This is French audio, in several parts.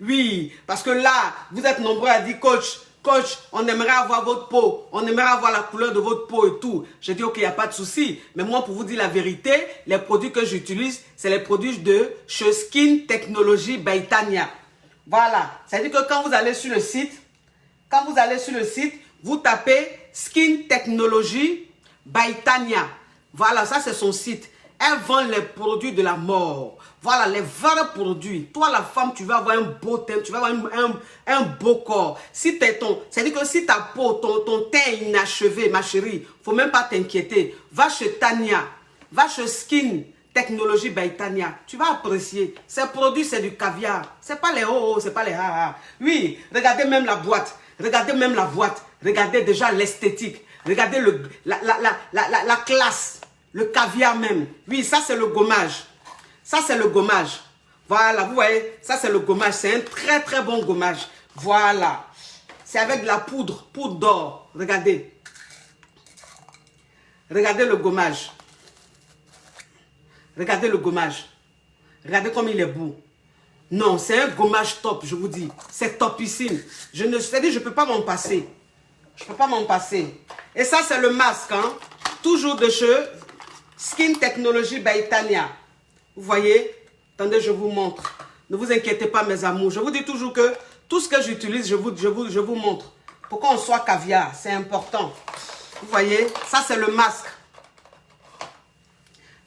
Oui, parce que là, vous êtes nombreux à dire, coach, on aimerait avoir votre peau, on aimerait avoir la couleur de votre peau et tout. Je dis, ok, il n'y a pas de souci. Mais moi, pour vous dire la vérité, les produits que j'utilise, c'est les produits de chez Skin Technology by Tania. Voilà. C'est-à-dire que quand vous allez sur le site, vous tapez Skin Technology by Tania. Voilà, ça c'est son site. Elle vend les produits de la mort. Voilà, les vrais produits. Toi, la femme, tu vas avoir un beau teint, tu vas avoir un beau corps. Si c'est-à-dire que si ta peau, ton teint est inachevé, ma chérie, faut même pas t'inquiéter. Va chez Tania, va chez Skin Technology by Tania. Tu vas apprécier. Ces produits, c'est du caviar. C'est pas les oh, c'est pas les ha. Oui, regardez même la boîte. Regardez même la boîte. Regardez déjà l'esthétique. Regardez la classe. Le caviar même. Oui, ça c'est le gommage. Ça c'est le gommage. Voilà, vous voyez, ça c'est le gommage. C'est un très très bon gommage. Voilà. C'est avec de la poudre d'or. Regardez. Regardez le gommage. Regardez le gommage. Regardez comme il est beau. Non, c'est un gommage top, je vous dis. C'est topissime. Je ne peux pas m'en passer. Je ne peux pas m'en passer. Et ça, c'est le masque. Hein? Toujours de chez Skin Technology by Tania. Vous voyez? Attendez, je vous montre. Ne vous inquiétez pas, mes amours. Je vous dis toujours que tout ce que j'utilise, je vous montre. Pour qu'on soit caviar, c'est important. Vous voyez? Ça, c'est le masque.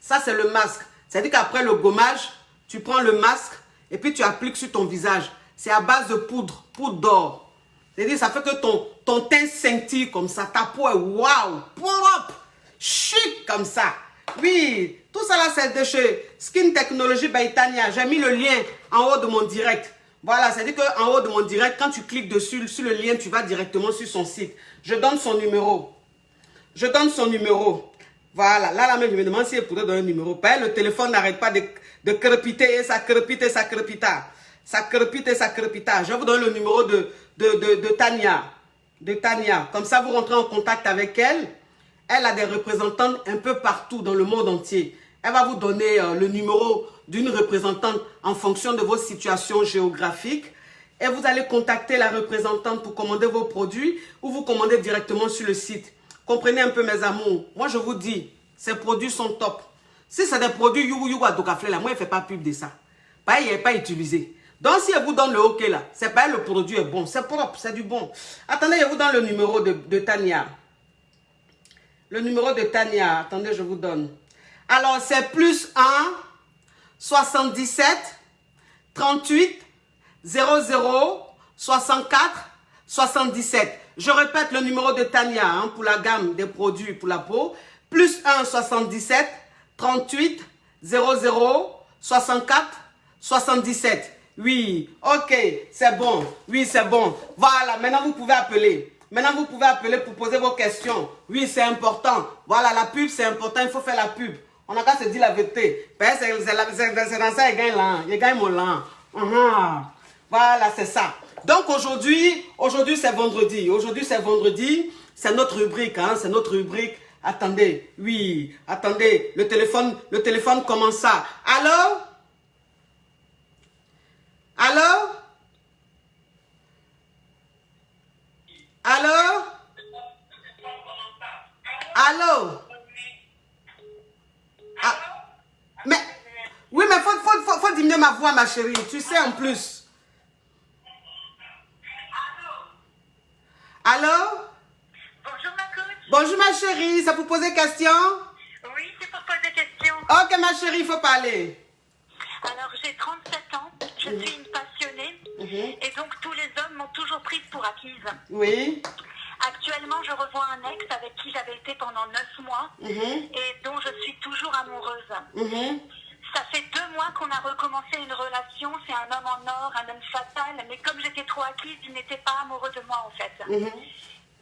Ça, c'est le masque. C'est-à-dire qu'après le gommage, tu prends le masque et puis tu appliques sur ton visage. C'est à base de poudre d'or. C'est-à-dire ça fait que ton teint scintille comme ça. Ta peau est waouh, propre, chic comme ça. Oui, tout ça là, c'est de chez Skin Technology by Tania. J'ai mis le lien en haut de mon direct. Voilà, c'est-à-dire qu'en haut de mon direct, quand tu cliques dessus, sur le lien, tu vas directement sur son site. Je donne son numéro. Je donne son numéro. Voilà, là même, je me demande si elle pourrait donner un numéro. Pas le téléphone n'arrête pas de crepiter et ça crepite et ça crepita. Ça crepite et ça crepita. Je vous donne le numéro de Tania. De Tania. Comme ça, vous rentrez en contact avec elle. Elle a des représentantes un peu partout dans le monde entier. Elle va vous donner le numéro d'une représentante en fonction de vos situations géographiques. Et vous allez contacter la représentante pour commander vos produits ou vous commandez directement sur le site. Comprenez un peu mes amours. Moi, je vous dis, ces produits sont top. Si c'est des produits you à Dokaflé, là, moi, il ne fait pas pub de ça. Bah, il n'est pas utilisé. Donc, si elle vous donne le OK là, c'est pas le produit est bon. C'est propre, c'est du bon. Attendez, je vous donne le numéro de Tania. Le numéro de Tania, attendez, je vous donne. Alors, c'est plus 1 77 38 00 64 77. Je répète le numéro de Tania hein, pour la gamme des produits pour la peau. Plus 1 77 38 00 64 77. Oui, ok, c'est bon. Oui, c'est bon. Voilà, maintenant vous pouvez appeler. Maintenant, vous pouvez appeler pour poser vos questions. Oui, c'est important. Voilà, la pub, c'est important. Il faut faire la pub. On a qu'à se dire la vérité. C'est dans ça, il gagne là. Il gagne mon là. Voilà, c'est ça. Donc, aujourd'hui, c'est vendredi. Aujourd'hui, c'est vendredi. C'est notre rubrique. Hein? C'est notre rubrique. Attendez. Oui, attendez. Le téléphone commence ça. Allô? Allô? Allô? Allô? Ah, mais, oui, mais faut diminuer ma voix, ma chérie. Tu sais en plus. Allô? Bonjour ma coach. Bonjour ma chérie, ça pour poser question? Oui, c'est pour poser question. Ok ma chérie, il faut parler. Alors j'ai 37 ans, je suis une passionnée et donc tous les hommes m'ont toujours prise pour acquise. Oui. Actuellement, je revois un ex avec qui j'avais été pendant 9 mois et dont je suis toujours amoureuse. Ça fait 2 mois qu'on a recommencé une relation, c'est un homme en or, un homme fatal, mais comme j'étais trop acquise, il n'était pas amoureux de moi en fait.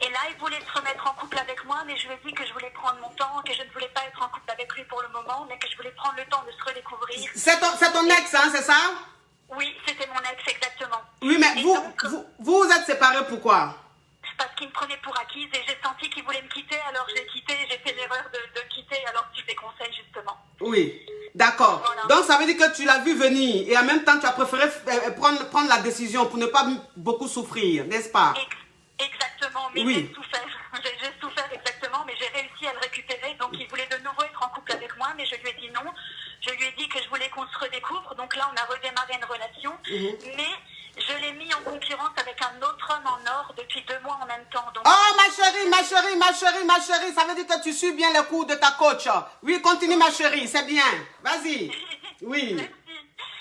Et là, il voulait se remettre en couple avec moi, mais je lui ai dit que je voulais prendre mon temps, que je ne voulais pas être en couple avec lui pour le moment, mais que je voulais prendre le temps de se redécouvrir. C'est ton ex, hein, c'est ça? Oui, c'était mon ex, exactement. Oui, mais vous êtes séparés pourquoi? Parce qu'il me prenait pour acquise et j'ai senti qu'il voulait me quitter, alors j'ai quitté, j'ai fait l'erreur de quitter, alors tu fais conseil justement. Oui. D'accord. Voilà. Donc, ça veut dire que tu l'as vu venir et en même temps, tu as préféré prendre la décision pour ne pas beaucoup souffrir, n'est-ce pas? Exactement, mais Oui. j'ai souffert. J'ai souffert exactement, mais j'ai réussi à le récupérer. Donc, il voulait de nouveau être en couple avec moi, mais je lui ai dit non. Je lui ai dit que je voulais qu'on se redécouvre. Donc là, on a redémarré une relation. Mais je l'ai mis en concurrence avec un autre homme en or depuis 2 mois en même temps. Donc, Oh, ma chérie, ma chérie, ma chérie, ma chérie, ça veut dire que tu suis bien les coups de ta coach. Oui, continue, ma chérie, c'est bien. Vas-y. Oui.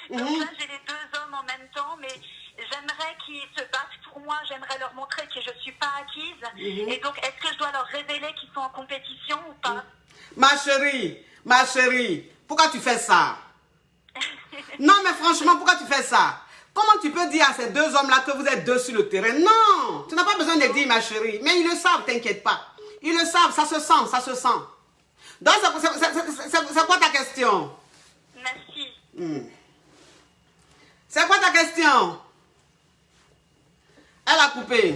Merci. Donc là, j'ai les 2 hommes en même temps, mais j'aimerais qu'ils se battent pour moi. J'aimerais leur montrer que je ne suis pas acquise. Et donc, est-ce que je dois leur révéler qu'ils sont en compétition ou pas? Ma chérie, pourquoi tu fais ça? Non, mais franchement, pourquoi tu fais ça? Comment tu peux dire à ces 2 hommes-là que vous êtes 2 sur le terrain? Non, tu n'as pas besoin de dire, ma chérie. Mais ils le savent, t'inquiète pas. Ils le savent, ça se sent, ça se sent. Donc, c'est quoi ta question? Merci. C'est quoi ta question? Elle a coupé.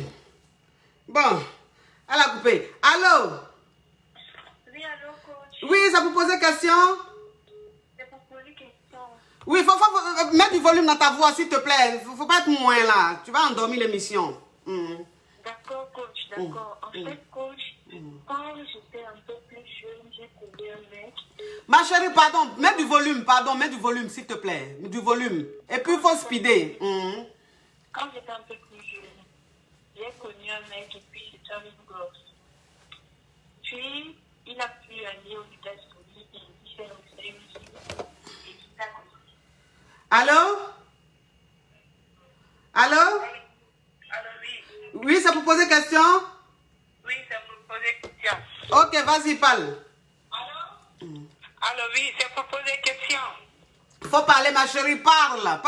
Bon, elle a coupé. Allô? Oui, allô, coach. Oui, ça vous posait question? C'est pour poser question. Oui, faut mettre du volume dans ta voix, s'il te plaît. Faut pas être moins là. Tu vas endormir l'émission. D'accord, coach, d'accord. En fait, coach, quand j'étais un peu plus jeune, j'ai connu un mec. Ma chérie, pardon, mets du volume, s'il te plaît. Du volume. Et puis, il faut speeder. Quand j'étais un peu plus jeune, j'ai connu un mec et puis c'était une grosse. Puis, il a pu aller aux États-Unis et il fait une série et il a compris. Allô? Allô? Alors oui, Oui, ça vous poser question? oui, ça me posait question. Ok, vas-y, parle. Alors oui, c'est pour poser question. Faut parler, ma chérie, parle. Ma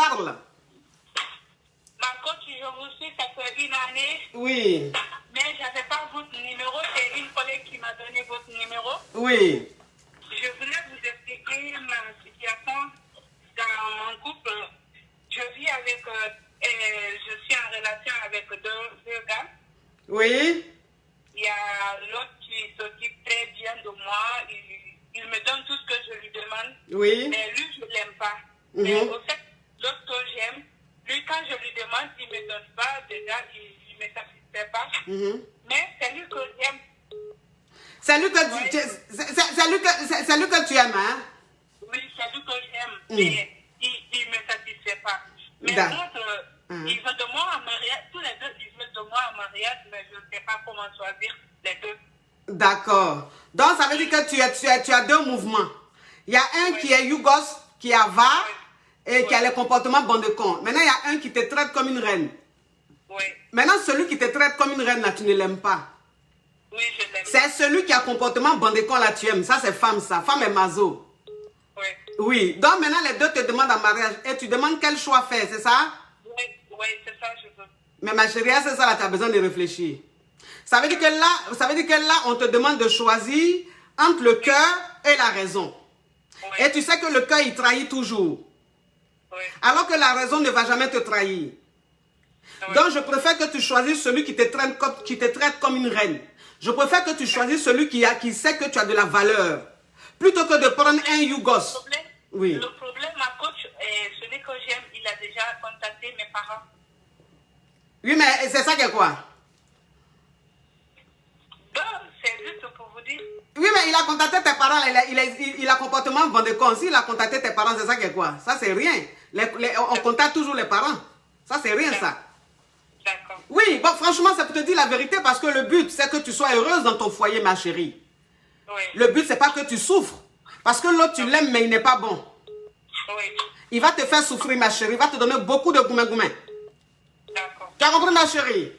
coach, je vous suis, ça fait 1 année, Oui, mais je n'avais pas votre numéro. C'est une collègue qui m'a donné votre numéro. oui. Je voulais vous expliquer ma situation dans mon couple. Je vis avec, je suis en relation avec 2 gars. Oui, Il y a l'autre qui s'occupe très bien de moi. Il me donne tout ce que je lui demande. oui. Mais lui, je ne l'aime pas. Mais au fait, l'autre que j'aime, lui, quand je lui demande, il ne me donne pas. Déjà, il ne me satisfait pas. Mais c'est lui que j'aime. C'est lui que tu aimes, hein? Oui, c'est lui que j'aime. Mais il ne me satisfait pas. Mais l'autre, il veut de moi en mariage. Tous les 2, ils veulent de moi en mariage, mais je ne sais pas comment choisir les 2. D'accord. Donc, ça veut dire que tu as 2 mouvements. Il y a un qui est Yougos, qui est avare, et qui a les comportements bon de con. Maintenant, il y a un qui te traite comme une reine. Oui. Maintenant, celui qui te traite comme une reine, là, tu ne l'aimes pas. Oui, je l'aime. C'est celui qui a comportement bon de con, là, tu aimes. Ça, c'est femme, ça. Femme est maso. Oui. Oui. Donc, maintenant, les 2 te demandent en mariage. Et tu demandes quel choix faire, c'est ça? Oui, c'est ça, je veux. Mais ma chérie, c'est ça, là, tu as besoin de réfléchir. Ça veut dire que là, on te demande de choisir entre le cœur et la raison. Oui. Et tu sais que le cœur, il trahit toujours. Oui. Alors que la raison ne va jamais te trahir. Oui. Donc, je préfère que tu choisisses celui qui te traite comme une reine. Je préfère que tu choisisses celui qui sait que tu as de la valeur. Plutôt que de prendre un Yougos. Oui. Le problème, ma coach, celui que j'aime, il a déjà contacté mes parents. Oui, mais c'est ça qui est quoi? Donc, c'est juste pour vous dire. Oui, mais il a contacté tes parents. Il a comportement bon de con. S'il a contacté tes parents, c'est ça qui est quoi? Ça, c'est rien. On contacte toujours les parents. Ça, c'est rien, ça. D'accord. Oui, bon, franchement, ça peut te dire la vérité parce que le but, c'est que tu sois heureuse dans ton foyer, ma chérie. Oui. Le but, c'est pas que tu souffres. Parce que l'autre, tu l'aimes, mais il n'est pas bon. Oui. Il va te faire souffrir, ma chérie. Il va te donner beaucoup de goumé-goumé. D'accord. Tu as compris, ma chérie?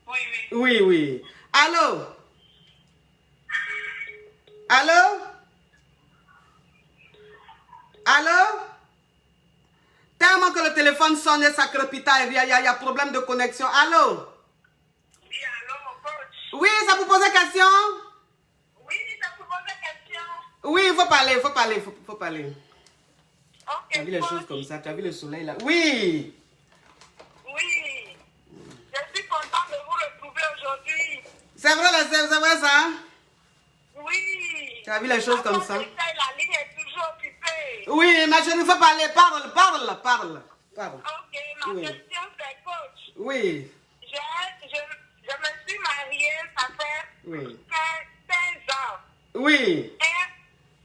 Oui, oui. Oui, oui. Allô? Allô? Allô? Tellement que le téléphone sonne et ça crépita, il y a problème de connexion. Allô? Oui, allô, coach. Oui, ça vous pose question? Oui, ça vous pose la question. Oui, il faut parler, faut parler. Ok, Tu as vu les coach. choses comme ça, tu as vu le soleil là? Oui. Oui. Je suis contente de vous retrouver aujourd'hui. C'est vrai ça? Oui. Tu as vu les choses comme ça? La ligne est toujours occupée. Oui, ma chérie, il faut parler. Parle. Ok, ma question c'est coach. Oui. Je me suis mariée, ça fait 15 ans. Oui. Et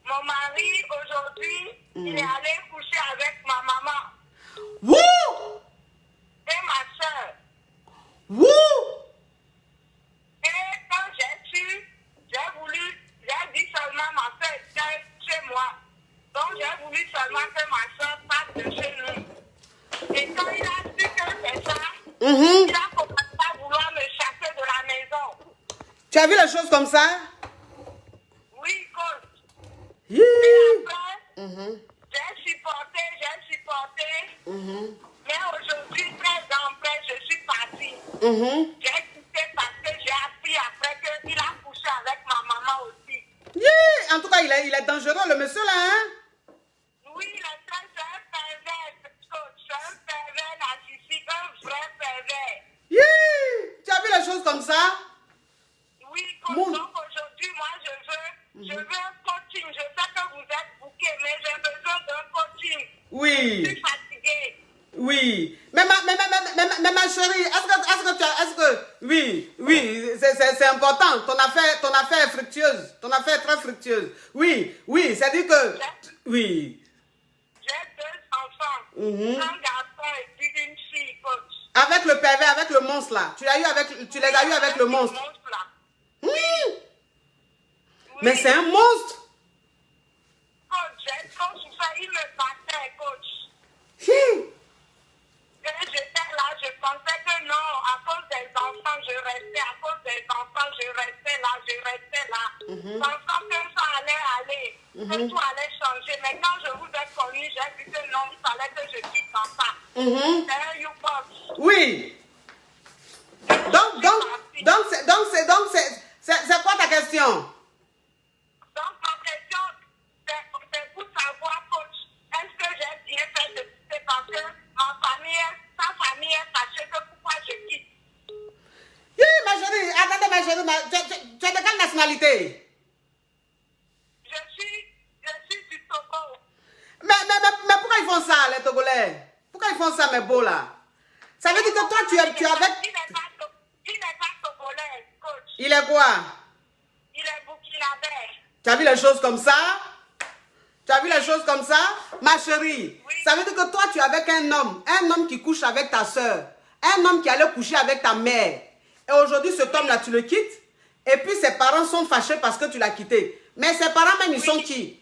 mon mari, aujourd'hui, il est allé coucher avec ma maman. Wouh! Et ma soeur. Wouh! Et quand j'ai dit seulement ma soeur était chez moi. Donc j'ai voulu seulement que ma soeur parte de chez nous. Et quand il a su que c'est ça, il a commencé à vouloir me chasser de la maison. Tu as vu les choses comme ça? Oui, coach. Yeah. Et après, j'ai supporté. Mais aujourd'hui, 13 ans après, je suis partie. J'ai quitté parce que j'ai appris après qu'il a couché avec ma maman aussi. Yeah. En tout cas, il est dangereux, le monsieur là, hein? Oui, c'est un pervers, coach. C'est un pervers narcissique, un vrai pervers. Yeah. Tu as vu les choses comme ça? Oui, coach. Donc aujourd'hui, moi, je veux un coaching. Je sais que vous êtes bouqués, mais j'ai besoin d'un coaching. Oui. Je suis fatiguée. Oui. Mais ma chérie, oui, c'est important. Ton affaire est fructueuse. Ton affaire est très fructueuse. Oui, c'est-à-dire que... Oui. J'ai 2 enfants. Un garçon et puis une fille, coach. Avec le pervers, avec le monstre là. Tu les as eu avec le monstre. Oui. Mais c'est un monstre. Coach, j'ai trop souffert. Il me battait, coach. Et j'étais là, je pensais que non, à cause des enfants, je restais. À cause des enfants, je restais là. Pensant que ça allait aller, que tout allait changer. Mais quand je vous ai connu, j'ai vu que non, il fallait que je quitte dans ça. C'est un YouPops. Oui. C'est quoi ta question? Donc, ma question, c'est pour savoir, coach, est-ce que j'ai bien fait de quitter parce que sa famille est fâchée que pourquoi je quitte? Oui, ma chérie, attendez, ma chérie, tu es de quelle nationalité? Je suis du Togo. Mais pourquoi ils font ça, les Togolais? Pourquoi ils font ça, mes beaux là? Ça veut dire que toi, tu es avec... Il n'est pas togolais, coach. Il est quoi? Il est burkinabé. Tu as vu les choses comme ça? Tu as vu les choses comme ça? Ma chérie, oui. Ça veut dire que toi, tu es avec un homme qui couche avec ta soeur, un homme qui allait coucher avec ta mère. Et aujourd'hui, cet homme-là, tu le quittes. Et puis, ses parents sont fâchés parce que tu l'as quitté. Mais ses parents même, ils sont qui?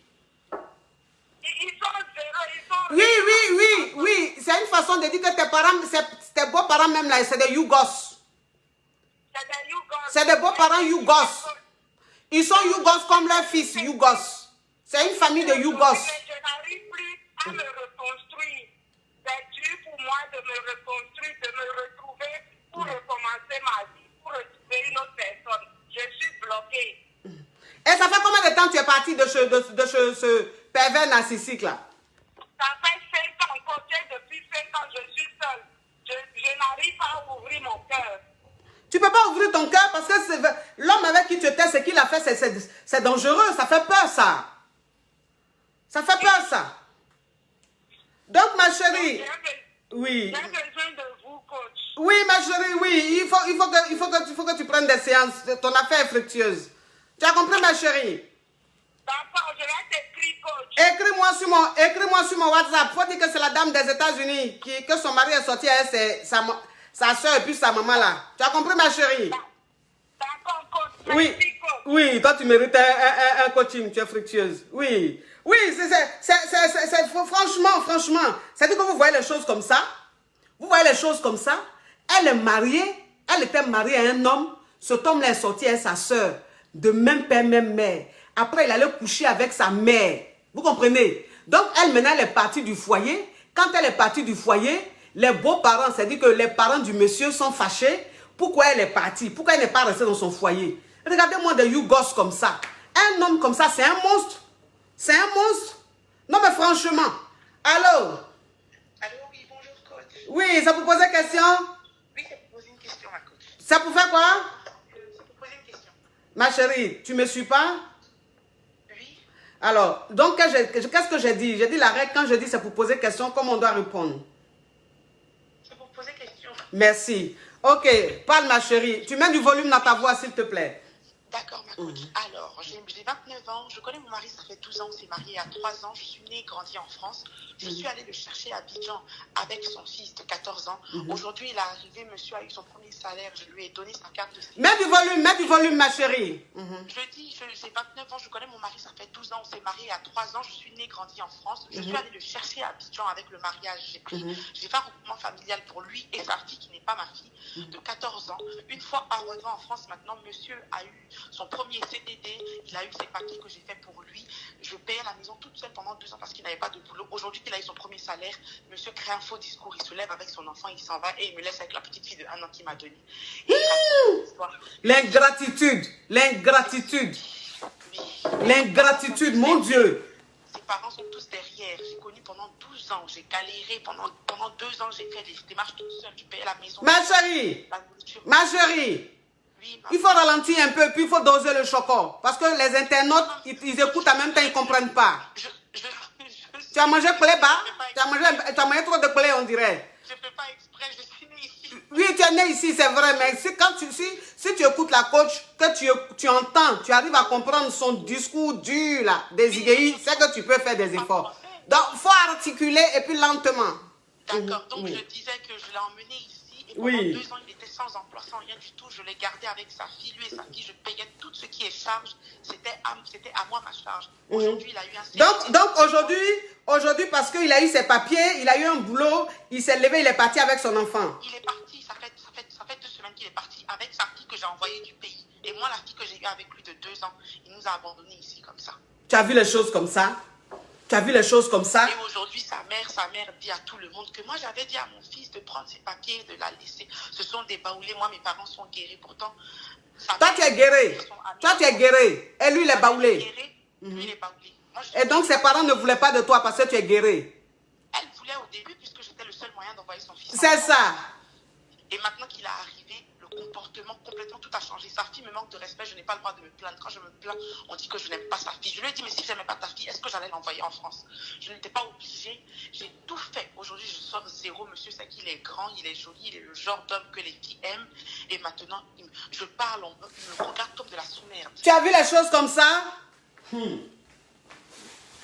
Ils sont zéro, Oui. C'est une façon de dire que tes parents, tes beaux-parents même là, c'est des Yougos. C'est des beaux-parents Yougos. Ils sont Yougos comme leur fils, Yougos. C'est une famille de Yougos. Mais je n'arrive plus à me reconstruire. C'est dur pour moi de me reconstruire, de me retrouver pour recommencer ma vie, pour retrouver une autre personne. Je suis bloquée. Et ça fait combien de temps tu es parti de ce pervers narcissique là? Ça fait 5 ans, côté depuis 5 ans, je suis seule. Je n'arrive pas à ouvrir mon cœur. Tu ne peux pas ouvrir ton cœur parce que l'homme avec qui tu étais, ce qu'il a fait, c'est dangereux. Ça fait peur, ça. Ça fait peur, ça. Donc, ma chérie... Oui. J'ai besoin de vous, coach. Oui, ma chérie, oui. Il faut que tu prennes des séances. Ton affaire est fructueuse. Tu as compris, ma chérie? D'accord, je vais t'écrire, coach. Écris-moi sur mon WhatsApp. Faut dire que c'est la dame des États-Unis que son mari est sorti avec sa soeur et puis sa maman là. Tu as compris, ma chérie? D'accord, coach. Oui. Merci, coach. Oui, toi tu mérites un coaching, tu es fructueuse. Oui, franchement, c'est-à-dire que vous voyez les choses comme ça. Vous voyez les choses comme ça. Elle est mariée, elle était mariée à un homme. Cet homme-là est sorti avec sa soeur, de même père, même mère. Après, il allait coucher avec sa mère. Vous comprenez? Donc, elle, maintenant, elle est partie du foyer. Quand elle est partie du foyer, les beaux-parents, c'est-à-dire que les parents du monsieur sont fâchés. Pourquoi elle est partie? Pourquoi elle n'est pas restée dans son foyer? Regardez-moi des Yougos comme ça. Un homme comme ça, c'est un monstre. C'est un monstre. Non, mais franchement. Allô? Allô, oui, bonjour, coach. Oui, ça vous posait question? Oui, c'est pour poser une question à coach. Ça pour faire quoi? C'est pour poser une question. Ma chérie, tu me suis pas? Oui. Alors, donc, qu'est-ce que j'ai dit? J'ai dit la règle, quand je dis c'est pour poser question, comment on doit répondre? C'est pour poser question. Merci. Ok, parle ma chérie. Tu mets du volume dans ta voix, s'il te plaît. D'accord, ma coach. Alors, j'ai 29 ans, je connais mon mari, ça fait 12 ans, on s'est mariés à 3 ans, je suis née et grandie en France. Je suis allée le chercher à Abidjan avec son fils de 14 ans. Aujourd'hui, il est arrivé, monsieur a eu son premier salaire, je lui ai donné sa carte de séjour. Mets du volume, ma chérie. Je dis, j'ai 29 ans, je connais mon mari, ça fait 12 ans, on s'est mariés à 3 ans, je suis née et grandie en France. Je suis allée le chercher à Abidjan avec le mariage. J'ai fait un regroupement familial pour lui et sa fille, qui n'est pas ma fille, de 14 ans. Une fois arrivé en France, maintenant, monsieur a eu son premier CDD, il a eu ses papiers que j'ai fait pour lui. Je payais la maison toute seule pendant 2 ans parce qu'il n'avait pas de boulot. Aujourd'hui qu'il a eu son premier salaire, monsieur crée un faux discours, il se lève avec son enfant, il s'en va et il me laisse avec la petite fille de 1 an qu'il m'a donnée. L'ingratitude, l'ingratitude, mon Dieu. Ses parents sont tous derrière. J'ai connu pendant 12 ans, j'ai galéré pendant 2 ans, j'ai fait des démarches toute seule, je payais la maison. Ma chérie, Oui, il faut ralentir un peu, puis il faut doser le chocolat. Parce que les internautes, ils écoutent en même temps, ils ne comprennent pas. Tu as mangé poulet bas? Tu as mangé trop de poulet, on dirait. Je ne fais pas exprès, je suis née ici. Oui, tu es né ici, c'est vrai, mais si tu écoutes la coach, que tu entends, tu arrives à comprendre son discours dur, là, des IGI, c'est que tu peux faire des efforts. Donc, il faut articuler et puis lentement. D'accord, donc je disais que je l'ai emmené ici et pendant 2 ans, il était sans emploi, sans rien du tout. Je l'ai gardé avec sa fille, lui et sa fille, je payais tout ce qui est charge. C'était à moi ma charge. Aujourd'hui, il a eu un CDD. Donc aujourd'hui, parce qu'il a eu ses papiers, il a eu un boulot, il s'est levé, il est parti avec son enfant. Il est parti, ça fait 2 semaines qu'il est parti avec sa fille que j'ai envoyée du pays. Et moi, la fille que j'ai eue avec lui de 2 ans, il nous a abandonnés ici comme ça. Tu as vu les choses comme ça? Tu as vu les choses comme ça? Et aujourd'hui, sa mère dit à tout le monde que moi, j'avais dit à mon fils de prendre ses papiers, de la laisser. Ce sont des baoulés. Moi, mes parents sont guéris. Pourtant, toi, tu es guéri. Toi, tu es guéri. Et lui, il est baoulé. Lui, il est baoulé. Et donc, ses parents ne voulaient pas de toi parce que tu es guéri. Elle voulait au début puisque j'étais le seul moyen d'envoyer son fils. C'est ça. Et maintenant qu'il est arrivé, le comportement complètement tout a changé. Sa fille me manque de respect, je n'ai pas le droit de me plaindre. Quand je me plains, on dit que je n'aime pas sa fille. Je lui ai dit, mais si je n'aimais pas ta fille, est-ce que j'allais l'envoyer en France? Je n'étais pas obligée. J'ai tout fait. Aujourd'hui, je sors zéro. Monsieur sait qu'il est grand, il est joli, il est le genre d'homme que les filles aiment. Et maintenant, je parle, il me regarde comme de la sous-merde. Tu as vu les choses comme ça? Tu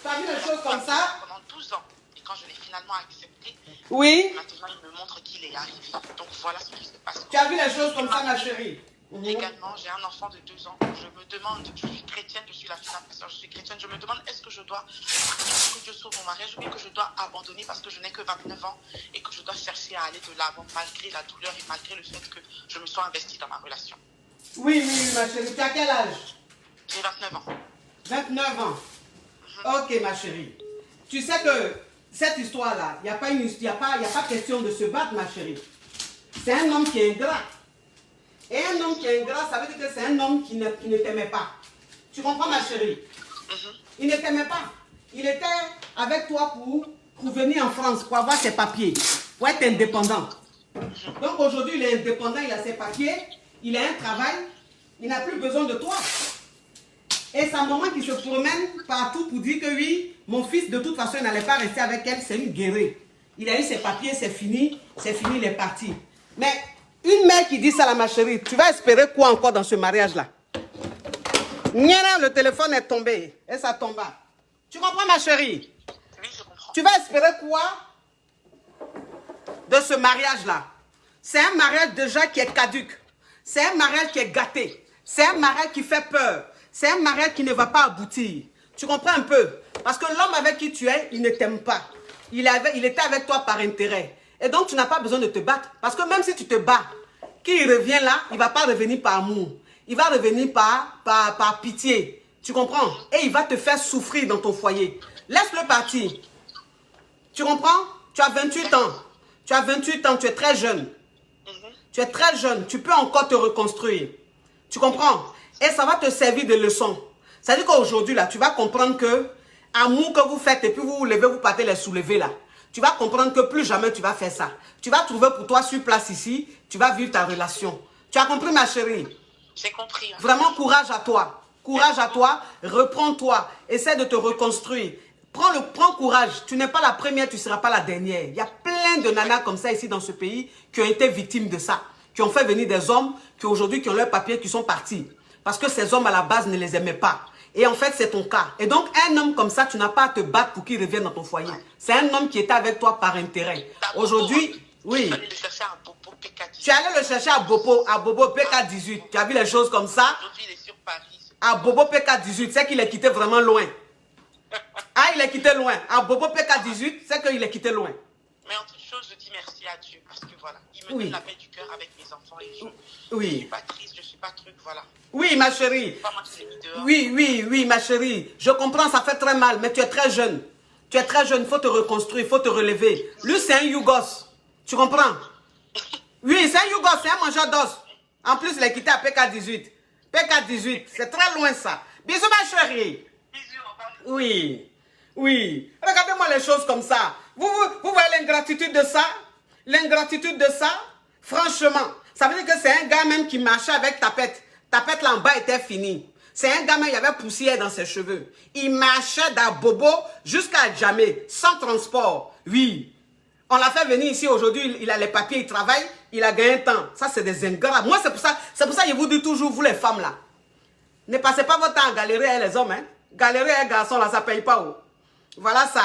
as vu les choses comme ça? Pendant 12 ans. Et quand je l'ai finalement accepté, oui. Maintenant, il me montre qu'il est arrivé. Donc voilà ce qui se passe. Tu as vu les choses comme ça, ma chérie? Également, j'ai un enfant de 2 ans. Je me demande, je suis chrétienne, je suis la fille d'un pasteur, je suis chrétienne. Je me demande, est-ce que je dois que Dieu sauve mon mariage ou bien que je dois abandonner parce que je n'ai que 29 ans et que je dois chercher à aller de l'avant malgré la douleur et malgré le fait que je me sois investie dans ma relation. Oui, ma chérie. Tu as quel âge? J'ai 29 ans. 29 ans. Ok, ma chérie. Tu sais que cette histoire-là, il n'y a pas question de se battre, ma chérie. C'est un homme qui est ingrat. Et un homme qui est ingrat, ça veut dire que c'est un homme qui ne t'aimait pas. Tu comprends, ma chérie? Il ne t'aimait pas. Il était avec toi pour venir en France, pour avoir ses papiers, pour être indépendant. Donc aujourd'hui, il est indépendant, il a ses papiers, il a un travail, il n'a plus besoin de toi. Et sa maman qui se promène partout pour dire que oui, mon fils de toute façon il n'allait pas rester avec elle, c'est une guérie. Il a eu ses papiers, c'est fini, il est parti. Mais une mère qui dit ça à ma chérie, tu vas espérer quoi encore dans ce mariage-là? Le téléphone est tombé et ça tomba. Tu comprends, ma chérie? Oui, je comprends. Tu vas espérer quoi de ce mariage-là? C'est un mariage déjà qui est caduque. C'est un mariage qui est gâté. C'est un mariage qui fait peur. C'est un mariage qui ne va pas aboutir. Tu comprends un peu? Parce que l'homme avec qui tu es, il ne t'aime pas. Il était avec toi par intérêt. Et donc, tu n'as pas besoin de te battre. Parce que même si tu te bats, qu'il revient là, il ne va pas revenir par amour. Il va revenir par pitié. Tu comprends? Et il va te faire souffrir dans ton foyer. Laisse-le partir. Tu comprends? Tu as 28 ans. Tu as 28 ans, tu es très jeune. Tu es très jeune, tu peux encore te reconstruire. Tu comprends? Et ça va te servir de leçon. C'est-à-dire qu'aujourd'hui, là, tu vas comprendre que amour que vous faites et puis vous vous levez, vous partez les soulever là. Tu vas comprendre que plus jamais tu vas faire ça. Tu vas trouver pour toi sur place ici, tu vas vivre ta relation. Tu as compris, ma chérie? J'ai compris. Hein. Vraiment courage à toi. Courage à toi, reprends-toi, essaie de te reconstruire. Prends courage, tu n'es pas la première, tu ne seras pas la dernière. Il y a plein de nanas comme ça ici dans ce pays qui ont été victimes de ça, qui ont fait venir des hommes qui aujourd'hui qui ont leurs papiers, qui sont partis. Parce que ces hommes à la base ne les aimaient pas. Et en fait, c'est ton cas. Et donc, un homme comme ça, tu n'as pas à te battre pour qu'il revienne dans ton foyer. C'est un homme qui était avec toi par intérêt. Aujourd'hui, oui. Tu allais le chercher à Bobo PK18. Tu allais le chercher à Bobo PK18. Tu as vu les choses comme ça? Aujourd'hui, il est sur Paris. À Bobo PK18, c'est qu'il est quitté vraiment loin. Ah, il est quitté loin. À Bobo PK18, c'est qu'il est quitté loin. Mais en toute chose, je dis merci à Dieu. Parce que voilà, il me donne la paix du cœur avec mes enfants. Et je ne suis pas triste, je ne suis pas truc, voilà. Oui, ma chérie. Pas moi qui l'ai mis dehors. Oui, ma chérie. Je comprends, ça fait très mal, mais tu es très jeune. Tu es très jeune, il faut te reconstruire, il faut te relever. Lui, c'est un Yougos. Tu comprends? Oui, c'est un Yougos, c'est un mangeur d'os. En plus, il est quitté à PK18. PK18, c'est très loin ça. Bisous, ma chérie. Oui. Regardez-moi les choses comme ça. Vous voyez l'ingratitude de ça? L'ingratitude de ça? Franchement, ça veut dire que c'est un gars même qui marchait avec tapette. Tapette là en bas était finie. C'est un gars même, il y avait poussière dans ses cheveux. Il marchait d'Abobo jusqu'à Djamé, sans transport. Oui. On l'a fait venir ici aujourd'hui, il a les papiers, il travaille, il a gagné un temps. Ça, c'est des ingrats. Moi, c'est pour ça que je vous dis toujours, vous les femmes là, ne passez pas votre temps à galérer avec les hommes. Hein. Galérer un garçon là, ça ne paye pas. Oh. Voilà ça.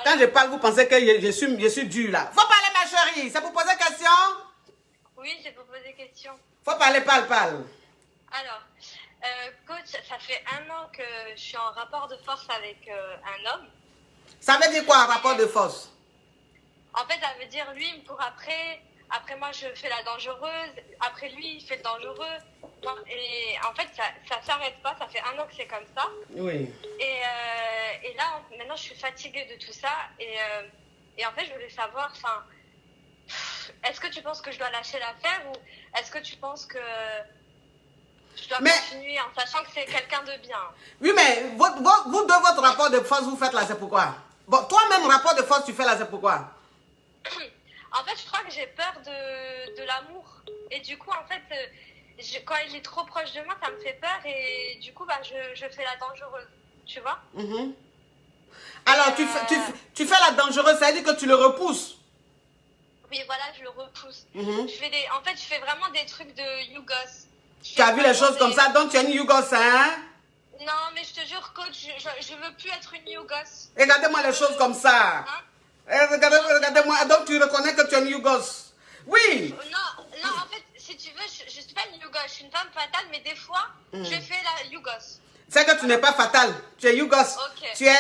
Quand je parle, vous pensez que je suis dur là. Faut parler, ma chérie. C'est pour poser question? Oui, c'est pour poser question. Faut parler, parle. Alors, coach, ça fait 1 an que je suis en rapport de force avec un homme. Ça veut dire quoi, un rapport de force? En fait, ça veut dire, lui, il me court après. Après, moi, je fais la dangereuse. Après, lui, il fait le dangereux. Et en fait, ça s'arrête pas. Ça fait 1 an que c'est comme ça. Oui. Et là, maintenant, je suis fatiguée de tout ça. Et en fait, je voulais savoir, est-ce que tu penses que je dois lâcher l'affaire ou est-ce que tu penses que je dois continuer en sachant que c'est quelqu'un de bien? Oui, mais vous de votre rapport de force, vous faites là, c'est pourquoi? Bon, toi-même, rapport de force, tu fais là, c'est pourquoi? En fait, je crois que j'ai peur de l'amour. Et du coup, en fait, quand il est trop proche de moi, ça me fait peur. Et du coup, je fais la dangereuse. Tu vois? Alors, tu fais la dangereuse, ça veut dire que tu le repousses? Oui, voilà, je le repousse. En fait, je fais vraiment des trucs de Yougos. Tu as vu les choses comme ça, donc tu es une Yougos, hein? Non, mais je te jure, coach, je veux plus être une Yougos. Regardez-moi les choses comme ça. Regardez-moi, donc tu reconnais que tu es une Yougos. Oui. Non, en fait, si tu veux, je suis pas une Yougos, je suis une femme fatale, mais des fois, je fais la Yougos. C'est que tu n'es pas fatal, tu es Yougos. Okay.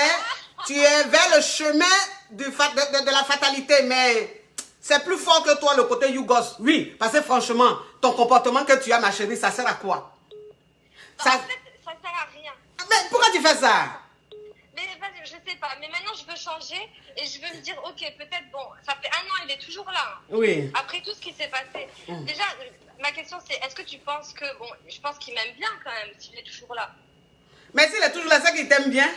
Tu es vers le chemin de la fatalité, mais c'est plus fort que toi le côté Yougos. Oui, parce que franchement, ton comportement que tu as, ma chérie, ça sert à quoi? En fait, ça sert à rien. Mais pourquoi tu fais ça? Mais je sais pas, mais maintenant je veux changer et je veux me dire, ok, peut-être, bon, ça fait 1 an, il est toujours là. Hein. Oui. Après tout ce qui s'est passé. Déjà, ma question c'est, est-ce que tu penses que, bon, je pense qu'il m'aime bien quand même, s'il est toujours là. Mais s'il est toujours là, c'est qu'il t'aime bien.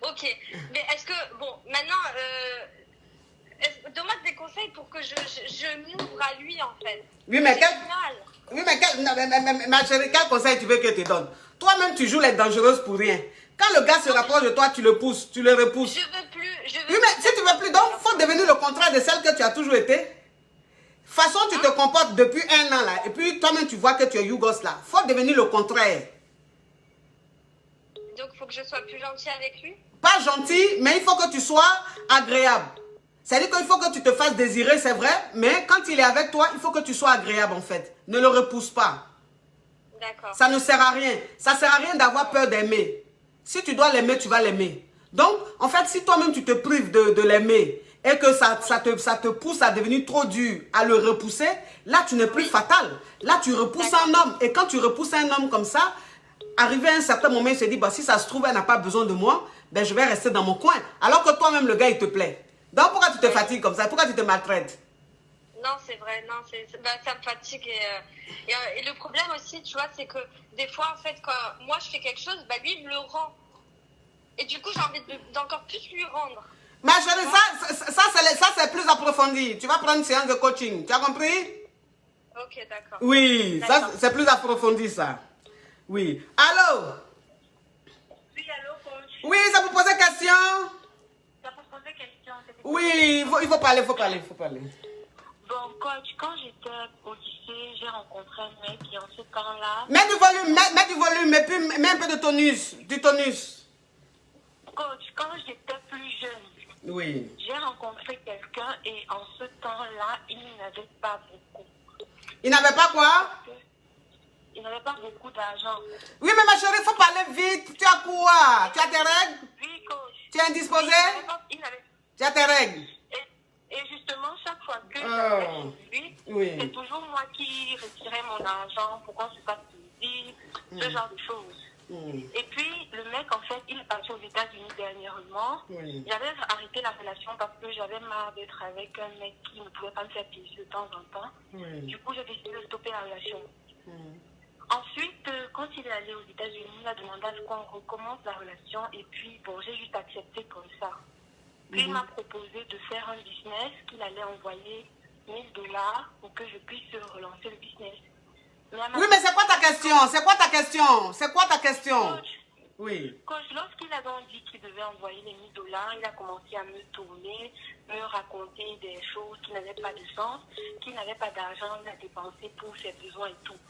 Ok, mais est-ce que, bon, maintenant, donne-moi des conseils pour que je m'ouvre à lui en fait. Oui, mais mal. ma chérie, quel conseil tu veux que je te donne? Toi-même, tu joues les dangereuses pour rien. Quand le gars se rapproche de toi, tu le pousses, tu le repousses. Je veux plus. Oui, mais si tu veux plus, donc il faut devenir le contraire de celle que tu as toujours été. De toute façon, tu te comportes depuis 1 an là, et puis toi-même tu vois que tu es Yougos là. Il faut devenir le contraire. Donc il faut que je sois plus gentille avec lui? Pas gentil, mais il faut que tu sois agréable. C'est-à-dire qu'il faut que tu te fasses désirer, c'est vrai, mais quand il est avec toi, il faut que tu sois agréable en fait. Ne le repousse pas. D'accord. Ça ne sert à rien. Ça ne sert à rien d'avoir peur d'aimer. Si tu dois l'aimer, tu vas l'aimer. Donc, en fait, si toi-même tu te prives de l'aimer et que ça te pousse à devenir trop dur, à le repousser, là tu n'es plus fatal. Là tu repousses un homme. Et quand tu repousses un homme comme ça, arrivé à un certain moment, il se dit, bah, si ça se trouve, elle n'a pas besoin de moi, ben, je vais rester dans mon coin. Alors que toi-même, le gars, il te plaît. Donc, pourquoi tu te fatigues comme ça? Pourquoi tu te maltraites? Non, c'est vrai, non, ça me fatigue. Et le problème aussi, tu vois, c'est que des fois, en fait, quand moi je fais quelque chose, bah, lui, il me le rend. Et du coup, j'ai envie d'encore plus lui rendre. Ma chérie, ça c'est plus approfondi. Tu vas prendre une séance de coaching. Tu as compris? Ok, d'accord. Oui, ça c'est plus approfondi, ça. Oui. Allô? Oui, allô, coach. Oui, ça vous pose question? Ça peut poser question. Oui, il faut parler, il faut parler, il faut parler. Bon, coach, quand j'étais au lycée, j'ai rencontré un mec qui, en ce temps-là... Mets du volume, et puis mets un peu de tonus, du tonus. Coach, quand j'étais plus jeune, Oui. j'ai rencontré quelqu'un et en ce temps-là, il n'avait pas beaucoup. Il n'avait pas quoi? Il n'avait pas beaucoup d'argent. Oui, mais ma chérie, il faut parler vite. Tu as quoi? Tu as tes règles? Oui, coach. Tu es indisposée? Il n'avait... Tu as tes règles? Et justement, chaque fois que Oh. j'allais chez lui, Oui. c'est toujours moi qui retirais mon argent pour qu'on se fasse plaisir, ce genre de choses. Et puis, le mec, en fait, il est parti aux États-Unis dernièrement. Oui. J'avais arrêté la relation parce que j'avais marre d'être avec un mec qui ne pouvait pas me faire plaisir de temps en temps. Oui. Du coup, j'ai décidé de stopper la relation. Ensuite, quand il est allé aux États-Unis, il a demandé à ce qu'on recommence la relation. Et puis, bon, j'ai juste accepté comme ça. Puis, il m'a proposé de faire un business qu'il allait envoyer $1000 pour que je puisse relancer le business. Oui, mais c'est quoi ta question? C'est quoi ta question? C'est quoi ta question? Coach, Oui. coach, lorsqu'il a donc dit qu'il devait envoyer les $1000, il a commencé à me tourner, me raconter des choses qui n'avaient pas de sens, qu'il n'avait pas d'argent à dépenser pour ses besoins et tout.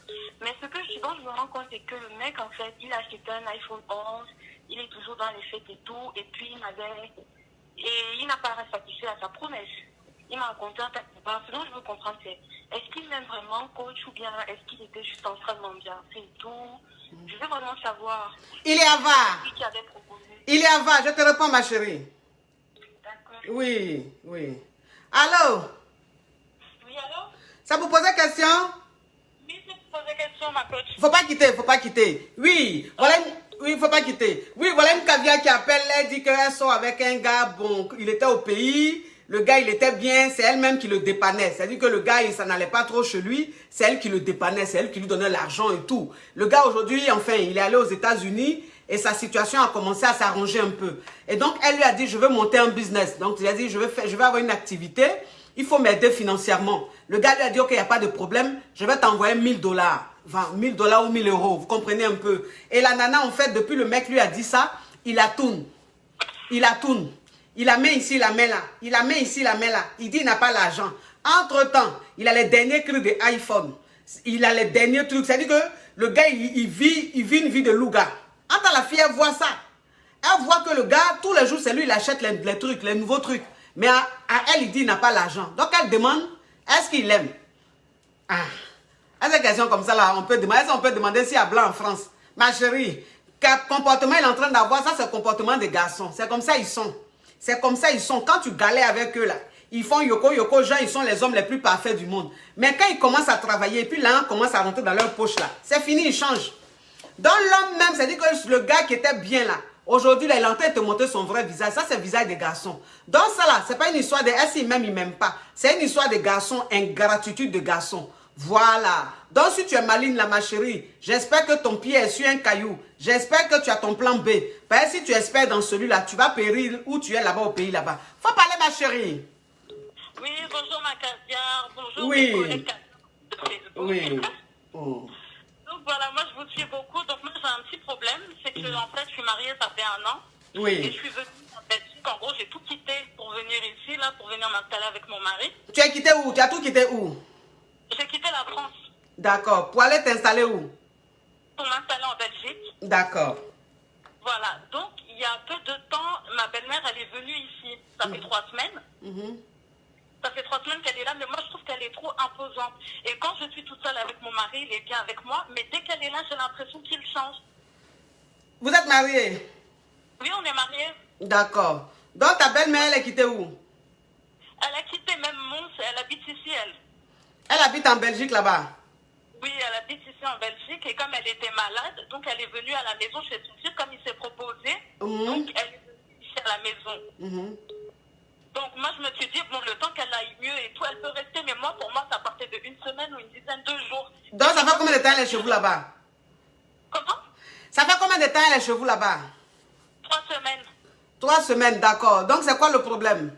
Mais ce dont je me rends compte, c'est que le mec, en fait, il a acheté un iPhone 11, il est toujours dans les fêtes et tout, et puis il n'a pas satisfait à sa promesse. Il m'a raconté un tas de part. Ce dont je veux comprendre, c'est est-ce qu'il m'aime vraiment, coach, ou bien est-ce qu'il était juste en train de m'ambiancer et tout? Je veux vraiment savoir. Il est avare. C'est lui qui avait proposé. Il est avare. Je te réponds, ma chérie. D'accord. Oui, oui. Allô? Oui, allô? Ça vous posait question? Oui, je te posais question, ma coach. Faut pas quitter, faut pas quitter. Oui, voilà oui, faut pas quitter. Oui, voilà une caviar qui appelle, elle dit qu'elle sort avec un gars, bon, il était au pays, le gars, il était bien, c'est elle-même qui le dépannait. C'est-à-dire que le gars, il s'en allait pas trop chez lui, c'est elle qui le dépannait, c'est elle qui lui donnait l'argent et tout. Le gars, aujourd'hui, enfin, il est allé aux États-Unis et sa situation a commencé à s'arranger un peu. Et donc, elle lui a dit, je veux monter un business. Donc, il a dit, je vais avoir une activité, il faut m'aider financièrement. Le gars lui a dit, ok, il n'y a pas de problème, je vais t'envoyer $1000. Enfin, $1000 ou 1000 euros, vous comprenez un peu. Et la nana, en fait, depuis le mec lui a dit ça, il la tourne. Il la tourne. Il la met ici, il la met là. Il la met ici, il la met là. Il dit, il n'a pas l'argent. Entre-temps, il a les derniers cris de iPhone. Il a les derniers trucs. C'est-à-dire que le gars, il vit une vie de loup-gars. Quand la fille, elle voit ça, elle voit que le gars, tous les jours, c'est lui, il achète les trucs, les nouveaux trucs. Mais à elle, il dit, il n'a pas l'argent. Donc, elle demande, est-ce qu'il l'aime? Ah. À ces questions comme ça, là, on peut demander s'il y a blanc en France. Ma chérie, quel comportement il est en train d'avoir, ça, c'est le comportement des garçons. C'est comme ça ils sont. C'est comme ça ils sont. Quand tu galères avec eux, là, ils font yoko, genre, ils sont les hommes les plus parfaits du monde. Mais quand ils commencent à travailler, et puis là, on commence à rentrer dans leur poche, là, c'est fini, ils changent. Dans l'homme même, c'est-à-dire que le gars qui était bien là, aujourd'hui, là, il est en train de te montrer son vrai visage. Ça, c'est le visage des garçons. Donc ça, là, c'est pas une histoire de est-ce qu'il m'aime, il m'aime pas. C'est une histoire de garçons, ingratitude de garçons. Voilà. Donc, si tu es maligne, là, ma chérie, j'espère que ton pied est sur un caillou. J'espère que tu as ton plan B. Parce que si tu espères dans celui-là, tu vas périr où tu es là-bas au pays là-bas. Faut parler, ma chérie. Oui, bonjour, ma caviar. Bonjour, Oui. mes collègues de Facebook. Oui. Oh. Donc, voilà, moi, je vous suis beaucoup. Donc, moi, j'ai un petit problème. C'est que, en fait, je suis mariée, ça fait 1 an. Et Oui. je suis venue en Belgique. En gros, j'ai tout quitté pour venir ici, là, pour venir m'installer avec mon mari. Tu as quitté où? Tu as tout quitté où? J'ai quitté la France D'accord. Pour aller t'installer où? pour m'installer en Belgique. D'accord. Voilà. Donc, il y a peu de temps, ma belle-mère, elle est venue ici. Ça fait 3 semaines. Ça fait 3 semaines qu'elle est là, mais moi, je trouve qu'elle est trop imposante. Et quand je suis toute seule avec mon mari, il est bien avec moi. Mais dès qu'elle est là, j'ai l'impression qu'il change. Vous êtes mariés? Oui, on est mariés. D'accord. Donc ta belle-mère, elle est quittée où? Elle a quitté même Mons, elle habite ici, elle. Elle habite en Belgique là-bas. Oui, elle habite ici en Belgique et comme elle était malade, donc elle est venue à la maison chez son fils comme il s'est proposé. Donc elle est venue ici à la maison. Donc moi je me suis dit, bon, le temps qu'elle aille mieux et tout, elle peut rester, mais moi pour moi ça partait de 1 semaine ou une dizaine de jours. Donc ça fait combien de temps elle est chez vous là-bas? Comment? Ça fait combien de temps elle est chez vous là-bas? 3 semaines. 3 semaines, d'accord. Donc c'est quoi le problème?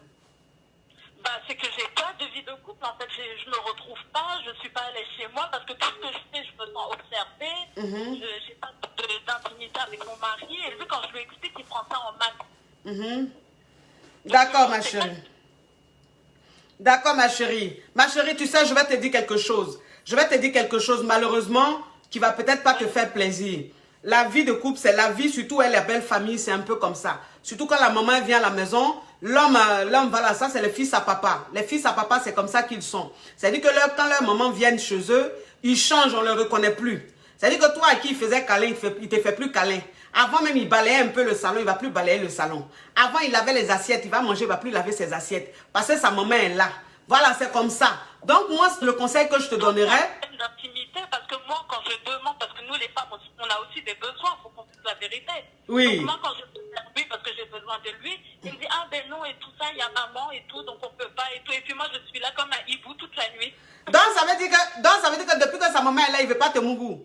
Bah, c'est que j'ai pas de vie de couple, en fait, je me retrouve pas, je suis pas allée chez moi parce que tout ce que je fais, je me sens observée, j'ai pas de mari, et lui, quand je lui explique, il prend ça en mal. D'accord, ma chérie. D'accord, ma chérie. Ma chérie, tu sais, je vais te dire quelque chose. Je vais te dire quelque chose, malheureusement, qui va peut-être pas te faire plaisir. La vie de couple, c'est la vie, surtout elle, la belle famille, c'est un peu comme ça. Surtout quand la maman vient à la maison, l'homme va là, ça c'est les fils à papa. Les fils à papa, c'est comme ça qu'ils sont. C'est-à-dire que quand leur maman vient chez eux, ils changent, on ne les reconnaît plus. C'est-à-dire que toi, à qui il faisait câlin, il te fait plus câlin. Avant même, il balayait un peu le salon, il va plus balayer le salon. Avant, il lavait les assiettes, il va manger, il va plus laver ses assiettes. Parce que sa maman est là. Voilà, c'est comme ça. Donc, moi, le conseil que je te donnerais... L'intimité, parce que moi, quand je demande, parce que nous, les femmes, on a aussi des besoins, il faut qu'on dise la vérité. Oui. Donc, moi, quand je demande à lui, parce que j'ai besoin de lui, il me dit, ah ben non, et tout ça, il y a maman et tout, donc on peut pas et tout. Et puis moi, je suis là comme un hibou toute la nuit. Donc, ça veut dire que depuis que sa maman est là, il ne veut pas te mougou.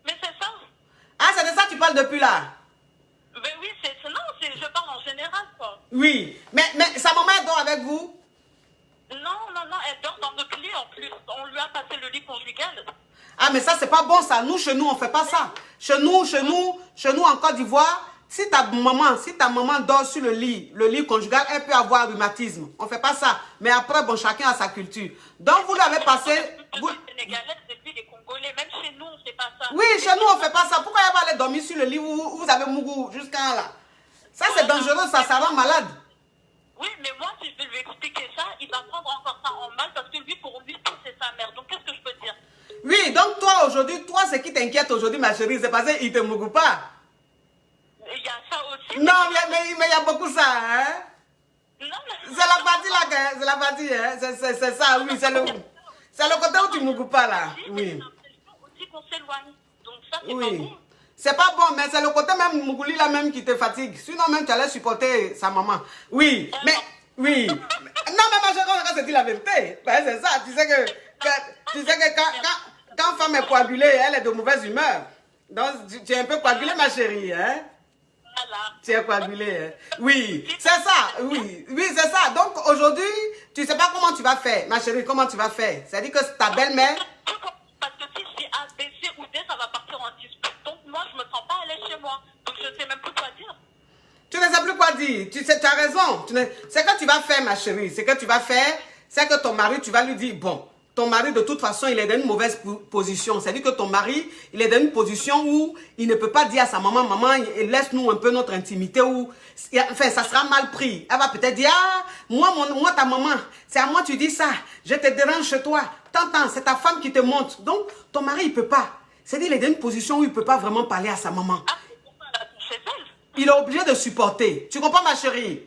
Mais c'est ça. Ah, c'est de ça que tu parles depuis là? Mais oui, je parle en général, quoi. Oui. Mais sa maman, elle dort avec vous? Non, elle dort dans notre lit en plus. On lui a passé le lit conjugal. Ah, mais ça, c'est pas bon, ça. Nous, chez nous, on fait pas ça. Chez nous, en Côte d'Ivoire, si ta maman dort sur le lit conjugal, elle peut avoir rhumatisme. On fait pas ça. Mais après, bon, chacun a sa culture. Donc, vous l'avez passé... Les Sénégalais, c'est lui, les Congolais. Même chez nous, on fait pas ça. Oui, chez nous, on fait pas ça. Pourquoi elle va aller dormir sur le lit où vous avez mougou jusqu'à là? Ça, c'est dangereux, ça rend malade. Oui, mais moi, si je vais lui expliquer ça, il va prendre encore ça en mal parce que lui, pour lui, tout c'est sa mère. Donc, qu'est-ce que je peux dire? Oui, donc toi, aujourd'hui, ce qui t'inquiète aujourd'hui, ma chérie, c'est parce qu'il ne te mougou pas. Il y a ça aussi. Non, mais il y a beaucoup ça, hein? Non, mais... C'est la partie là, c'est la partie, hein? C'est ça, oui, c'est le côté où tu ne mougou pas, là. Oui. aussi qu'on s'éloigne. Donc, ça, c'est pas Oui. bon. C'est pas bon, mais c'est le côté même Mougouli là même qui te fatigue. Sinon même tu allais supporter sa maman. Oui, mais oui. Non mais ma chérie, on va se dire la vérité. Ben, c'est ça, tu sais que quand femme est coagulée, elle est de mauvaise humeur. Donc tu es un peu coagulée ma chérie, hein? Voilà. Tu es coagulée, hein? Oui, c'est ça, oui, c'est ça. Donc aujourd'hui, tu sais pas comment tu vas faire, ma chérie, comment tu vas faire. C'est-à-dire que ta belle-mère... Parce que si c'est A, B, C ou D, ça va partir en dispute. Donc moi, je me sens pas à l'aise chez moi. Donc je sais même plus quoi dire. Tu ne sais plus quoi dire. Tu as raison. C'est que tu vas faire, ma chérie. C'est que tu vas faire, c'est que ton mari, tu vas lui dire, bon, ton mari, de toute façon, il est dans une mauvaise position. C'est-à-dire que ton mari, il est dans une position où il ne peut pas dire à sa maman, maman, laisse-nous un peu notre intimité. Enfin, ça sera mal pris. Elle va peut-être dire, ah, moi, ta maman, c'est à moi tu dis ça. Je te dérange chez toi. T'entends, c'est ta femme qui te montre. Donc, ton mari, il ne peut pas. C'est-à-dire qu'il est dans une position où il ne peut pas vraiment parler à sa maman. Ah, c'est pour ça, là, chez elle. Il est obligé de supporter. Tu comprends, ma chérie?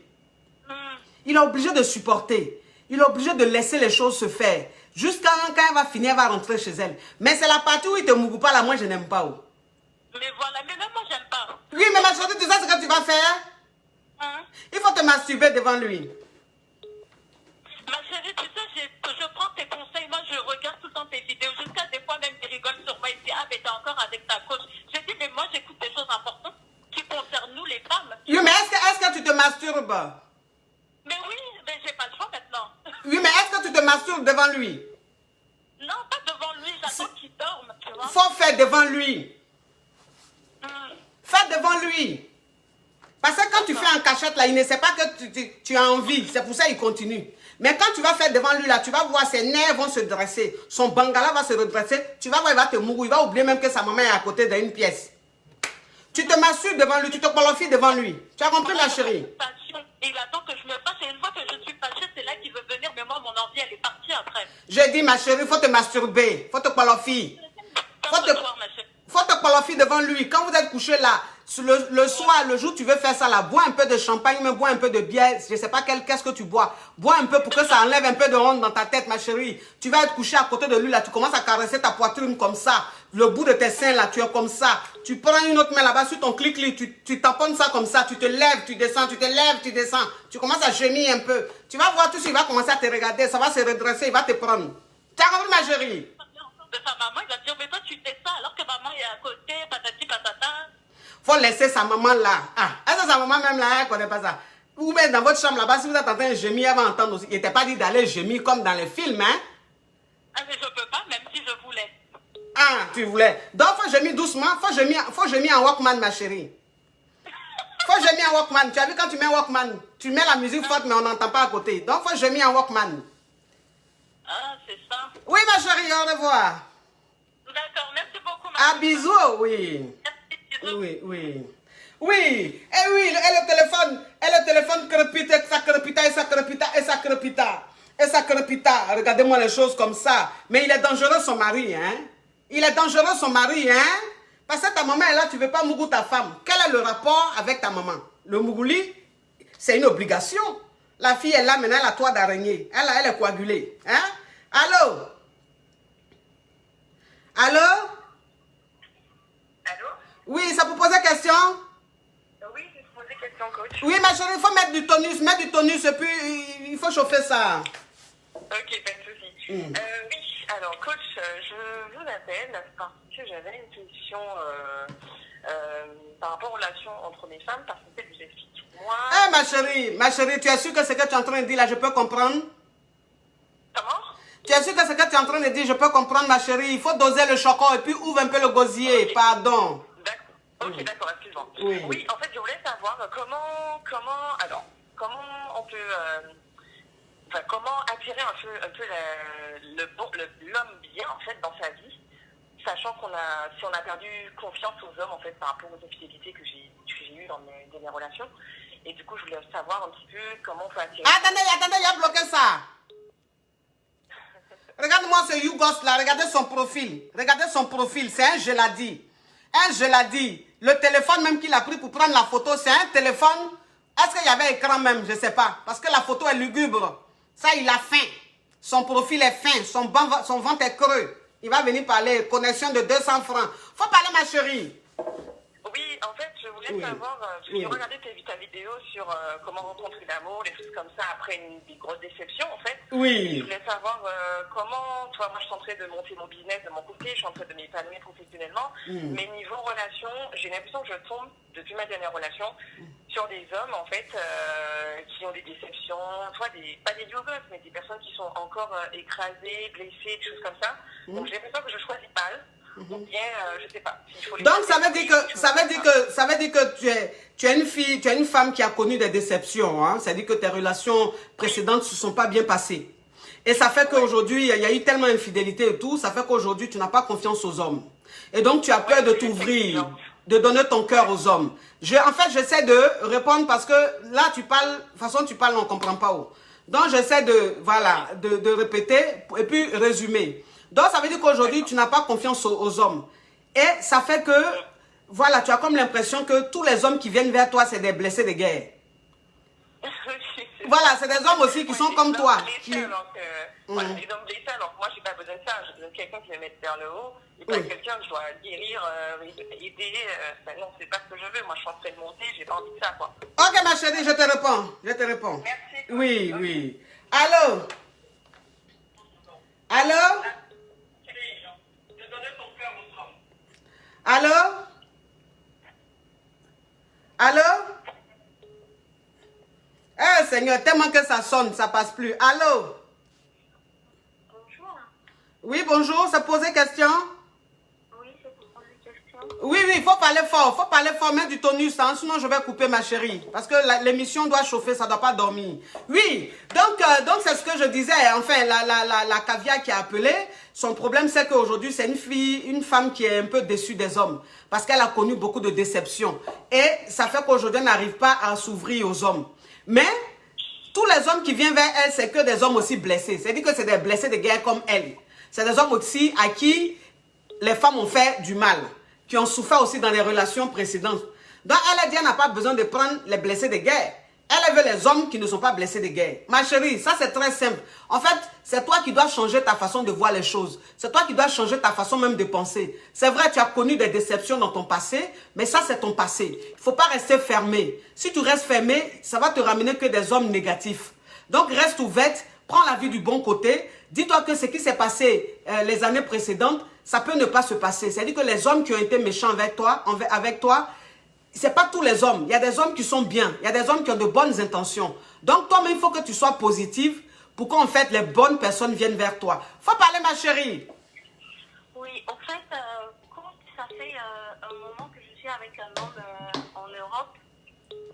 Il est obligé de supporter. Il est obligé de laisser les choses se faire. Jusqu'à quand elle va finir, elle va rentrer chez elle. Mais c'est la partie où il te mougou pas là, moi je n'aime pas. Mais voilà, mais même moi, j'aime pas. Oui, mais ma chérie, tu sais ce que tu vas faire? Il faut te masturber devant lui. Ma chérie, tu sais, je prends tes conseils. Moi, je regarde tout le temps tes vidéos. Jusqu'à des fois, même, ils rigolent sur moi. Ils disent, ah, mais t'es encore avec ta coach. Je dis, mais moi, j'écoute des choses importantes qui concernent nous, les femmes. Oui, mais est-ce que tu te masturbes? Mais oui, mais j'ai pas le choix maintenant. Oui, mais est-ce que tu te masturbes devant lui? Non, pas devant lui. J'attends qu'il dorme, tu vois. Faut faire devant lui. Fais devant lui. Parce que quand tu fais en cachette, là, il ne sait pas que tu as envie. C'est pour ça qu'il continue. Mais quand tu vas faire devant lui, là, tu vas voir ses nerfs vont se dresser. Son bangala va se redresser. Tu vas voir, il va te mourir. Il va oublier même que sa maman est à côté d'une pièce. Tu te masturbes devant lui, tu te qualifies devant lui. Tu as compris, ma chérie? Il attend que je me fâche. Et une fois que je suis fâchée, c'est là qu'il veut venir. Mais moi, mon envie, elle est partie après. J'ai dit, ma chérie, il faut te masturber. Il faut te qualifier. Faut te qualifier devant lui. Quand vous êtes couché là, le soir, le jour, tu veux faire ça là, bois un peu de champagne, mais bois un peu de bière. Je ne sais pas qu'est-ce que tu bois. Bois un peu pour que ça enlève un peu de honte dans ta tête, ma chérie. Tu vas être couché à côté de lui là, tu commences à caresser ta poitrine comme ça. Le bout de tes seins là, tu es comme ça. Tu prends une autre main là-bas sur ton clic-clic, tu tamponnes ça comme ça. Tu te lèves, tu descends, tu te lèves, tu descends. Tu commences à gémir un peu. Tu vas voir tout ça, il va commencer à te regarder. Ça va se redresser, il va te prendre. Tu as compris, ma chérie? De sa maman, il va dire, mais toi tu fais ça alors que maman est à côté, patati patata. Faut laisser sa maman là. Ah, est-ce que sa maman même là, elle ne connaît pas ça? Ou même dans votre chambre là-bas, si vous êtes en train de gémir, elle va entendre aussi. Il n'était pas dit d'aller gémir comme dans les films, hein? Ah, mais je peux pas, même si je voulais. Ah, tu voulais. Donc, faut gémir doucement, faut gémir en Walkman, ma chérie. j'ai mis un Walkman. Tu as vu quand tu mets un Walkman, tu mets la musique forte, mais on n'entend pas à côté. Donc, faut que j'ai mis un Walkman. Ah, c'est ça. Oui, ma chérie, au revoir. D'accord, merci beaucoup, ma À bisous, oui. Merci, bisous. Oui, oui. Oui, et oui, et le téléphone crepite, ça crepita, et ça crepita, et ça crepita. Et ça crepita. Regardez-moi les choses comme ça. Mais il est dangereux, son mari, hein. Il est dangereux, son mari, hein. Parce que ta maman est là, tu ne veux pas mougou ta femme. Quel est le rapport avec ta maman? Le mougouli, c'est une obligation. La fille est là, maintenant, elle a toit d'araignée. Elle est coagulée. Hein? Allô? Allô? Allô? Oui, ça vous pose question? Oui, je te posais question, coach. Oui, ma chérie, il faut mettre du tonus, et puis il faut chauffer ça. Ok, pas de souci. Oui, alors, coach, je vous appelle parce que j'avais une question par rapport aux relations entre les femmes, parce que je vous explique. Moi... Eh, ma chérie, tu es sûre que ce que tu es en train de dire là, je peux comprendre? Comment? Tu es sûre que ce que tu es en train de dire, je peux comprendre, ma chérie? Il faut doser le chocolat et puis ouvre un peu le gosier, Okay. Pardon. D'accord. Ok, d'accord, excuse-moi. Oui. En fait, je voulais savoir comment on peut, comment attirer un peu l'homme bien, en fait, dans sa vie, sachant si on a perdu confiance aux hommes, en fait, par rapport aux infidélités que j'ai eues dans mes relations. Et du coup, je voulais savoir un petit peu comment on peut attirer... Attendez, il a bloqué ça. Regarde-moi ce Yougos là, regardez son profil. Regardez son profil, c'est un geladi. Un geladi. Le téléphone même qu'il a pris pour prendre la photo, c'est un téléphone. Est-ce qu'il y avait écran même? Je ne sais pas. Parce que la photo est lugubre. Ça, il a faim. Son profil est fin. Son ventre est creux. Il va venir parler. Connexion de 200 francs. Faut parler, ma chérie. Oui, en fait, je voulais savoir, j'ai regardé ta vidéo sur comment rencontrer l'amour, les choses comme ça, après une grosse déception, en fait. Oui. Je voulais savoir comment, toi, moi, je suis en train de monter mon business de mon côté, je suis en train de m'épanouir professionnellement, mais niveau relation, j'ai l'impression que je tombe, depuis ma dernière relation, sur des hommes, en fait, qui ont des déceptions, pas des yogos, mais des personnes qui sont encore écrasées, blessées, des choses comme ça. Donc, j'ai l'impression que je choisis mal. Ou bien, je sais pas. Donc ça veut dire que tu es une femme qui a connu des déceptions, hein? C'est-à-dire que tes relations précédentes se sont pas bien passées. Et ça fait qu'aujourd'hui, il y a eu tellement d'infidélité et tout, ça fait qu'aujourd'hui, tu n'as pas confiance aux hommes. Et donc tu as peur de t'ouvrir, de donner ton cœur aux hommes. En fait, j'essaie de répondre parce que là, tu parles, de toute façon, tu parles, on ne comprend pas où. Donc j'essaie de répéter et puis résumer. Donc, ça veut dire qu'aujourd'hui, tu n'as pas confiance aux hommes. Et ça fait que, voilà, tu as comme l'impression que tous les hommes qui viennent vers toi, c'est des blessés de guerre. Voilà, c'est des hommes aussi qui sont comme toi. Voilà, des hommes blessés, alors moi, je n'ai pas besoin de ça. J'ai besoin de quelqu'un qui me mette vers le haut. Et pas quelqu'un que je dois guérir, aider. Non, c'est pas ce que je veux. Moi, je suis en train de monter, j'ai pas envie de ça, quoi. Ok, ma chérie, je te réponds. Merci. Oui. Allô? Allô? Allô? Allô? Eh Seigneur, tellement que ça sonne, ça passe plus. Allô? Bonjour. Oui, bonjour, ça posait question? Oui, c'est pour poser question. Oui, il faut parler fort, mettre du tonus, hein, sinon je vais couper ma chérie. Parce que l'émission doit chauffer, ça ne doit pas dormir. Oui, donc c'est ce que je disais, enfin, la caviar qui a appelé, son problème c'est qu'aujourd'hui c'est une femme qui est un peu déçue des hommes. Parce qu'elle a connu beaucoup de déceptions. Et ça fait qu'aujourd'hui elle n'arrive pas à s'ouvrir aux hommes. Mais tous les hommes qui viennent vers elle, c'est que des hommes aussi blessés. C'est-à-dire que c'est des blessés de guerre comme elle. C'est des hommes aussi à qui les femmes ont fait du mal, qui ont souffert aussi dans les relations précédentes. Donc elle a dit, elle n'a pas besoin de prendre les blessés de guerre. Elle veut les hommes qui ne sont pas blessés de guerre. Ma chérie, ça c'est très simple. En fait, c'est toi qui dois changer ta façon de voir les choses. C'est toi qui dois changer ta façon même de penser. C'est vrai, tu as connu des déceptions dans ton passé, mais ça c'est ton passé. Il ne faut pas rester fermé. Si tu restes fermé, ça va te ramener que des hommes négatifs. Donc reste ouverte, prends la vie du bon côté. Dis-toi que ce qui s'est passé les années précédentes, ça peut ne pas se passer. C'est-à-dire que les hommes qui ont été méchants avec toi, c'est pas tous les hommes. Il y a des hommes qui sont bien. Il y a des hommes qui ont de bonnes intentions. Donc, toi-même, il faut que tu sois positive pour qu'en fait, les bonnes personnes viennent vers toi. Faut parler, ma chérie. Oui, en fait, ça fait un moment que je suis avec un homme en Europe.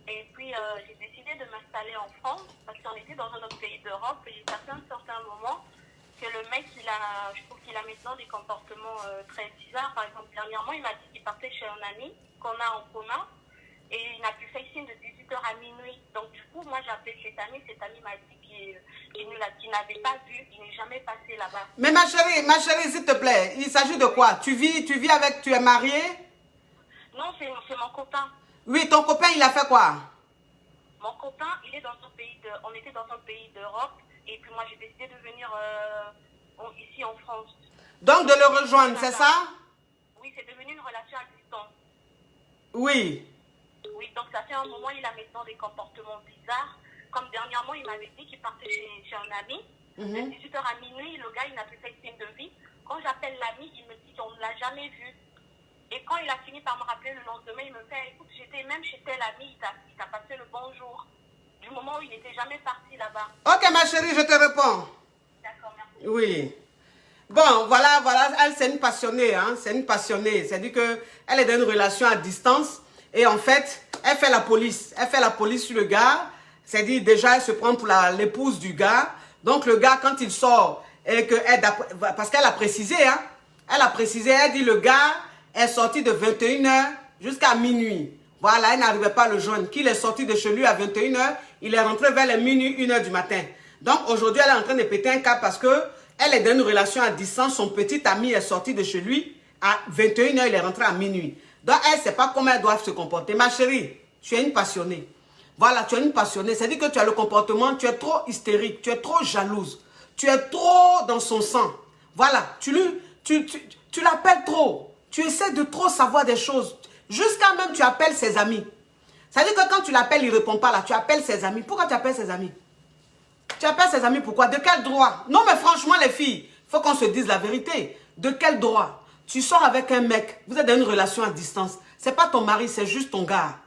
Et puis, j'ai décidé de m'installer en France parce qu'on était dans un autre pays d'Europe et j'ai passé un certain moment que le mec, je trouve qu'il a maintenant des comportements très bizarres. Par exemple, dernièrement, il m'a dit qu'il partait chez un ami qu'on a en commun et il n'a plus fait signe de 18h à minuit. Donc, du coup, moi, j'ai appelé cet ami m'a dit qu'il n'avait pas vu, il n'est jamais passé là-bas. Mais ma chérie, s'il te plaît, il s'agit de quoi? Tu es mariée? Non, c'est mon copain. Oui, ton copain, il a fait quoi? Mon copain, il est dans un pays on était dans un pays d'Europe et puis moi j'ai décidé de venir ici en France. Donc de le rejoindre, c'est ça? Oui, c'est devenu une relation à distance. Oui. Oui, donc ça fait un moment, il a maintenant des comportements bizarres. Comme dernièrement, il m'avait dit qu'il partait chez un ami. De 18h à minuit, le gars, il n'a plus fait signe de vie. Quand j'appelle l'ami, il me dit qu'on ne l'a jamais vu. Et quand il a fini par me rappeler le lendemain, il me fait, écoute, j'étais même chez tel ami, il t'a passé le bonjour. Du moment où il n'était jamais parti là-bas. Ok, ma chérie, je te réponds. D'accord, merci. Oui. Bon, voilà, elle, c'est une passionnée, hein, c'est une passionnée. C'est-à-dire qu'elle est dans une relation à distance et en fait, elle fait la police. Elle fait la police sur le gars. C'est-à-dire, déjà, elle se prend pour l'épouse du gars. Donc, le gars, quand il sort, parce qu'elle a précisé, hein, elle dit, le gars est sorti de 21h jusqu'à minuit. Voilà, elle n'arrivait pas à le joindre. Qu'il est sorti de chez lui à 21h, il est rentré vers les minuit, 1h du matin. Donc, aujourd'hui, elle est en train de péter un câble parce que elle est dans une relation à distance. Son petit ami est sorti de chez lui à 21h, il est rentré à minuit. Donc, elle ne sait pas comment elle doit se comporter. Ma chérie, tu es une passionnée. Voilà, tu es une passionnée. C'est-à-dire que tu as le comportement, tu es trop hystérique, tu es trop jalouse. Tu es trop dans son sang. Voilà, tu l'appelles trop. Tu essaies de trop savoir des choses. Jusqu'à même, tu appelles ses amis. C'est-à-dire que quand tu l'appelles, il ne répond pas là. Tu appelles ses amis. Pourquoi tu appelles ses amis? Tu appelles ses amis pourquoi? De quel droit? Non, mais franchement, les filles, il faut qu'on se dise la vérité. De quel droit? Tu sors avec un mec, vous êtes dans une relation à distance. Ce n'est pas ton mari, c'est juste ton gars.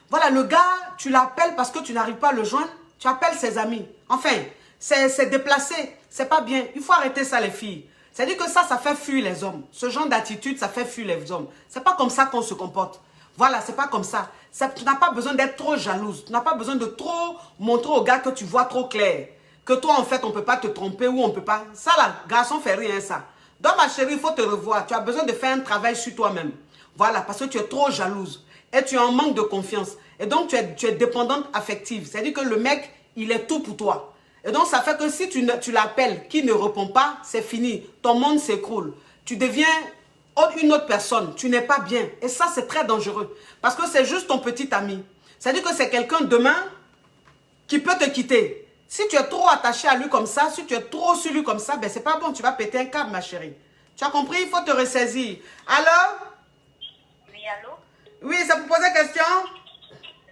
Voilà, le gars, tu l'appelles parce que tu n'arrives pas à le joindre. Tu appelles ses amis. Enfin, c'est déplacé. C'est pas bien. Il faut arrêter ça, les filles. C'est-à-dire que ça fait fuir les hommes. Ce genre d'attitude, ça fait fuir les hommes. C'est pas comme ça qu'on se comporte. Voilà, c'est pas comme ça. Tu n'as pas besoin d'être trop jalouse. Tu n'as pas besoin de trop montrer au gars que tu vois trop clair. Que toi, en fait, on ne peut pas te tromper ou on ne peut pas... Ça, là, garçon, fait rien, ça. Donc, ma chérie, il faut te revoir. Tu as besoin de faire un travail sur toi-même. Voilà, parce que tu es trop jalouse. Et tu es en manque de confiance. Et donc, tu es dépendante affective. C'est-à-dire que le mec, il est tout pour toi. Et donc, ça fait que si tu l'appelles, qu'il ne répond pas, c'est fini. Ton monde s'écroule. Tu deviens une autre personne. Tu n'es pas bien. Et ça, c'est très dangereux. Parce que c'est juste ton petit ami. C'est-à-dire que c'est quelqu'un demain qui peut te quitter. Si tu es trop attaché à lui comme ça, si tu es trop sur lui comme ça, ben c'est pas bon. Tu vas péter un câble, ma chérie. Tu as compris? Il faut te ressaisir. Alors? Oui, allô? Oui, ça vous posait question?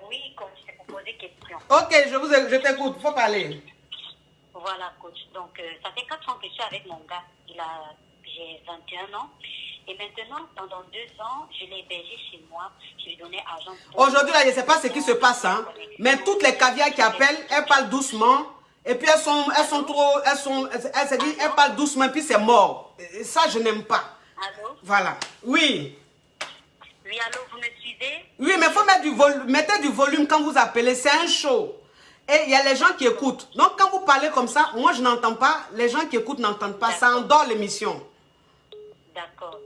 Oui, coach, c'est pour poser question. Ok, je t'écoute. Il faut parler. Voilà, coach. Donc, ça fait 4 ans que je suis avec mon gars. J'ai 21 ans. Et maintenant, pendant 2 ans, je l'ai hébergé chez moi. Je lui donnais argent. Aujourd'hui, là, je ne sais pas ce qui se passe, hein. Mais toutes les caviars qui appellent, elles parlent doucement. Et puis, elles parlent doucement, puis c'est mort. Et ça, je n'aime pas. Allô? Voilà. Oui. Oui, allô, vous me suivez? Oui, mais il faut mettre du volume. Mettez du volume quand vous appelez. C'est un show. Et il y a les gens qui écoutent. Donc, quand vous parlez comme ça, moi, je n'entends pas. Les gens qui écoutent n'entendent pas. Ça endort l'émission. D'accord.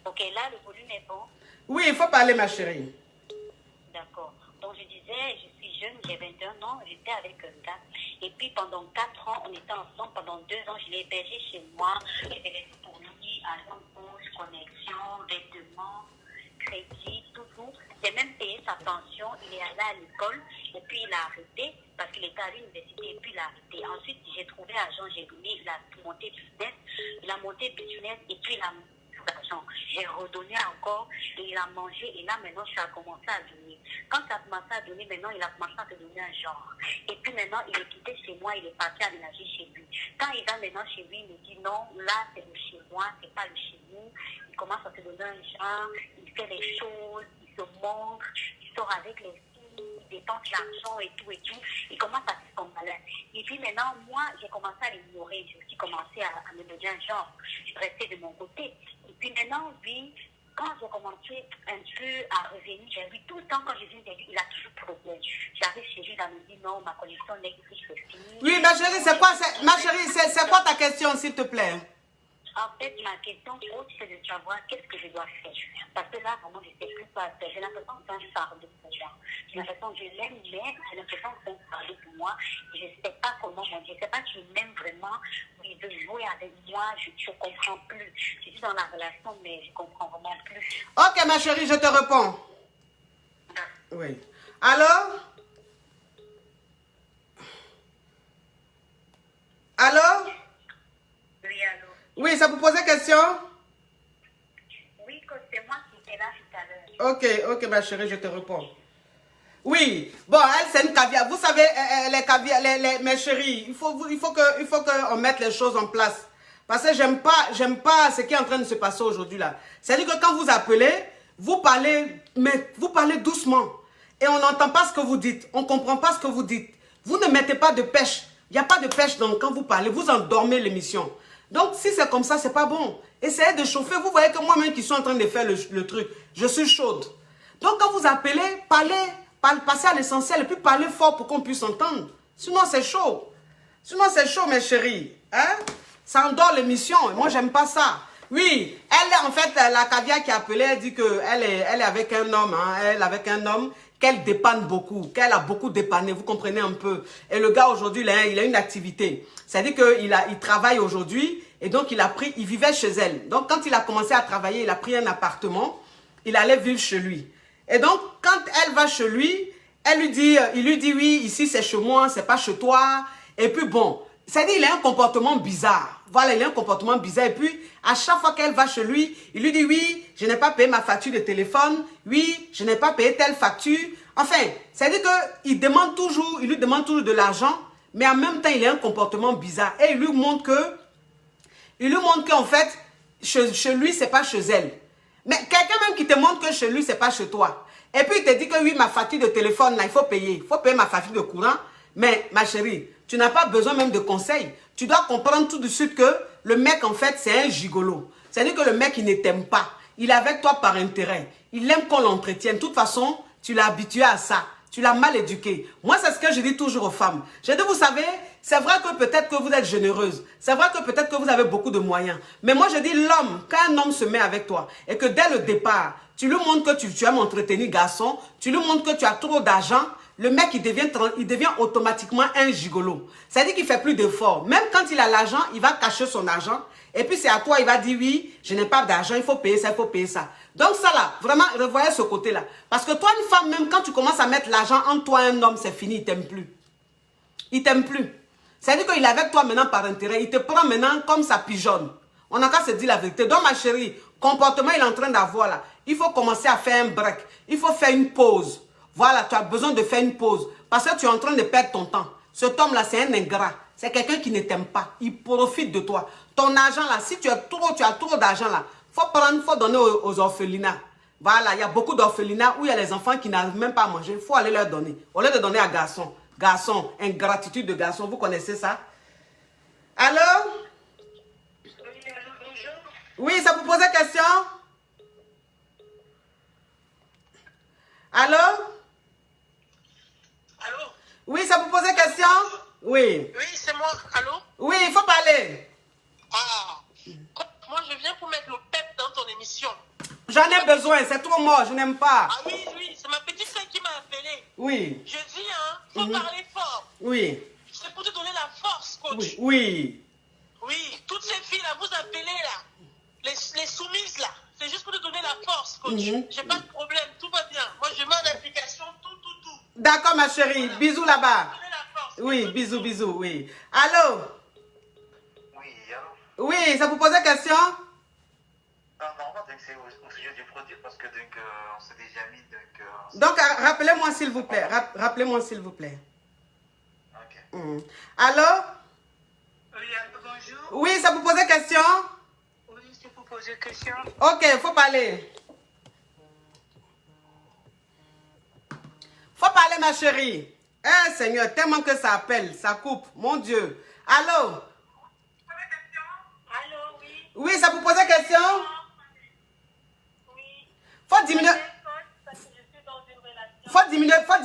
Ok, là, le volume est bon. Oui, il faut parler, ma chérie. D'accord. Donc, je disais, je suis jeune, j'ai 21 ans, j'étais avec un gars. Et puis, pendant 4 ans, on était ensemble. Pendant 2 ans, je l'ai hébergé chez moi. J'ai laissé pour lui, argent poche, connexion, vêtements, crédit, tout. J'ai même payé sa pension. Il est allé à l'école. Et puis, il a arrêté parce qu'il était à l'université. Et puis, il a arrêté. Ensuite, j'ai trouvé argent, j'ai donné. Il a monté business. Et puis, il a d'argent. J'ai redonné encore et il a mangé et là maintenant ça a commencé à donner. Quand ça a commencé à donner, maintenant il a commencé à te donner un genre. Et puis maintenant il est quitté chez moi, il est parti aménager chez lui. Quand il va maintenant chez lui, il me dit non, là c'est le chez moi, c'est pas le chez nous. Il commence à te donner un genre, il fait les choses, il se montre, il sort avec les filles, il dépense l'argent et tout. Il commence à faire son malin. Et puis maintenant, moi, j'ai commencé à l'ignorer. J'ai aussi commencé à me donner un genre. Je restais de mon côté. Et puis maintenant, lui, quand j'ai commencé un peu à revenir, j'ai vu tout le temps quand je viens de lui, il a toujours problème. J'arrive chez lui, il me dit non, ma connexion Netflix c'est fini. Oui, ma chérie, c'est quoi, c'est quoi ta question, s'il te plaît? En fait, ma question c'est de savoir qu'est-ce que je dois faire. Parce que là, vraiment, je ne sais plus quoi faire. J'ai l'impression que c'est un fardeau pour moi. J'ai l'impression que je l'aime, mais j'ai l'impression que c'est un fardeau pour moi. Je ne sais pas comment, je ne sais pas s'il m'aime vraiment, ou il veut jouer avec moi. Je ne comprends plus. Je suis dans la relation, mais je ne comprends vraiment plus. Ok, ma chérie, je te réponds. Oui. Alors? Alors? Oui, allô? Oui, ça vous posait question? Oui, c'est moi qui étais là tout à l'heure. Ok, ma chérie, je te réponds. Oui, bon, elle, c'est une caviar. Vous savez, les caviar, mes chéris, il faut qu'on mette les choses en place. Parce que j'aime pas ce qui est en train de se passer aujourd'hui là. C'est-à-dire que quand vous appelez, vous parlez doucement. Et on n'entend pas ce que vous dites. On ne comprend pas ce que vous dites. Vous ne mettez pas de pêche. Il n'y a pas de pêche quand vous parlez. Vous endormez l'émission. Donc, si c'est comme ça, c'est pas bon. Essayez de chauffer. Vous voyez que moi-même qui suis en train de faire le truc, je suis chaude. Donc, quand vous appelez, passez à l'essentiel et puis parlez fort pour qu'on puisse entendre. Sinon, c'est chaud. Mes chéris. Hein? Ça endort l'émission. Et moi, j'aime pas ça. Oui, elle, en fait, la caviar qui a appelé, elle dit qu'elle est avec un homme. Hein, elle avec un homme qu'elle dépanne beaucoup, qu'elle a beaucoup dépanné, vous comprenez un peu. Et le gars, aujourd'hui, il a une activité. C'est-à-dire qu'il travaille aujourd'hui et donc il vivait chez elle. Donc, quand il a commencé à travailler, il a pris un appartement, il allait vivre chez lui. Et donc, quand elle va chez lui, il lui dit, oui, ici c'est chez moi, c'est pas chez toi. Et puis bon, c'est-à-dire il a un comportement bizarre. Voilà, il a un comportement bizarre. Et puis, à chaque fois qu'elle va chez lui, il lui dit, oui, je n'ai pas payé ma facture de téléphone. Oui, je n'ai pas payé telle facture. Enfin, c'est-à-dire qu'il lui demande toujours de l'argent, mais en même temps, il a un comportement bizarre. Et il lui montre qu'en fait, chez lui, c'est pas chez elle. Mais quelqu'un même qui te montre que chez lui, c'est pas chez toi. Et puis, il te dit que oui, ma facture de téléphone, là, il faut payer. Il faut payer ma facture de courant. Mais, ma chérie, tu n'as pas besoin même de conseils. Tu dois comprendre tout de suite que le mec, en fait, c'est un gigolo. C'est-à-dire que le mec, il ne t'aime pas. Il est avec toi par intérêt. Il aime qu'on l'entretienne. De toute façon, tu l'as habitué à ça. Tu l'as mal éduqué. Moi, c'est ce que je dis toujours aux femmes. Je dis, vous savez, c'est vrai que peut-être que vous êtes généreuse. C'est vrai que peut-être que vous avez beaucoup de moyens. Mais moi, je dis, l'homme, quand un homme se met avec toi et que dès le départ, tu lui montres que tu aimes entretenir garçon, tu lui montres que tu as trop d'argent, le mec, il devient automatiquement un gigolo. C'est-à-dire qu'il ne fait plus d'efforts. Même quand il a l'argent, il va cacher son argent. Et puis c'est à toi, il va dire oui, je n'ai pas d'argent, il faut payer ça, il faut payer ça. Donc ça là, vraiment, revoyez ce côté-là. Parce que toi, une femme, même quand tu commences à mettre l'argent entre toi et un homme, c'est fini, il ne t'aime plus. Il ne t'aime plus. C'est-à-dire qu'il est avec toi maintenant par intérêt. Il te prend maintenant comme ça pigeonne. On n'a qu'à se dire la vérité. Donc ma chérie, comportement il est en train d'avoir là. Il faut commencer à faire un break. Il faut faire une pause. Voilà, tu as besoin de faire une pause. Parce que tu es en train de perdre ton temps. Cet homme-là, c'est un ingrat. C'est quelqu'un qui ne t'aime pas. Il profite de toi. Ton argent là, si tu as trop d'argent là, il faut donner aux orphelinats. Voilà, il y a beaucoup d'orphelinats où il y a les enfants qui n'arrivent même pas à manger. Il faut aller leur donner. Au lieu de donner à garçon. Garçon, ingratitude de garçon, vous connaissez ça? Alors? Oui, ça vous posait question? Alors? Allô? Oui, ça vous posait question? Oui. Oui, c'est moi. Allô? Oui, il faut parler. Ah, moi je viens pour mettre le pep dans ton émission. J'en ai besoin, c'est trop mort, je n'aime pas. Ah oui, c'est ma petite soeur qui m'a appelé. Oui. Je dis, hein, faut parler fort. Oui. C'est pour te donner la force, coach. Oui. Oui. Oui, toutes ces filles-là, vous appelez là, les soumises là. C'est juste pour te donner la force, coach. J'ai pas de problème, tout va bien. Moi, je mets en application tout. D'accord, ma chérie. Voilà. Bisous là-bas. Oui, bisous. bisous, oui. Allô? Oui, allô? Oui, ça vous posait question? Normalement, c'est au sujet du produit parce que on s'est déjà mis. Donc, rappelez-moi s'il vous plaît. Rappelez-moi s'il vous plaît. Ok. Allô? Oui, bonjour. Oui, ça vous posait question? Oui, c'est pour poser question. Ok, il faut parler. Faut parler, ma chérie. Eh, Seigneur, tellement que ça appelle, ça coupe. Mon Dieu. Allô? Allô, oui. Oui, ça vous posait question? Oui.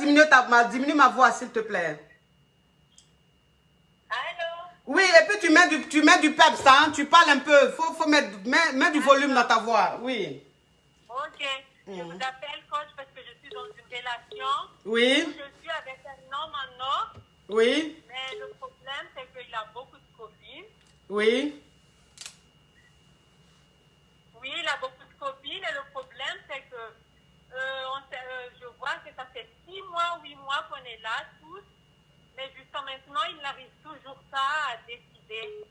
diminuer ma voix, s'il te plaît. Allô? Oui, et puis tu mets du peps, hein, tu parles un peu. Faut mettre du volume dans ta voix, oui. Ok, je vous appelle coach parce que je suis dans une relation. Oui. Je suis avec un homme en or, Oui. mais le problème c'est qu'il a beaucoup de copines. Oui. Oui, il a beaucoup de copines et le problème c'est que je vois que ça fait 6 mois, 8 mois qu'on est là tous, mais jusqu'à maintenant il n'arrive toujours pas à décider.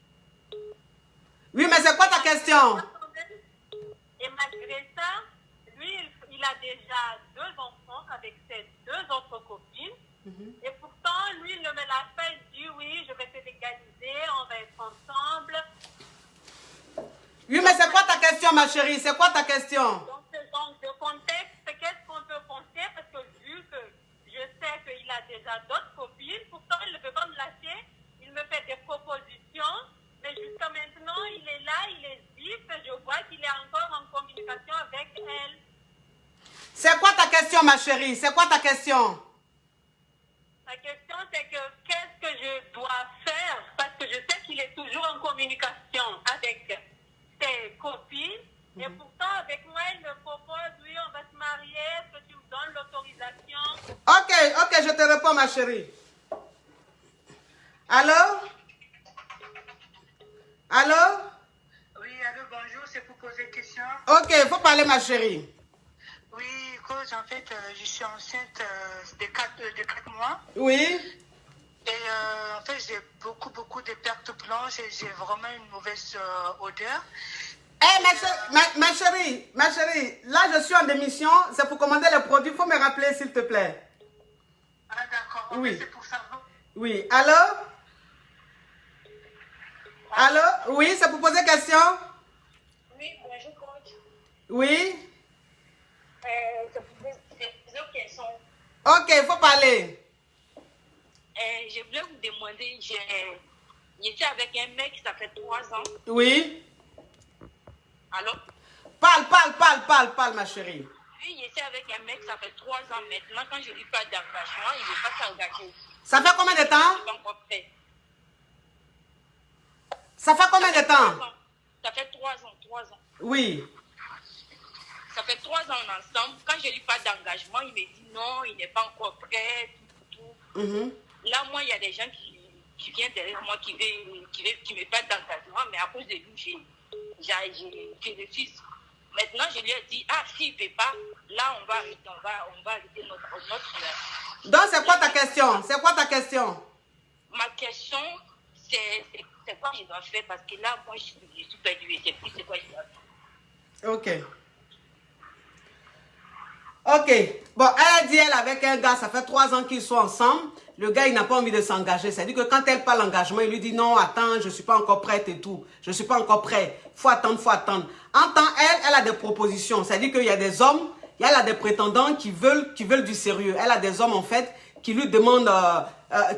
Oui, mais c'est quoi ta question? Et malgré ça, lui, il a déjà 2 enfants avec ses 2 autres copines. Et pourtant, lui, il ne me l'a pas dit, oui, je vais te légaliser, on va être ensemble. Oui, mais c'est quoi ta question, ma chérie? C'est quoi ta question? Donc, le contexte, qu'est-ce qu'on peut penser? Parce que vu que je sais qu'il a déjà d'autres copines, pourtant, il ne veut pas me lâcher. Il me fait des propositions. Mais jusqu'à maintenant, il est là, il hésite. Je vois qu'il est encore en communication avec elle. C'est quoi ta question, ma chérie? C'est quoi ta question? La question, c'est que qu'est-ce que je dois faire? Parce que je sais qu'il est toujours en communication avec ses copines. Et pourtant, avec moi, il me propose, oui, on va se marier. Est-ce que tu me donnes l'autorisation? Ok, je te réponds, ma chérie. Allô? Allô? Oui, allô, bonjour, c'est pour poser une question. Ok, il faut parler, ma chérie. Oui, cause en fait, je suis enceinte de 4 mois. Oui. Et en fait, j'ai beaucoup de pertes blanches et j'ai vraiment une mauvaise odeur. Ma chérie, là je suis en démission, c'est pour commander les produits, il faut me rappeler s'il te plaît. Ah d'accord, Oui. c'est pour ça. Oui, allô? Allô? Oui, c'est pour poser question? Oui, bonjour, coach. Oui? C'est pour plusieurs questions. Ok, il faut parler. Je voulais vous demander, j'étais avec un mec, ça fait 3 ans. Oui? Allô? Parle, ma chérie. Oui, j'étais avec un mec, ça fait 3 ans maintenant. Quand je dis pas d'engagement, il ne veut pas s'engager. Ça fait combien de temps? Je suis pas encore prêt. Ça fait combien de temps? Ça fait 3 ans, 3 ans. Oui. Ça fait 3 ans ensemble. Quand je dis pas d'engagement, il me dit non, il n'est pas encore prêt, tout. Là, moi, il y a des gens qui viennent derrière moi, qui me parlent d'engagement, mais à cause de lui, je refuse. Maintenant, je lui ai dit, s'il ne fait pas, là, on va arrêter notre relation. Donc, c'est quoi ta question? C'est quoi ta question? Ma question, c'est quoi je dois faire? Parce que là, moi, je suis perdue et c'est plus c'est quoi je dois faire. Ok. Bon, elle a dit, elle, avec un gars, ça fait 3 ans qu'ils sont ensemble. Le gars, il n'a pas envie de s'engager. C'est-à-dire que quand elle parle d'engagement, il lui dit non, attends, je ne suis pas encore prête et tout. Je ne suis pas encore prêt. Faut attendre. En temps, elle a des propositions. C'est-à-dire qu'il y a des hommes, il y a des prétendants qui veulent du sérieux. Elle a des hommes, en fait, qui lui demandent,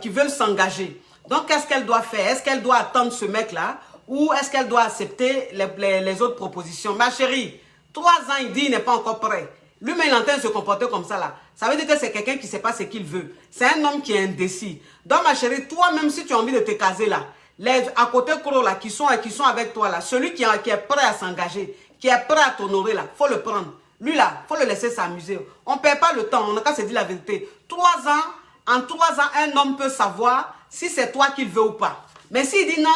qui veulent s'engager. Donc, qu'est-ce qu'elle doit faire? Est-ce qu'elle doit attendre ce mec-là ou est-ce qu'elle doit accepter les autres propositions? Ma chérie, 3 ans, il dit il n'est pas encore prêt. Lui-même, il entend se comporter comme ça, là. Ça veut dire que c'est quelqu'un qui ne sait pas ce qu'il veut. C'est un homme qui est indécis. Donc, ma chérie, toi-même, si tu as envie de te caser, là, les à côté Koro, là, qui sont avec toi, là, celui qui est prêt à s'engager, qui est prêt à t'honorer, là, il faut le prendre. Lui, là, il faut le laisser s'amuser. On ne perd pas le temps. On n'a qu'à se dire la vérité. 3 ans, en 3 ans, un homme peut savoir si c'est toi qu'il veut ou pas. Mais s'il dit non,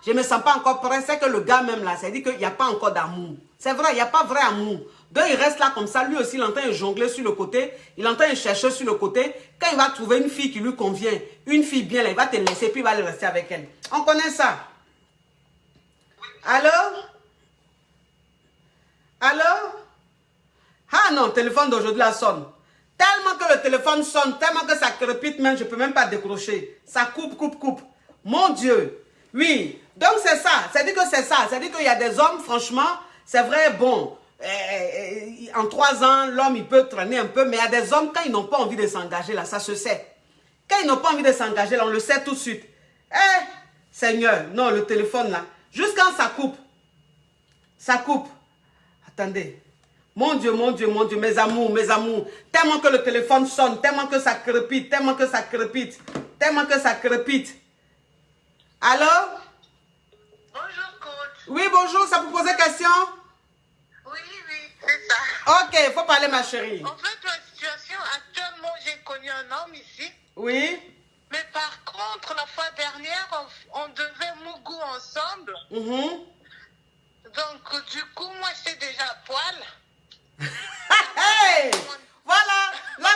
je ne me sens pas encore prêt, c'est que le gars même là, ça dit qu'il n'y a pas encore d'amour. C'est vrai, il n'y a pas vrai amour. Donc il reste là comme ça, lui aussi il entend jongler sur le côté, il entend chercher sur le côté. Quand il va trouver une fille qui lui convient, une fille bien là, il va te laisser puis il va le rester avec elle. On connaît ça. Allô? Allô? Ah non, le téléphone d'aujourd'hui là sonne. Tellement que le téléphone sonne, tellement que ça crépite même, je ne peux même pas décrocher. Ça coupe. Mon Dieu. Oui, donc c'est ça. C'est-à-dire que c'est ça. C'est-à-dire qu'il y a des hommes, franchement, c'est vrai, bon, en 3 ans, l'homme, il peut traîner un peu, mais il y a des hommes, quand ils n'ont pas envie de s'engager, là, ça se sait. Quand ils n'ont pas envie de s'engager, là, on le sait tout de suite. Seigneur, non, le téléphone, là, juste quand ça coupe. Attendez. Mon Dieu, mon Dieu, mon Dieu, mes amours, mes amours. Tellement que le téléphone sonne, tellement que ça crépite, tellement que ça crépite, tellement que ça crépite. Allô? Bonjour, coach. Oui, bonjour, ça vous pose question? Oui, c'est ça. Ok, il faut parler, ma chérie. En fait, la situation actuellement, j'ai connu un homme ici. Oui? Mais par contre, la fois dernière, on devait mougou ensemble. Donc, du coup, moi, j'étais déjà à poil. Hey! Voilà, là,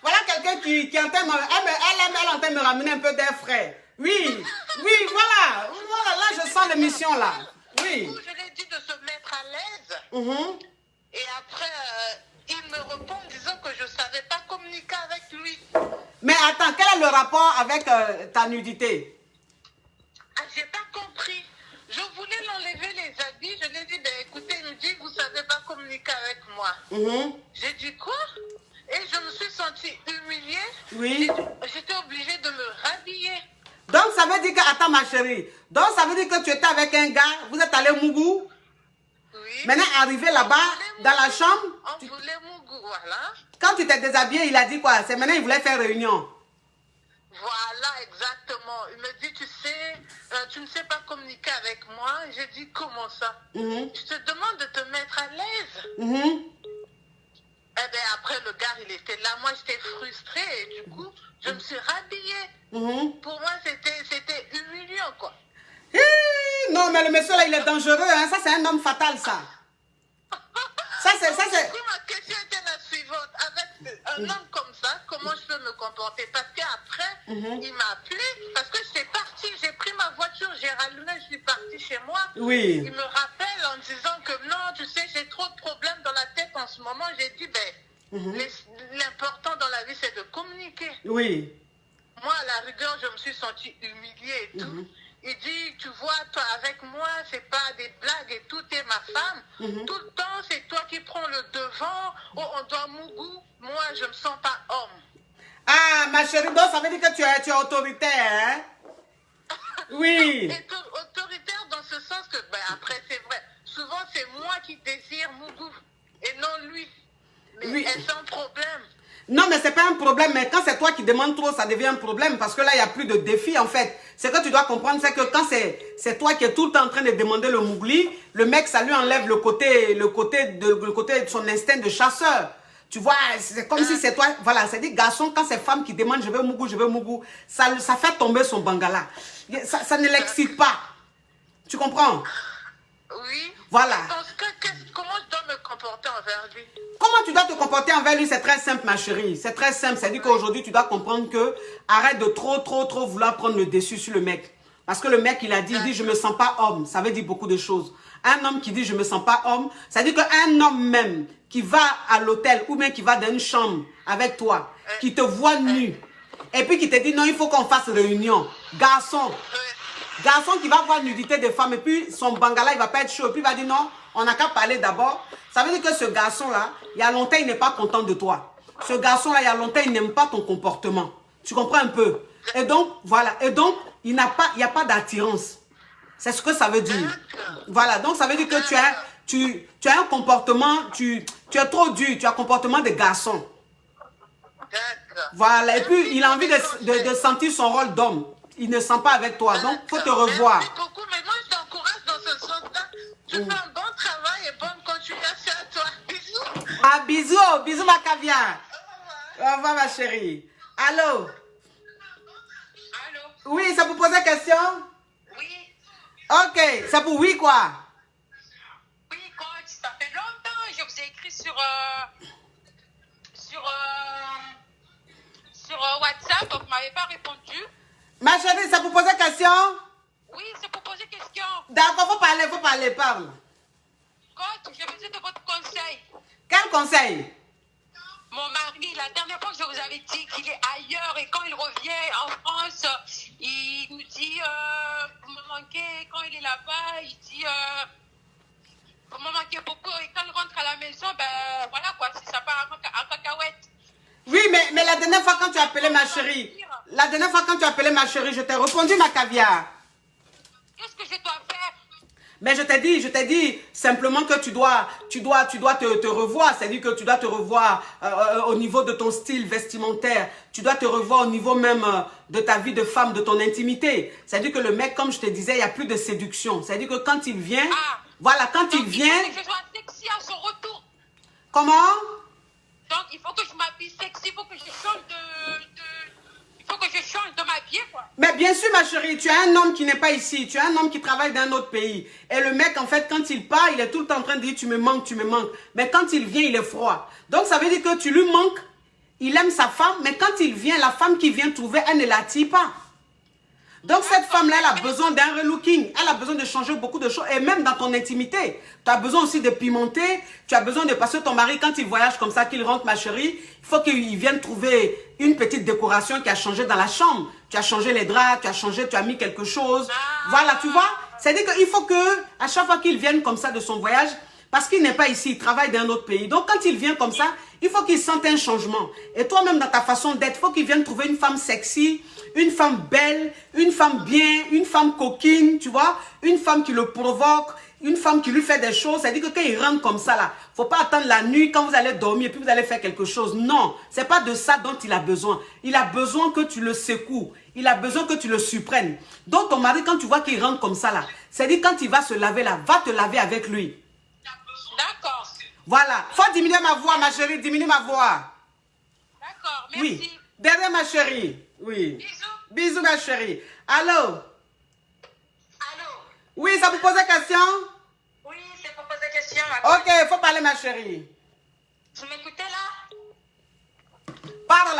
voilà quelqu'un qui entend, elle entend me ramener un peu d'air frais. Oui, voilà, là, je sens l'émission, là. Oui. Du coup, je lui ai dit de se mettre à l'aise. Et après, il me répond en disant que je ne savais pas communiquer avec lui. Mais attends, quel est le rapport avec ta nudité? Ah, j'ai pas compris. Je voulais l'enlever les habits. Je lui ai dit, ben, écoutez, il me dit, vous ne savez pas communiquer avec moi. J'ai dit quoi? Et je me suis sentie humiliée. Oui. J'étais obligée de me rhabiller. Donc, ça veut dire que, attends ma chérie, donc ça veut dire que tu étais avec un gars, vous êtes allé Mougou. Oui. Maintenant, arrivé là-bas, dans la chambre. On voulait Mougou, voilà. Quand tu t'es déshabillé, il a dit quoi? C'est maintenant, il voulait faire réunion. Voilà, exactement. Il me dit, tu sais, tu ne sais pas communiquer avec moi. J'ai dit, comment ça? Je te demande de te mettre à l'aise. Eh bien, après, le gars, il était là. Moi, j'étais frustrée. Et du coup, je me suis rhabillée. Pour moi, c'était humiliant, quoi. Non, mais le monsieur là, il est dangereux. Hein? Ça, c'est un homme fatal, ça. Ça, c'est... Du coup, ma question était la suivante. Avec un homme comme ça, comment je peux me comporter? Parce qu'après, il m'a appelé. Parce que j'étais partie. J'ai pris ma voiture, j'ai rallumé, je suis partie chez moi. Oui. Il me rappelle en disant que non, tu sais, j'ai trop de problèmes dans la tête en ce moment. J'ai dit, ben, l'important dans la vie, c'est de communiquer. Oui. Moi, à la rigueur, je me suis sentie humiliée et tout. Il dit, tu vois, toi, avec moi, c'est pas des blagues et tout, t'es ma femme. Tout le temps, c'est toi qui prends le devant. Oh, on doit mougou. Moi, je me sens pas homme. Ah, ma chérie, donc ça veut dire que tu es autoritaire, hein? Oui. Et autoritaire dans ce sens que, ben, après, c'est vrai. Souvent, c'est moi qui désire mougou et non lui. Mais Oui. est-ce un problème? Non, mais c'est pas un problème, mais quand c'est toi qui demandes trop, ça devient un problème, parce que là, il n'y a plus de défi, en fait. Ce que tu dois comprendre, c'est que quand c'est toi qui es tout le temps en train de demander le mougli, le mec, ça lui enlève le côté de son instinct de chasseur. Tu vois, c'est comme si c'est toi, voilà, c'est des garçons, quand c'est femme qui demande, je veux mougou, ça fait tomber son bangala. Ça ne l'excite pas. Tu comprends? Oui. Voilà. Comment je dois me comporter envers lui? Comment tu dois te comporter envers lui? C'est très simple, ma chérie. C'est très simple. C'est-à-dire qu'aujourd'hui, tu dois comprendre que arrête de trop vouloir prendre le dessus sur le mec. Parce que le mec, il dit, je me sens pas homme. Ça veut dire beaucoup de choses. Un homme qui dit, je me sens pas homme, ça veut dire qu'un homme même qui va à l'hôtel ou bien qui va dans une chambre avec toi, qui te voit nu, et puis qui te dit, non, il faut qu'on fasse réunion. Garçon qui va voir nudité des femmes, et puis son bangala, il va pas être chaud, et puis il va dire, non, on n'a qu'à parler d'abord. Ça veut dire que ce garçon-là, il y a longtemps, il n'est pas content de toi. Ce garçon-là, il y a longtemps, il n'aime pas ton comportement. Tu comprends un peu? Et donc, voilà. Et donc, il n'y a pas d'attirance. C'est ce que ça veut dire. Voilà. Donc, ça veut dire que tu as un comportement, tu es trop dur. Tu as un comportement de garçon. Voilà. Et puis, il a envie de sentir son rôle d'homme. Il ne sent pas avec toi. Donc, il faut te revoir. Merci beaucoup, mais moi, je t'encourage dans ce sens-là. Tu fais un bon travail et bonne continuation à toi. Bisous. Ah, bisous ma caviar. Au revoir ma chérie. Allô? Allô? Oui, ça vous pose question? Oui. Ok, c'est pour oui quoi? Oui, coach, ça fait longtemps. Je vous ai écrit sur WhatsApp, vous ne m'avez pas répondu. Ma chérie, ça vous pose question? Oui, c'est pour poser question. D'accord, faut parler, parle. Coach, j'ai besoin de votre conseil. Quel conseil? Mon mari, la dernière fois que je vous avais dit qu'il est ailleurs et quand il revient en France, il nous dit vous me manquez. Quand il est là-bas, il dit vous me manquez beaucoup. Et quand il rentre à la maison, ben voilà quoi, si ça part en cacahuète. Oui, mais la dernière fois quand tu as appelé ma chérie, je t'ai répondu ma caviar. Qu'est-ce que je dois faire? Mais je t'ai dit simplement que tu dois te revoir. C'est-à-dire que tu dois te revoir au niveau de ton style vestimentaire. Tu dois te revoir au niveau même de ta vie de femme, de ton intimité. C'est-à-dire que le mec, comme je te disais, il n'y a plus de séduction. C'est-à-dire que quand il vient, voilà, quand il vient... Il faut que je sois sexy à son retour. Comment? Donc, il faut que je m'habille sexy, il faut que je change il faut que je change de m'habiller, quoi. Mais bien sûr, ma chérie, tu as un homme qui n'est pas ici. Tu as un homme qui travaille dans un autre pays. Et le mec, en fait, quand il part, il est tout le temps en train de dire, tu me manques, tu me manques. Mais quand il vient, il est froid. Donc, ça veut dire que tu lui manques. Il aime sa femme, mais quand il vient, la femme qu'il vient trouver, elle ne l'attire pas. Donc, cette femme-là, elle a besoin d'un relooking. Elle a besoin de changer beaucoup de choses. Et même dans ton intimité, tu as besoin aussi de pimenter. Tu as besoin de passer ton mari, quand il voyage comme ça, qu'il rentre, ma chérie, il faut qu'il vienne trouver une petite décoration qui a changé dans la chambre. Tu as changé les draps, tu as changé, tu as mis quelque chose. Voilà, tu vois. C'est-à-dire qu'il faut que, à chaque fois qu'il vienne comme ça de son voyage, parce qu'il n'est pas ici, il travaille dans un autre pays. Donc, quand il vient comme ça, il faut qu'il sente un changement. Et toi-même, dans ta façon d'être, il faut qu'il vienne trouver une femme sexy, une femme belle, une femme bien, une femme coquine, tu vois, une femme qui le provoque, une femme qui lui fait des choses. C'est-à-dire que quand il rentre comme ça, là, faut pas attendre la nuit quand vous allez dormir et puis vous allez faire quelque chose. Non, c'est pas de ça dont il a besoin. Il a besoin que tu le secoues. Il a besoin que tu le supprennes. Donc, ton mari, quand tu vois qu'il rentre comme ça, là, c'est-à-dire quand il va se laver, là, va te laver avec lui. D'accord. Voilà. Faut diminuer ma voix, ma chérie. Diminue ma voix. D'accord, merci. Oui. Derrière ma chérie. Oui. Bisous. Bisous, ma chérie. Allô? Allô? Oui, ça vous pose une question? Oui, c'est pour poser question. Ma Ok, il faut parler, ma chérie. Vous m'écoutez là? Parle.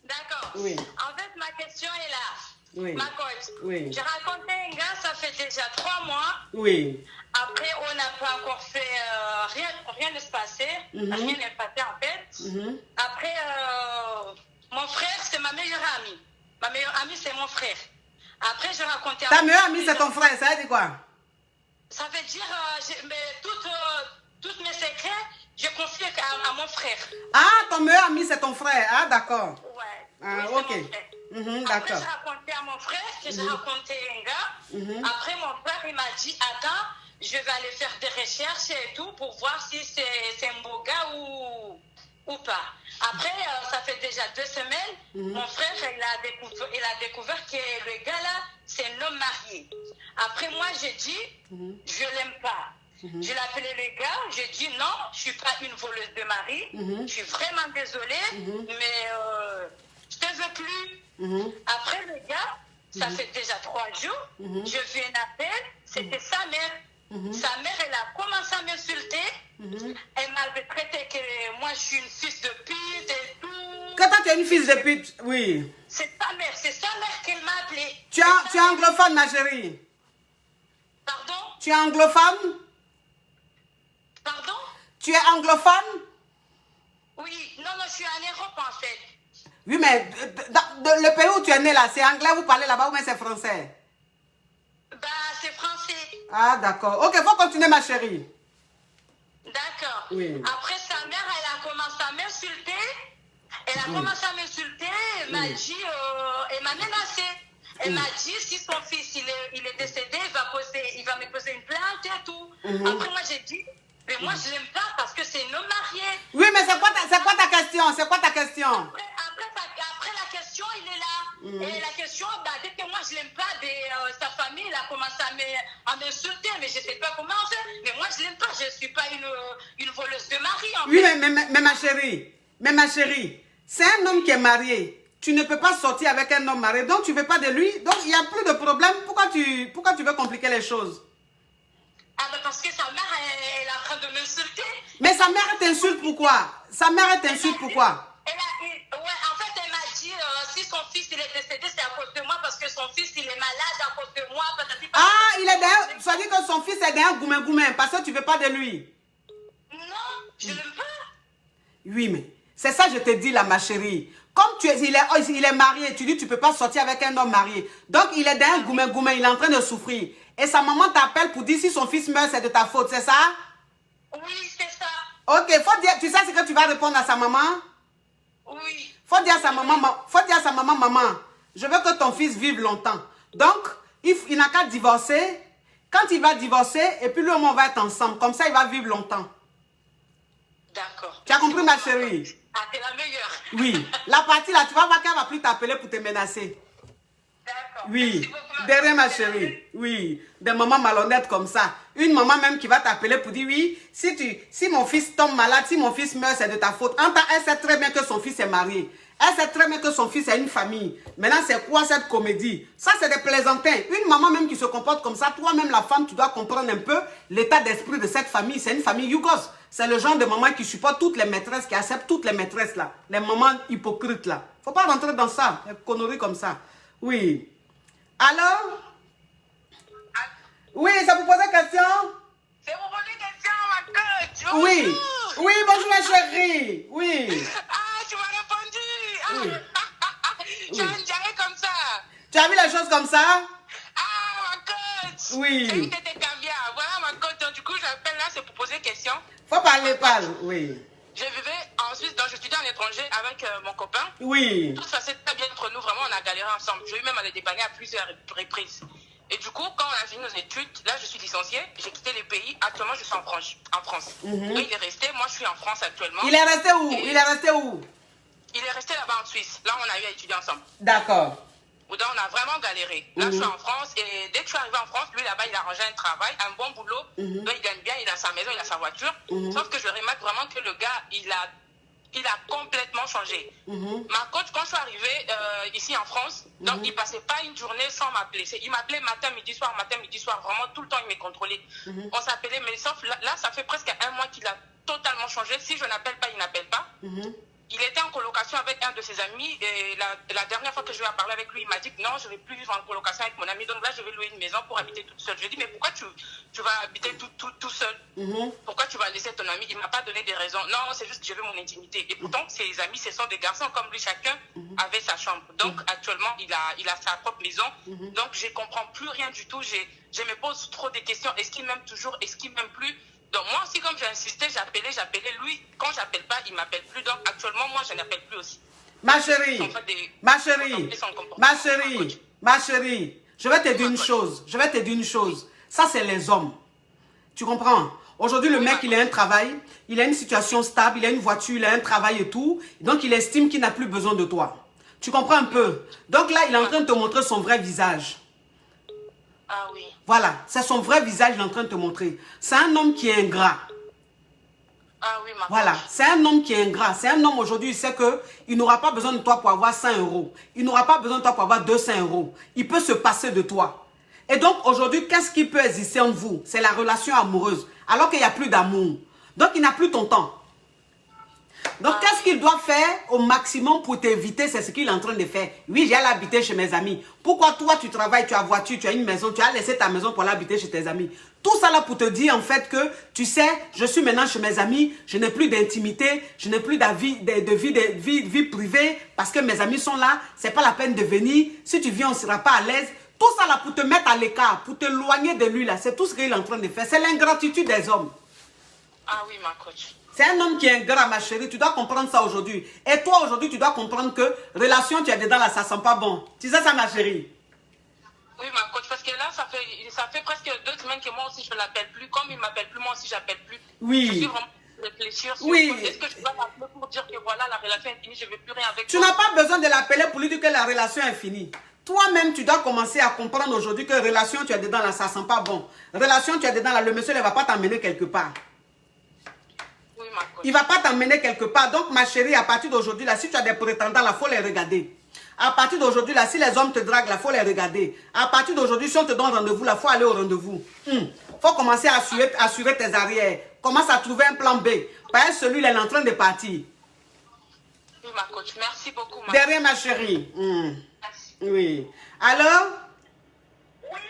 D'accord. Oui. En fait, ma question est là. Oui. Ma coach. Oui. J'ai raconté un gars, ça fait déjà 3 mois. Oui. Après, on n'a pas encore fait rien ne se passait. Rien n'est passé en fait. Après, mon frère, c'est ma meilleure amie. Ma meilleure amie, c'est mon frère. Après, j'ai raconté... Ta meilleure amie, c'est ton frère, ça veut dire quoi? Ça veut dire, toutes mes secrets, je confie à mon frère. Ah, ton meilleur ami, c'est ton frère. Ah, d'accord. Ouais. Ah, Oui, ok. c'est mon frère. Après, D'accord. j'ai raconté à mon frère que j'ai raconté à un gars. Après, mon frère, il m'a dit, attends, je vais aller faire des recherches et tout pour voir si c'est un beau gars ou pas. Après, ça fait déjà 2 semaines, mon frère, il a découvert que le gars là, c'est un homme marié. Après, moi, j'ai dit, je l'aime pas. Je l'ai appelé le gars, j'ai dit non, je suis pas une voleuse de mari, je suis vraiment désolée, mais je te veux plus. Après, le gars, ça fait déjà 3 jours, je fais un appel, c'était sa mère. Sa mère, elle a commencé à m'insulter. Elle m'avait traité que moi, je suis une fils de pute et tout. Quand tu es une fils de pute, oui. C'est sa mère qu'elle m'a appelée. Tu es anglophone, ma chérie. Pardon? Tu es anglophone? Pardon? Tu es anglophone? Oui, non, je suis en Europe en fait. Oui, mais dans le pays où tu es né là, c'est anglais, vous parlez là-bas ou bien c'est français? Bah, c'est français. Ah, d'accord. Ok, faut continuer, ma chérie. D'accord. Oui. Après, sa mère, elle a commencé à m'insulter. Elle m'a dit, elle m'a menacé. Elle m'a dit, si son fils il est décédé, il va me poser une plainte et tout. Après, moi, j'ai dit, mais moi, je l'aime pas parce que c'est un homme marié. Oui, mais c'est quoi ta question? C'est quoi ta question? Après, la question, il est là. Et la question, bah, dès que moi, je l'aime pas, sa famille, elle a commencé à m'insulter, mais je sais pas comment faire. Mais moi, je l'aime pas, je suis pas une voleuse de mari. Oui, mais ma chérie, c'est un homme qui est marié. Tu ne peux pas sortir avec un homme marié, donc tu ne veux pas de lui. Donc, il n'y a plus de problème. Pourquoi tu veux compliquer les choses? Ah, ben parce que sa mère, elle est en train de m'insulter. Mais sa mère t'insulte pourquoi? Sa mère t'insulte pourquoi? Ouais, en fait, elle m'a dit, si son fils il est décédé, c'est à cause de moi, parce que son fils il est malade à cause de moi. Ça dit que son fils est d'un goumé, parce que tu ne veux pas de lui. Non, je l'aime pas. Oui, mais c'est ça que je te dis là, ma chérie. Comme il est marié, tu dis que tu ne peux pas sortir avec un homme marié. Donc, il est d'un goumé, il est en train de souffrir. Et sa maman t'appelle pour dire si son fils meurt, c'est de ta faute, c'est ça? Oui, c'est ça. Ok, tu sais ce que tu vas répondre à sa maman? Oui. Faut dire à sa maman, maman, je veux que ton fils vive longtemps. Donc, il n'a qu'à divorcer Quand il va divorcer, et puis lui, on va être ensemble. Comme ça, il va vivre longtemps. D'accord. Tu as compris, ma chérie? Ah, t'es la meilleure. Oui. La partie là, tu vas voir qu'elle va plus t'appeler pour te menacer. D'accord. Oui. Derrière ma chérie. Oui. Des mamans malhonnêtes comme ça. Une maman même qui va t'appeler pour dire oui, si mon fils tombe malade, si mon fils meurt, c'est de ta faute. En temps, elle sait très bien que son fils est marié. Elle sait très bien que son fils a une famille. Maintenant, c'est quoi cette comédie? Ça, c'est des plaisantins. Une maman même qui se comporte comme ça, toi-même, la femme, tu dois comprendre un peu l'état d'esprit de cette famille. C'est une famille yougos. C'est le genre de maman qui supporte toutes les maîtresses, qui accepte toutes les maîtresses là. Les mamans hypocrites là. Faut pas rentrer dans ça, les conneries comme ça. Oui. Alors? Oui, ça vous pose une question? C'est pour poser une question, ma coach. Oui. Bonjour. Oui, bonjour ma chérie. Oui. Ah, tu m'as répondu. Oui. J'ai un diarrhée comme ça. Tu as vu les choses comme ça? Ah, ma coach. Oui. J'ai une tête de caviar. Voilà, ma coach. Donc, du coup, j'appelle là, c'est pour poser une question. Faut parler, parle. Oui. Je vivais en Suisse, donc je étudiais en étranger avec mon copain. Oui. Tout ça, c'est très bien entre nous. Vraiment, on a galéré ensemble. J'ai eu même à les dépanner à plusieurs reprises. Et du coup, quand on a fini nos études, là, je suis licenciée. J'ai quitté le pays. Actuellement, je suis en France. Lui, il est resté. Moi, je suis en France actuellement. Il est resté où? Et Il est resté où? il est resté là-bas en Suisse. Là, on a eu à étudier ensemble. D'accord. Donc, on a vraiment galéré. Là, je suis en France. Et dès que je suis arrivée en France, lui, là-bas, il a arrangé un travail, un bon boulot. Donc, il gagne bien. Il a sa maison, il a sa voiture. Sauf que je remarque vraiment que le gars, il a complètement changé. Ma coach, quand je suis arrivée ici en France, donc il passait pas une journée sans m'appeler. Il m'appelait matin, midi, soir, vraiment tout le temps il me contrôlait. On s'appelait, mais sauf là, ça fait presque un mois qu'il a totalement changé. Si je n'appelle pas, il n'appelle pas. Il était en colocation avec un de ses amis et la dernière fois que je lui ai parlé avec lui, il m'a dit que non, je ne vais plus vivre en colocation avec mon ami. Donc là, je vais louer une maison pour habiter toute seule. Je lui ai dit, mais pourquoi tu vas habiter tout seul? Pourquoi tu vas laisser ton ami? Il ne m'a pas donné des raisons. Non, c'est juste que je veux mon intimité. Et pourtant, ses amis, ce sont des garçons comme lui. Chacun avait sa chambre. Donc actuellement, il a sa propre maison. Donc je ne comprends plus rien du tout. Je me pose trop de questions. Est-ce qu'il m'aime toujours? Est-ce qu'il ne m'aime plus? Donc moi aussi, comme j'ai insisté, j'appelais. Lui, quand j'appelle pas, il m'appelle plus. Donc actuellement, moi, je n'appelle plus aussi. Ma chérie, ma chérie, je vais te dire une chose. Ça, c'est les hommes. Tu comprends? Aujourd'hui, le mec, il a un travail, il a une situation stable, il a une voiture, il a un travail et tout. Donc, il estime qu'il n'a plus besoin de toi. Tu comprends un peu? Donc là, il est en train de te montrer son vrai visage. Ah oui. Voilà, c'est son vrai visage qu'il est en train de te montrer. C'est un homme qui est ingrat. Ah oui, ma Voilà, c'est un homme qui est ingrat. C'est un homme aujourd'hui, il sait qu'il n'aura pas besoin de toi pour avoir 100 euros. Il n'aura pas besoin de toi pour avoir 200 euros. Il peut se passer de toi. Et donc aujourd'hui, qu'est-ce qui peut exister entre vous? C'est la relation amoureuse. Alors qu'il n'y a plus d'amour. Donc il n'a plus ton temps. Donc qu'est-ce qu'il doit faire au maximum pour t'éviter? C'est ce qu'il est en train de faire. Oui, j'ai allé habiter chez mes amis. Pourquoi toi tu travailles, tu as voiture, tu as une maison, tu as laissé ta maison pour aller habiter chez tes amis? Tout ça là pour te dire en fait que, tu sais, je suis maintenant chez mes amis, je n'ai plus d'intimité, je n'ai plus de vie privée parce que mes amis sont là, c'est pas la peine de venir. Si tu viens, on ne sera pas à l'aise. Tout ça là pour te mettre à l'écart, pour te éloigner de lui là, c'est tout ce qu'il est en train de faire. C'est l'ingratitude des hommes. Ah oui, ma coach. C'est un homme qui est ingrat, ma chérie. Tu dois comprendre ça aujourd'hui. Et toi, aujourd'hui, tu dois comprendre que relation, tu es dedans là, ça sent pas bon. Tu sais ça, ma chérie? Oui, ma coach, parce que là, ça fait presque 2 semaines que moi aussi, je ne l'appelle plus. Comme il ne m'appelle plus, moi aussi, je n'appelle plus. Oui. Je suis vraiment réfléchir sur est-ce que je dois l'appeler pour dire que voilà, la relation est finie, je ne veux plus rien avec Tu n'as pas besoin de l'appeler pour lui dire que la relation est finie. Toi-même, tu dois commencer à comprendre aujourd'hui que relation, tu es dedans là, ça sent pas bon. Relation, tu es dedans là, le monsieur ne va pas t'emmener quelque part. Oui, ma coach. Il ne va pas t'emmener quelque part. Donc, ma chérie, à partir d'aujourd'hui, là, si tu as des prétendants, là, il faut les regarder. À partir d'aujourd'hui, là, si les hommes te draguent, là, il faut les regarder. À partir d'aujourd'hui, si on te donne rendez-vous, là, il faut aller au rendez-vous. Il faut commencer à assurer tes arrières. Commence à trouver un plan B. Parce que celui-là, il est en train de partir. Oui, ma coach. Merci beaucoup, ma Derrière, ma chérie. Merci. Oui. Alors? Oui,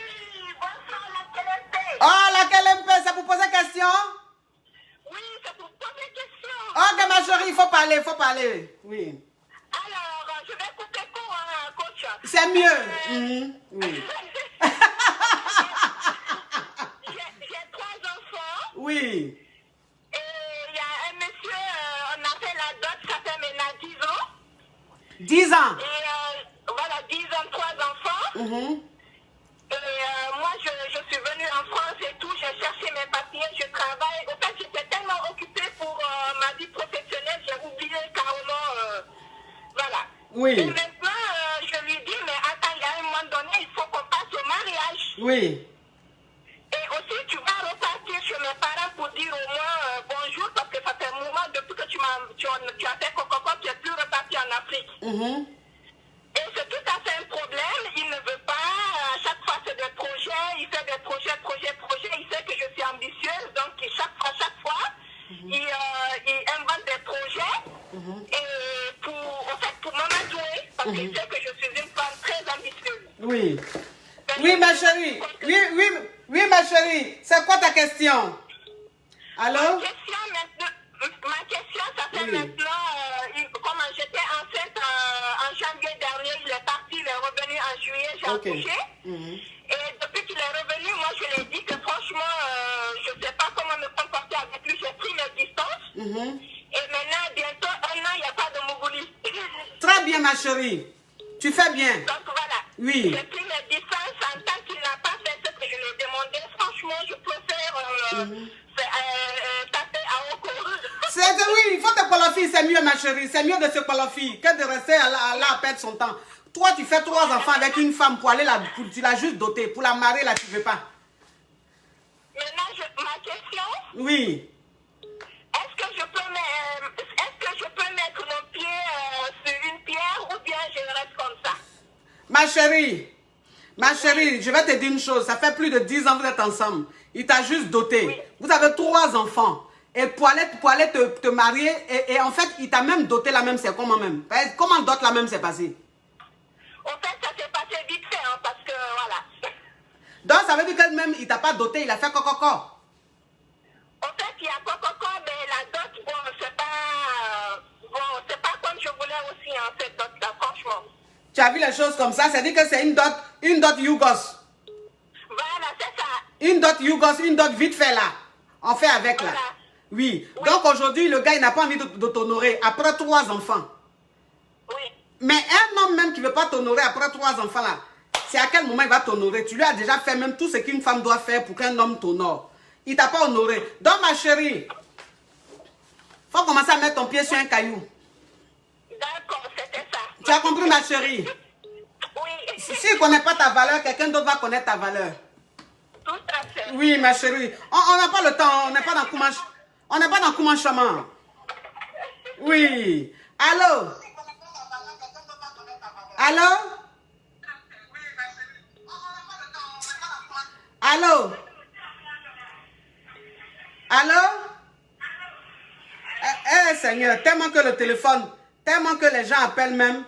bonsoir, la TLP. Oh, laquelle MP, c'est pour poser question? Oui, c'est pour poser question. Ok, ma chérie, il faut parler, il faut parler. Oui. Alors, je vais couper court, hein, coach. C'est mieux. Oui. J'ai 3 enfants. Oui. Et il y a un monsieur, on a fait la dot, ça fait maintenant 10 ans. 10 ans. Et voilà, 10 ans, 3 enfants. Et moi, je suis venue en France. mes papiers, je travaille. En fait, j'étais tellement occupée pour ma vie professionnelle, j'ai oublié carrément. Voilà. Oui. Et maintenant, je lui dis, mais attends, il y a un moment donné, il faut qu'on passe au mariage. Oui. Et aussi, tu vas repartir chez mes parents pour dire au moins bonjour, parce que ça fait un moment depuis que tu as fait Coco, tu n'es plus reparti en Afrique. Et c'est tout à fait un problème. Il ne veut pas. À chaque fois, c'est des projets. Il fait des projets. Il sait que je suis ambitieuse. Donc, chaque fois, il invente des projets. Et pour m'amadouer, parce qu'il sait que je suis une femme très ambitieuse. Oui. Oui, ma chérie. Oui, ma chérie. C'est quoi ta question? Allô? Ma question, ça fait maintenant, comment j'étais enceinte en janvier dernier, il est parti, il est revenu en juillet, j'ai accouché. Et depuis qu'il est revenu, moi je lui ai dit que franchement, je ne sais pas comment me comporter avec lui, j'ai pris mes distances. Et maintenant, bientôt 1 an, il n'y a pas de Mougouli. Très bien, ma chérie. Tu fais bien. Donc voilà. Oui. J'ai pris mes distances en tant qu'il n'a pas fait ce que je lui ai demandé. Franchement, je préfère taper à haut cours. Oui, il faut te qualifier, c'est mieux, ma chérie. C'est mieux de se qualifier que de rester là à perdre son temps. Toi, tu fais 3 enfants avec une femme pour aller là, tu l'as juste dotée. Pour la marier, là, tu ne veux pas. Maintenant, ma question. Oui. Est-ce que je peux mettre mon pied sur une pierre ou bien je reste comme ça? Ma chérie, je vais te dire une chose. Ça fait plus de 10 ans que vous êtes ensemble. Il t'a juste doté. Oui. Vous avez 3 enfants. Et pour aller te marier, et en fait, il t'a même doté la même, c'est comment même? Comment dote la même s'est passé? En fait, ça s'est passé vite fait, hein, parce que voilà. Donc, ça veut dire que même, il t'a pas doté, il a fait coco. En fait, il y a coco, mais la dot, c'est pas comme je voulais aussi, hein, cette dot-là, franchement. Tu as vu les choses comme ça? C'est-à-dire que c'est une dot Yougos. Voilà, c'est ça. Une dot Yougos, une dot vite fait là. On fait avec là. Oui. Donc aujourd'hui, le gars, il n'a pas envie de t'honorer après 3 enfants. Oui. Mais un homme même qui ne veut pas t'honorer après 3 enfants là, c'est à quel moment il va t'honorer? Tu lui as déjà fait même tout ce qu'une femme doit faire pour qu'un homme t'honore. Il ne t'a pas honoré. Donc ma chérie, il faut commencer à mettre ton pied sur un caillou. D'accord, c'était ça. Tu as compris ma chérie? Oui. S'il ne connaît pas ta valeur, quelqu'un d'autre va connaître ta valeur. Tout à fait. Oui, ma chérie. On n'a pas le temps. On n'est pas dans Koumanch. On n'est pas dans Koumanch Chaman. Oui. Allô? Allô? Allô? Allô? Seigneur, tellement que le téléphone, tellement que les gens appellent même,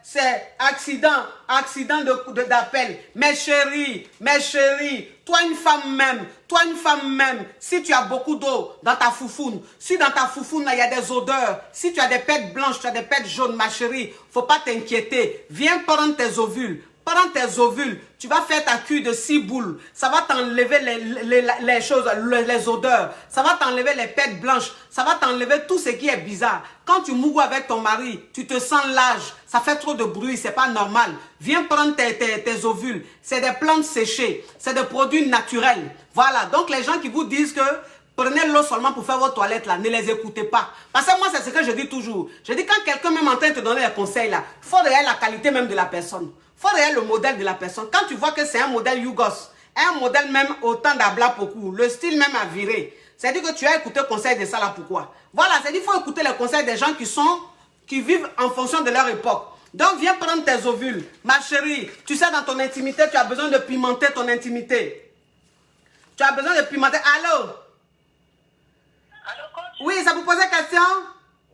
c'est accident d'appel. Mes chéris, toi une femme même, si tu as beaucoup d'eau dans ta foufoune, si dans ta foufoune il y a des odeurs, si tu as des pètes blanches, tu as des pètes jaunes, ma chérie, faut pas t'inquiéter. Viens prendre tes ovules. Prends tes ovules, tu vas faire ta cure de 6 boules. Ça va t'enlever les choses, les odeurs. Ça va t'enlever les pètes blanches. Ça va t'enlever tout ce qui est bizarre. Quand tu mourras avec ton mari, tu te sens lâche. Ça fait trop de bruit, c'est pas normal. Viens prendre tes ovules. C'est des plantes séchées. C'est des produits naturels. Voilà, donc les gens qui vous disent que prenez l'eau seulement pour faire vos toilettes là, ne les écoutez pas. Parce que moi, c'est ce que je dis toujours. Je dis quand quelqu'un même en train de te donner des conseils là, il faut regarder la qualité même de la personne. Il faut regarder le modèle de la personne. Quand tu vois que c'est un modèle Yougos, un modèle même autant d'Abla Pokou, le style même à virer, c'est-à-dire que tu as écouté le conseil de ça là, pourquoi? Voilà, c'est-à-dire qu'il faut écouter les conseils des gens qui vivent en fonction de leur époque. Donc, viens prendre tes ovules. Ma chérie, tu sais, dans ton intimité, tu as besoin de pimenter ton intimité. Tu as besoin de pimenter. Allô? Allô, coach? Oui, ça vous posait question?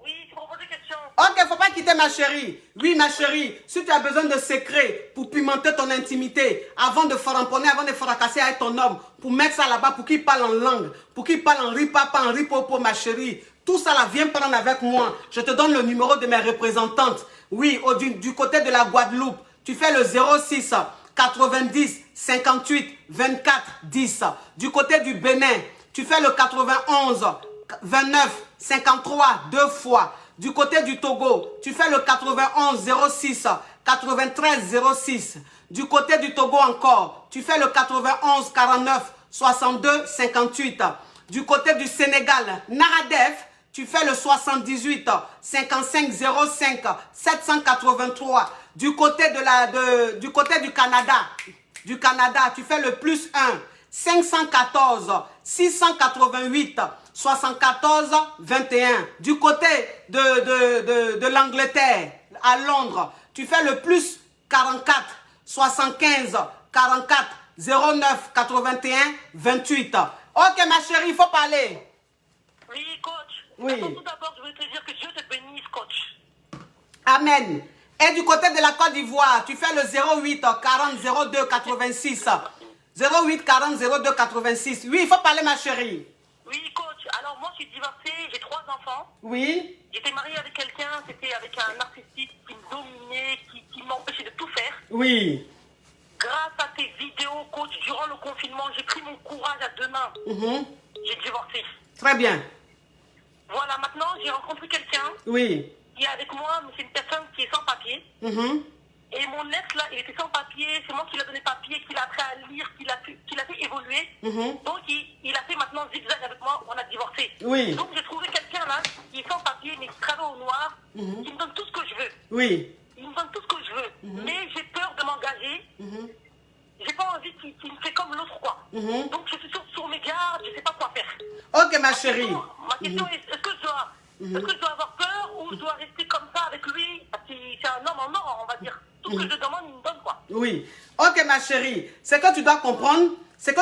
Oui, je vous pose des questions. Ok, faut pas quitter ma chérie. Oui, ma chérie, si tu as besoin de secrets pour pimenter ton intimité, avant de faramponner, avant de fracasser avec ton homme, pour mettre ça là-bas, pour qu'il parle en langue, pour qu'il parle en ripapa, en ripopo, ma chérie, tout ça là, viens prendre avec moi. Je te donne le numéro de mes représentantes. Oui, du côté de la Guadeloupe, tu fais le 06 90 58 24 10. Du côté du Bénin, tu fais le 91 29 53 2 fois. Du côté du Togo, tu fais le 91 06 93 06. Du côté du Togo encore, tu fais le 91 49 62 58. Du côté du Sénégal, Naradef, tu fais le 78 55 05 783. Du côté du Canada, tu fais le plus 1 514 688 74 21. Du côté de l'Angleterre, à Londres, tu fais le plus 44 75 44 09 81 28. Ok ma chérie, il faut parler. Oui, coach. Oui. Tout d'abord, je veux te dire que Dieu te bénisse, coach. Amen. Et du côté de la Côte d'Ivoire, tu fais le 08 40 02 86. 08 40 02 86. Oui, il faut parler ma chérie. Oui, coach. Alors, moi, je suis divorcée, j'ai 3 enfants. Oui. J'étais mariée avec quelqu'un, c'était avec un narcissique qui me dominait, qui m'empêchait de tout faire. Oui. Grâce à tes vidéos, coach, durant le confinement, j'ai pris mon courage à 2 mains. J'ai divorcé. Très bien. Voilà, maintenant, j'ai rencontré quelqu'un Oui. qui est avec moi, mais c'est une personne qui est sans papier. Et mon ex, là, il était sans papier. C'est moi qui lui ai donné papier, qui l'a appris à lire, qui l'a fait évoluer. Donc, il a fait maintenant zigzag avec moi. On a divorcé. Oui. Donc, j'ai trouvé quelqu'un, là, qui est sans papier, mais qui travaille au noir, qui me donne tout ce que je veux. Oui. Il me donne tout ce que je veux. Mais j'ai peur de m'engager. J'ai pas envie qu'il me fait comme l'autre, quoi. Donc, je suis sur mes gardes, je sais pas quoi faire. Ok, ma chérie. Ma question est, est-ce que je dois avoir peur ou je dois rester comme ça avec lui? Parce que c'est un homme en or, on va dire. Tout ce que je demande, il me donne, quoi. Oui. Ok, ma chérie. Ce que tu dois comprendre, c'est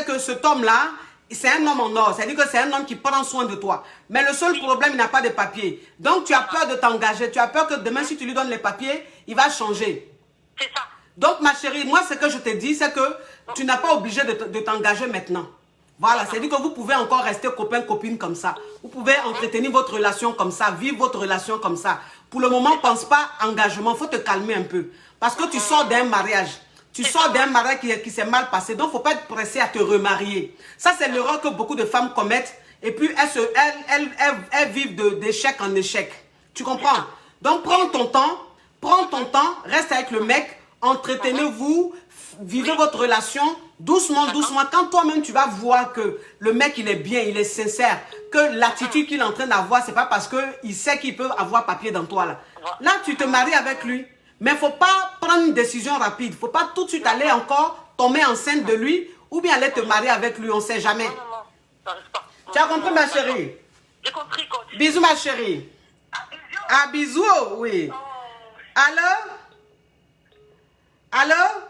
que cet homme-là, c'est un homme en or. C'est-à-dire que c'est un homme qui prend soin de toi. Mais le seul problème, il n'a pas de papier. Donc, tu as peur de t'engager. Tu as peur que demain, si tu lui donnes les papiers, il va changer. C'est ça. Donc, ma chérie, moi, ce que je te dis, c'est que tu n'as pas obligé de t'engager maintenant. Voilà, c'est-à-dire que vous pouvez encore rester copain-copine comme ça. Vous pouvez entretenir votre relation comme ça, vivre votre relation comme ça. Pour le moment, pense pas engagement, il faut te calmer un peu. Parce que tu sors d'un mariage. Tu sors d'un mariage qui s'est mal passé, donc il ne faut pas être pressé à te remarier. Ça, c'est l'erreur que beaucoup de femmes commettent. Et puis, elles vivent d'échec en échec. Tu comprends? Donc, prends ton temps, reste avec le mec, entretenez-vous, vivez votre relation doucement, doucement. Quand toi-même, tu vas voir que le mec, il est bien, il est sincère, que l'attitude qu'il est en train d'avoir, c'est pas parce qu'il sait qu'il peut avoir papier dans toi. Là, tu te maries avec lui. Mais il ne faut pas prendre une décision rapide. Il ne faut pas tout de suite aller encore tomber enceinte de lui ou bien aller te marier avec lui. On ne sait jamais. Non, ça arrive pas. Tu as compris, ma chérie? J'ai compris, coach. Bisous, ma chérie. Ah, bisous, oui. Allô? Allô?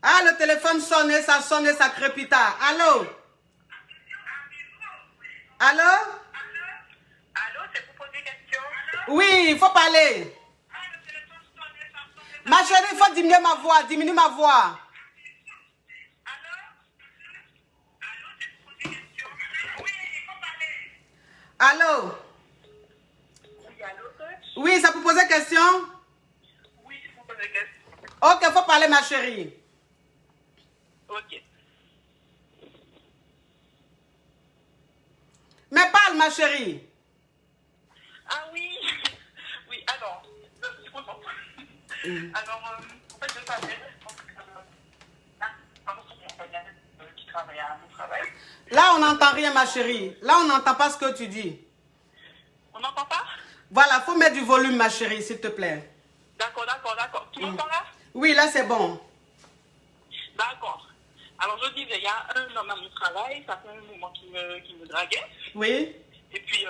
Ah, le téléphone sonne, ça crépita. Allô? Allô? Allô, c'est pour poser des questions? Oui, il faut parler. Ma chérie, il faut diminuer ma voix. Diminue ma voix. Allô? Oui, allô, coach? Oui, ça peut poser question? Oui, c'est pour poser des questions. Ok, il faut parler, ma chérie. Ok. Mais parle, ma chérie. Ah oui, oui, alors, je suis contente. Alors, en fait, je t'appelle parce que qui travaille à mon travail. Là, on n'entend rien, ma chérie. Là, on n'entend pas ce que tu dis. On n'entend pas? Voilà, il faut mettre du volume, ma chérie, s'il te plaît. D'accord. Tu m'entends là? Oui, là, c'est bon. D'accord. Alors, je disais, il y a un homme à mon travail, ça fait un moment qu'il me draguait. Oui. Et puis,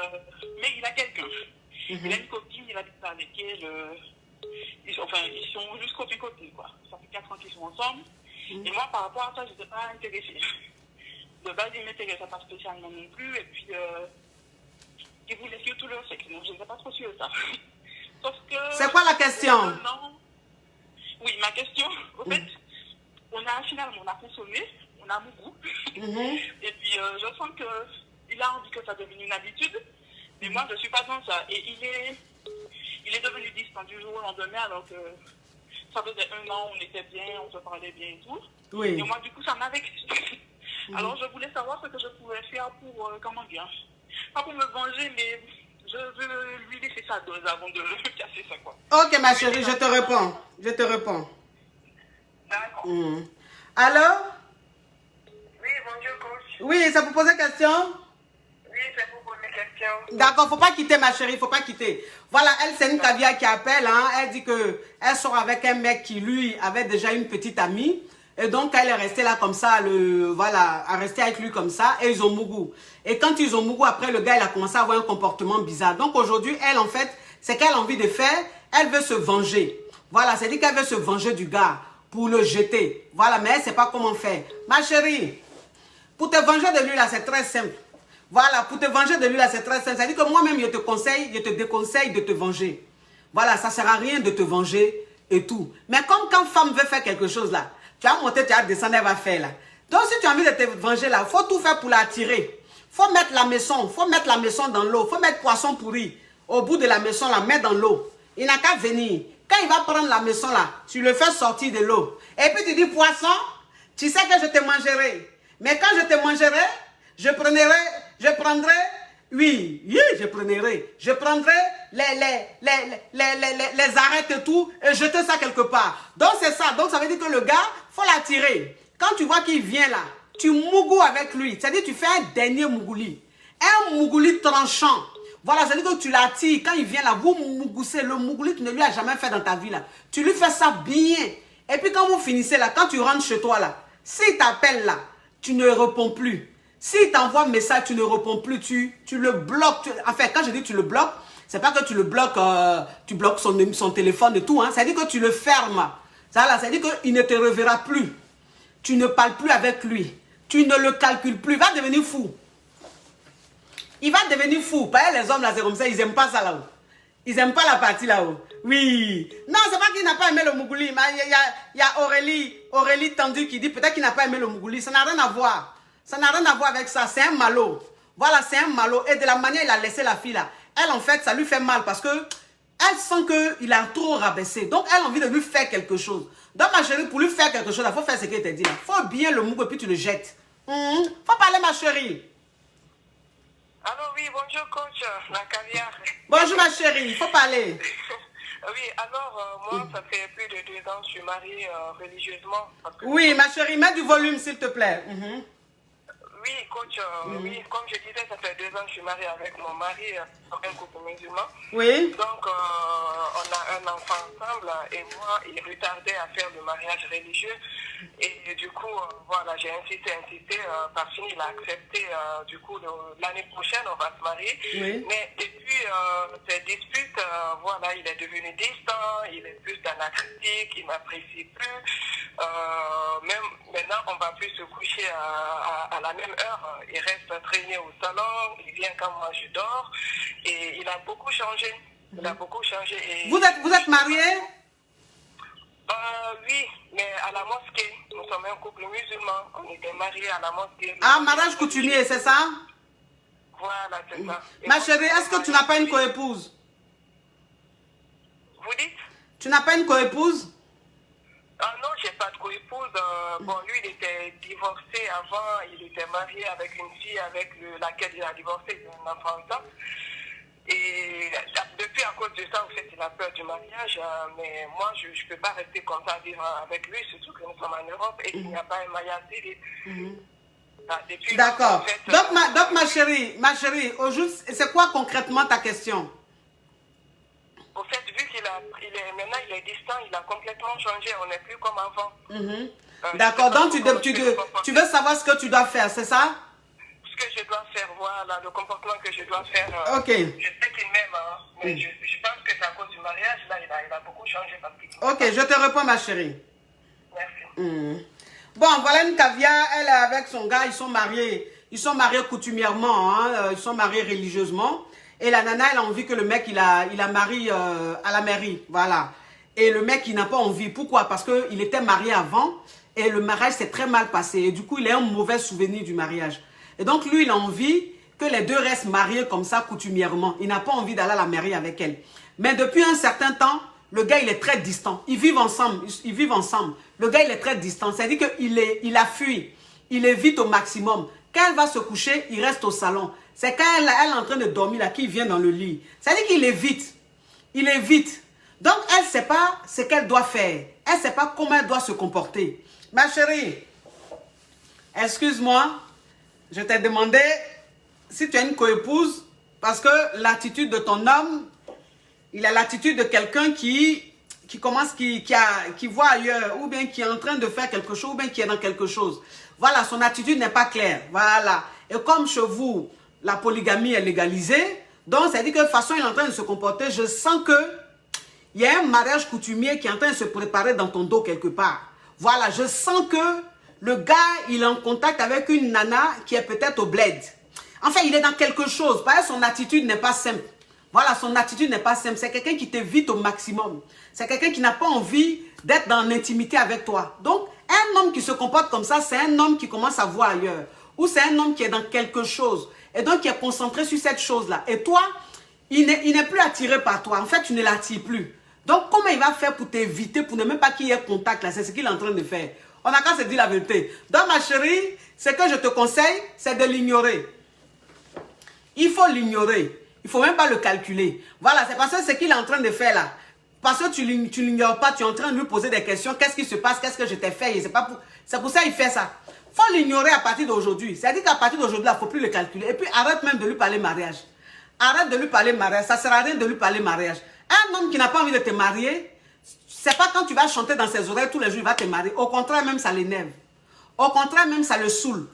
mais il a quelqu'un. Il a une copine, il habite avec elle. Ils sont juste copines, quoi. Ça fait 4 ans qu'ils sont ensemble. Et moi, par rapport à ça, je n'étais pas intéressée. De base, il ne m'intéressait pas spécialement non plus. Et puis, il voulait surtout le sexe. Donc, je n'étais pas trop sûre de ça. Sauf que... C'est quoi la question? Non. Oui, ma question, au fait, on a consommé, on a mon goût. Et puis, je sens qu'il a envie que ça devienne une habitude. Mais moi, je ne suis pas dans ça. Et il est devenu distant du jour au lendemain, alors que ça faisait 1 an, on était bien, on se parlait bien et tout. Oui. Et moi, du coup, ça m'avait... Alors, je voulais savoir ce que je pouvais faire pour, comment dire, pas pour me venger, mais je veux lui laisser sa dose avant de casser ça, quoi. Ok, ma chérie, je te réponds. D'accord. Allô? Oui, c'est pour poser question. Oui, c'est pour poser question. D'accord, faut pas quitter ma chérie, faut pas quitter. Voilà, elle c'est une caviar qui appelle, hein. Elle dit que elle sort avec un mec qui lui avait déjà une petite amie. Et donc elle est restée là comme ça, voilà, à rester avec lui comme ça. Et ils ont mougou. Et quand ils ont mougou, après le gars il a commencé à avoir un comportement bizarre. Donc aujourd'hui, elle en fait, c'est qu'elle a envie de faire, elle veut se venger. Voilà, c'est-à-dire qu'elle veut se venger du gars pour le jeter. Voilà, mais elle ne sait pas comment faire. Ma chérie, pour te venger de lui là, c'est très simple. Voilà, pour te venger de lui là, c'est très simple. C'est-à-dire que moi-même, je te déconseille de te venger. Voilà, ça ne sert à rien de te venger et tout. Mais comme quand femme veut faire quelque chose là, tu vas monter, tu vas descendre, elle va faire là. Donc si tu as envie de te venger là, il faut tout faire pour l'attirer. Il faut mettre la maison dans l'eau. Il faut mettre poisson pourri au bout de la maison là, mettre dans l'eau. Il n'a qu'à venir. Quand il va prendre la maison là, tu le fais sortir de l'eau. Et puis tu dis, poisson, tu sais que je te mangerai. Mais quand je te mangerai, je prendrai les arêtes et tout et jeter ça quelque part. Donc c'est ça. Donc ça veut dire que le gars, faut l'attirer. Quand tu vois qu'il vient là, tu mougoues avec lui. C'est-à-dire tu fais un dernier mougouli. Un mougouli tranchant. Voilà, c'est-à-dire que tu l'attires. Quand il vient là, vous mougoussez. Le mougouli que tu ne lui as jamais fait dans ta vie là. Tu lui fais ça bien. Et puis quand vous finissez là, quand tu rentres chez toi là, s'il t'appelle là, tu ne réponds plus. S'il t'envoie un message, tu ne réponds plus, tu le bloques. Enfin, quand je dis tu le bloques, c'est pas que tu le bloques, tu bloques son téléphone et tout. Hein. Ça veut dire que tu le fermes. Ça veut dire qu'il ne te reverra plus. Tu ne parles plus avec lui. Tu ne le calcules plus. Il va devenir fou. Il va devenir fou. Parce que les hommes là, c'est comme ça, ils n'aiment pas ça là-haut. Ils n'aiment pas la partie là-haut. Oui. Non, c'est pas qu'il n'a pas aimé le mougouli. Il y a Aurélie Tendu qui dit peut-être qu'il n'a pas aimé le mougouli. Ça n'a rien à voir. Ça n'a rien à voir avec ça. C'est un malot. Voilà, c'est un malot. Et de la manière il a laissé la fille là, elle en fait, ça lui fait mal parce que elle sent qu'il a trop rabaissé. Donc, elle a envie de lui faire quelque chose. Donc, ma chérie, pour lui faire quelque chose, il faut faire ce qu'elle t'a dit. Il faut bien le mougou et puis tu le jettes. Faut parler, ma chérie. Alors oui, bonjour coach, la caviar. Bonjour ma chérie, il faut parler. Oui, alors moi, ça fait plus de 2 ans que je suis mariée religieusement. Parce que oui, ma chérie, mets du volume s'il te plaît. Oui, coach, oui, comme je disais, ça fait 2 ans que je suis mariée avec mon mari, un couple musulman. Oui. Donc, on a un enfant ensemble et moi, il retardait à faire le mariage religieux. Et du coup, voilà, j'ai insisté. Par fini, il a accepté. Du coup, l'année prochaine, on va se marier. Oui. Mais depuis ces disputes, voilà, il est devenu distant, il est plus dans la critique, il m'apprécie plus. Même maintenant, on ne va plus se coucher à la même heure. Il reste traîné au salon, il vient quand moi je dors. Et il a beaucoup changé. Et vous êtes mariés? Oui, mais à la mosquée. Nous sommes un couple musulman. On était mariés à la mosquée. Ah, mariage coutumier, c'est ça? Voilà, c'est ça. Ma chérie, est-ce que tu n'as pas une coépouse? Vous dites? Tu n'as pas une coépouse? Ah non, j'ai pas de coépouse. Bon, lui, il était divorcé avant. Il était marié avec une fille avec laquelle il a divorcé, il a un enfant ensemble. Et depuis, à cause de ça, en fait, il a peur du mariage. Mais moi, je ne peux pas rester comme ça, vivre avec lui, surtout que nous sommes en Europe et qu'il n'y a pas un mariage civil. D'accord. Donc, ma chérie, au juste, c'est quoi concrètement ta question? Au fait, vu maintenant il est distant, il a complètement changé, on n'est plus comme avant. D'accord, donc tu veux savoir ce que tu dois faire, c'est ça? Ce que je dois faire, voilà, le comportement que je dois faire. Ok. Je sais qu'il m'aime, mais je pense que c'est à cause du mariage, là, il a beaucoup changé. Ok, je te réponds, ma chérie. Merci. Bon, voilà une caviar, elle est avec son gars, ils sont mariés coutumièrement, hein, ils sont mariés religieusement. Et la nana, elle a envie que le mec, il la marie à la mairie, voilà. Et le mec, il n'a pas envie. Pourquoi? Parce qu'il était marié avant et le mariage s'est très mal passé. Et du coup, il a un mauvais souvenir du mariage. Et donc, lui, il a envie que les deux restent mariés comme ça, coutumièrement. Il n'a pas envie d'aller à la mairie avec elle. Mais depuis un certain temps, le gars, il est très distant. Ils vivent ensemble. Le gars, il est très distant. C'est-à-dire qu'il a fui. Il évite au maximum. Quand elle va se coucher, il reste au salon. C'est quand elle est en train de dormir là qu'il vient dans le lit. C'est-à-dire qu'il évite. Il évite. Donc, elle ne sait pas ce qu'elle doit faire. Elle ne sait pas comment elle doit se comporter. Ma chérie, excuse-moi. Je t'ai demandé si tu as une coépouse parce que l'attitude de ton homme, il a l'attitude de quelqu'un qui voit ailleurs ou bien qui est en train de faire quelque chose ou bien qui est dans quelque chose. Voilà, son attitude n'est pas claire. Voilà. Et comme chez vous, la polygamie est légalisée, donc ça dit que de toute façon, il est en train de se comporter. Je sens que il y a un mariage coutumier qui est en train de se préparer dans ton dos quelque part. Voilà, je sens que le gars, il est en contact avec une nana qui est peut-être au bled. Enfin, il est dans quelque chose. Parce que son attitude n'est pas simple. Voilà, son attitude n'est pas simple. C'est quelqu'un qui t'évite au maximum. C'est quelqu'un qui n'a pas envie d'être dans l'intimité avec toi. Donc, un homme qui se comporte comme ça, c'est un homme qui commence à voir ailleurs. Ou c'est un homme qui est dans quelque chose. Et donc, qui est concentré sur cette chose-là. Et toi, il n'est plus attiré par toi. En fait, tu ne l'attires plus. Donc, comment il va faire pour t'éviter, pour ne même pas qu'il y ait contact là? C'est ce qu'il est en train de faire. On n'a qu'à se dire la vérité. Donc, ma chérie, ce que je te conseille, c'est de l'ignorer. Il faut l'ignorer. Il ne faut même pas le calculer. Voilà, c'est parce que ce qu'il est en train de faire là. Parce que tu l'ignores pas, tu es en train de lui poser des questions. Qu'est-ce qui se passe? Qu'est-ce que je t'ai fait? C'est pour ça qu'il fait ça. Il faut l'ignorer à partir d'aujourd'hui. C'est-à-dire qu'à partir d'aujourd'hui, il ne faut plus le calculer. Et puis, arrête même de lui parler mariage. Arrête de lui parler mariage. Ça ne sert à rien de lui parler mariage. Un homme qui n'a pas envie de te marier, c'est pas quand tu vas chanter dans ses oreilles tous les jours, il va te marier. Au contraire, même ça l'énerve. Au contraire, même ça le saoule.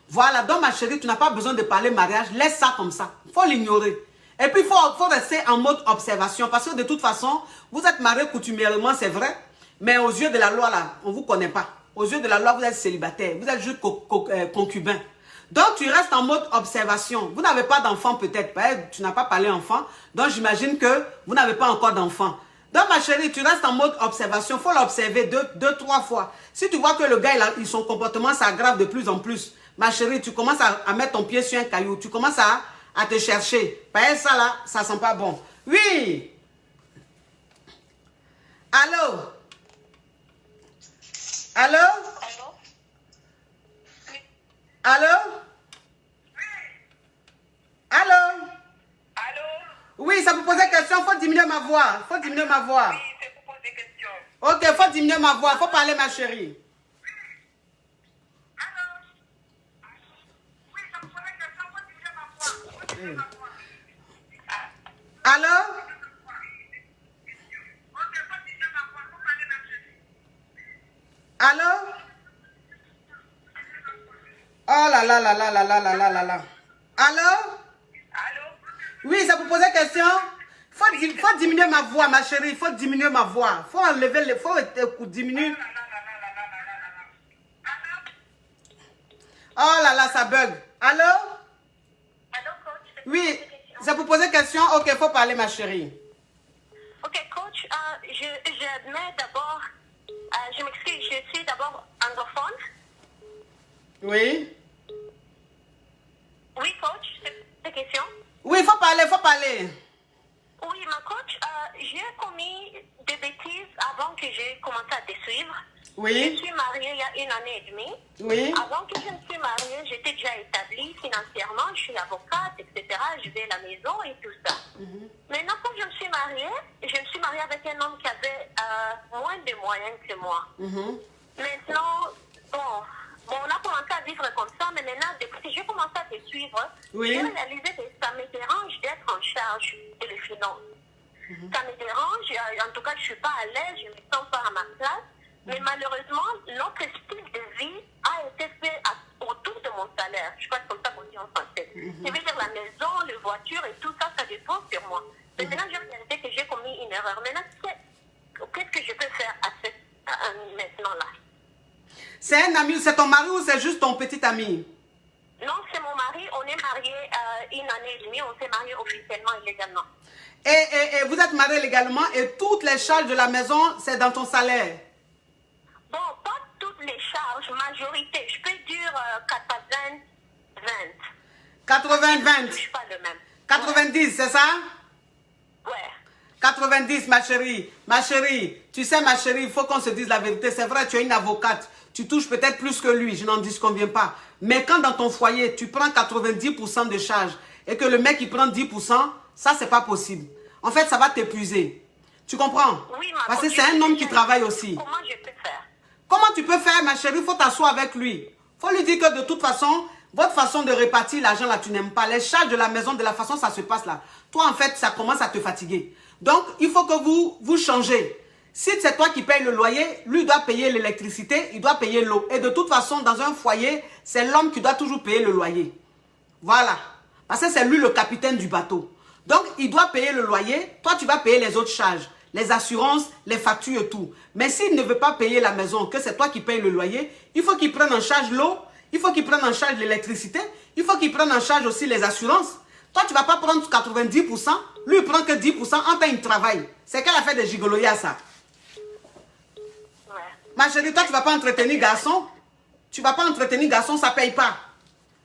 Voilà, donc ma chérie, tu n'as pas besoin de parler mariage. Laisse ça comme ça. Il faut l'ignorer. Et puis, il faut rester en mode observation. Parce que de toute façon, vous êtes mariés coutumièrement, c'est vrai. Mais aux yeux de la loi, là, on ne vous connaît pas. Aux yeux de la loi, vous êtes célibataire. Vous êtes juste concubin. Donc, tu restes en mode observation. Vous n'avez pas d'enfant peut-être. Tu n'as pas parlé enfant. Donc, j'imagine que vous n'avez pas encore d'enfant. Donc, ma chérie, tu restes en mode observation. Il faut l'observer deux, trois fois. Si tu vois que le gars, son comportement s'aggrave de plus en plus, ma chérie, tu commences à mettre ton pied sur un caillou. Tu commences à te chercher. Ça, là, ça sent pas bon. Oui. Allô? Allô? Allô? Allô? Allô? Oui, ça vous posait question. Il faut diminuer ma voix. Il faut diminuer ma voix. Oui, c'est pour poser des questions. Ok, il faut diminuer ma voix. Il faut parler, ma chérie. Allô? Allô? Oh là là là là là là là là là là. Allô? Allô? Oui, ça vous posait question? Il faut diminuer ma voix, ma chérie. Il faut diminuer ma voix. Il faut enlever les... Il faut diminuer. Oh là là, ça bug. Allô? Allô, coach? Oui, ça vous posait question? Ok, il faut parler, ma chérie. Ok, coach, j'admets d'abord, je m'excuse, je suis d'abord anglophone. Oui? Oui, coach, c'est la question. Oui, il faut parler, il faut parler. Oui, ma coach, j'ai commis des bêtises avant que j'ai commencé à te suivre. Oui. Je suis mariée il y a 1 année et demie. Oui. Avant que je me suis mariée, j'étais déjà établie financièrement, je suis avocate, etc. Je vais à la maison et tout ça. Maintenant, quand je me suis mariée avec un homme qui avait moins de moyens que moi. Maintenant, bon, on a commencé à vivre comme ça, mais maintenant, depuis que j'ai commencé à te suivre, Oui. j'ai réalisé que ça me dérange d'être en charge de les finances. Ça me dérange, en tout cas, je ne suis pas à l'aise, je ne me sens pas à ma place. Mais malheureusement, notre style de vie a été fait autour de mon salaire. Je crois que c'est comme ça qu'on dit en français. Je veux dire, la maison, les voitures et tout ça, ça dépend sur moi. Mais maintenant, j'ai réalisé que j'ai commis une erreur. Maintenant, qu'est-ce que je peux faire maintenant là? C'est un ami, c'est ton mari ou c'est juste ton petit ami? Non, c'est mon mari. On est mariés 1 année et demie. On s'est mariés officiellement et légalement. Et vous êtes mariés légalement et toutes les charges de la maison, c'est dans ton salaire? Bon, pas toutes les charges, majorité. Je peux dire 80-20. 80-20. Je pas le même. 90, ouais. C'est ça? Ouais. 90, ma chérie. Ma chérie, tu sais, ma chérie, il faut qu'on se dise la vérité. C'est vrai, tu es une avocate. Tu touches peut-être plus que lui, je n'en disconviens pas. Mais quand dans ton foyer, tu prends 90% de charges et que le mec, il prend 10%, ça, c'est pas possible. En fait, ça va t'épuiser. Tu comprends? Oui, parce que c'est un homme qui travaille aussi. Comment je peux faire? Comment tu peux faire, ma chérie? Il faut t'asseoir avec lui. Il faut lui dire que de toute façon, Votre façon de répartir l'argent là, tu n'aimes pas. Les charges de la maison, de la façon ça se passe là. Toi, en fait, ça commence à te fatiguer. Donc, il faut que vous changez. Si c'est toi qui payes le loyer, lui doit payer l'électricité, il doit payer l'eau. Et de toute façon, dans un foyer, c'est l'homme qui doit toujours payer le loyer. Voilà. Parce que c'est lui le capitaine du bateau. Donc, il doit payer le loyer. Toi, tu vas payer les autres charges. Les assurances, les factures et tout. Mais s'il ne veut pas payer la maison, que c'est toi qui payes le loyer, il faut qu'il prenne en charge l'eau, il faut qu'il prenne en charge l'électricité, il faut qu'il prenne en charge aussi les assurances. Toi, tu ne vas pas prendre 90%, lui, il prend que 10%, en temps, il travaille. C'est qu'elle a fait des gigoloyas, ça. Ouais. Ma chérie, toi, tu ne vas pas entretenir garçon. Tu ne vas pas entretenir garçon, ça ne paye pas.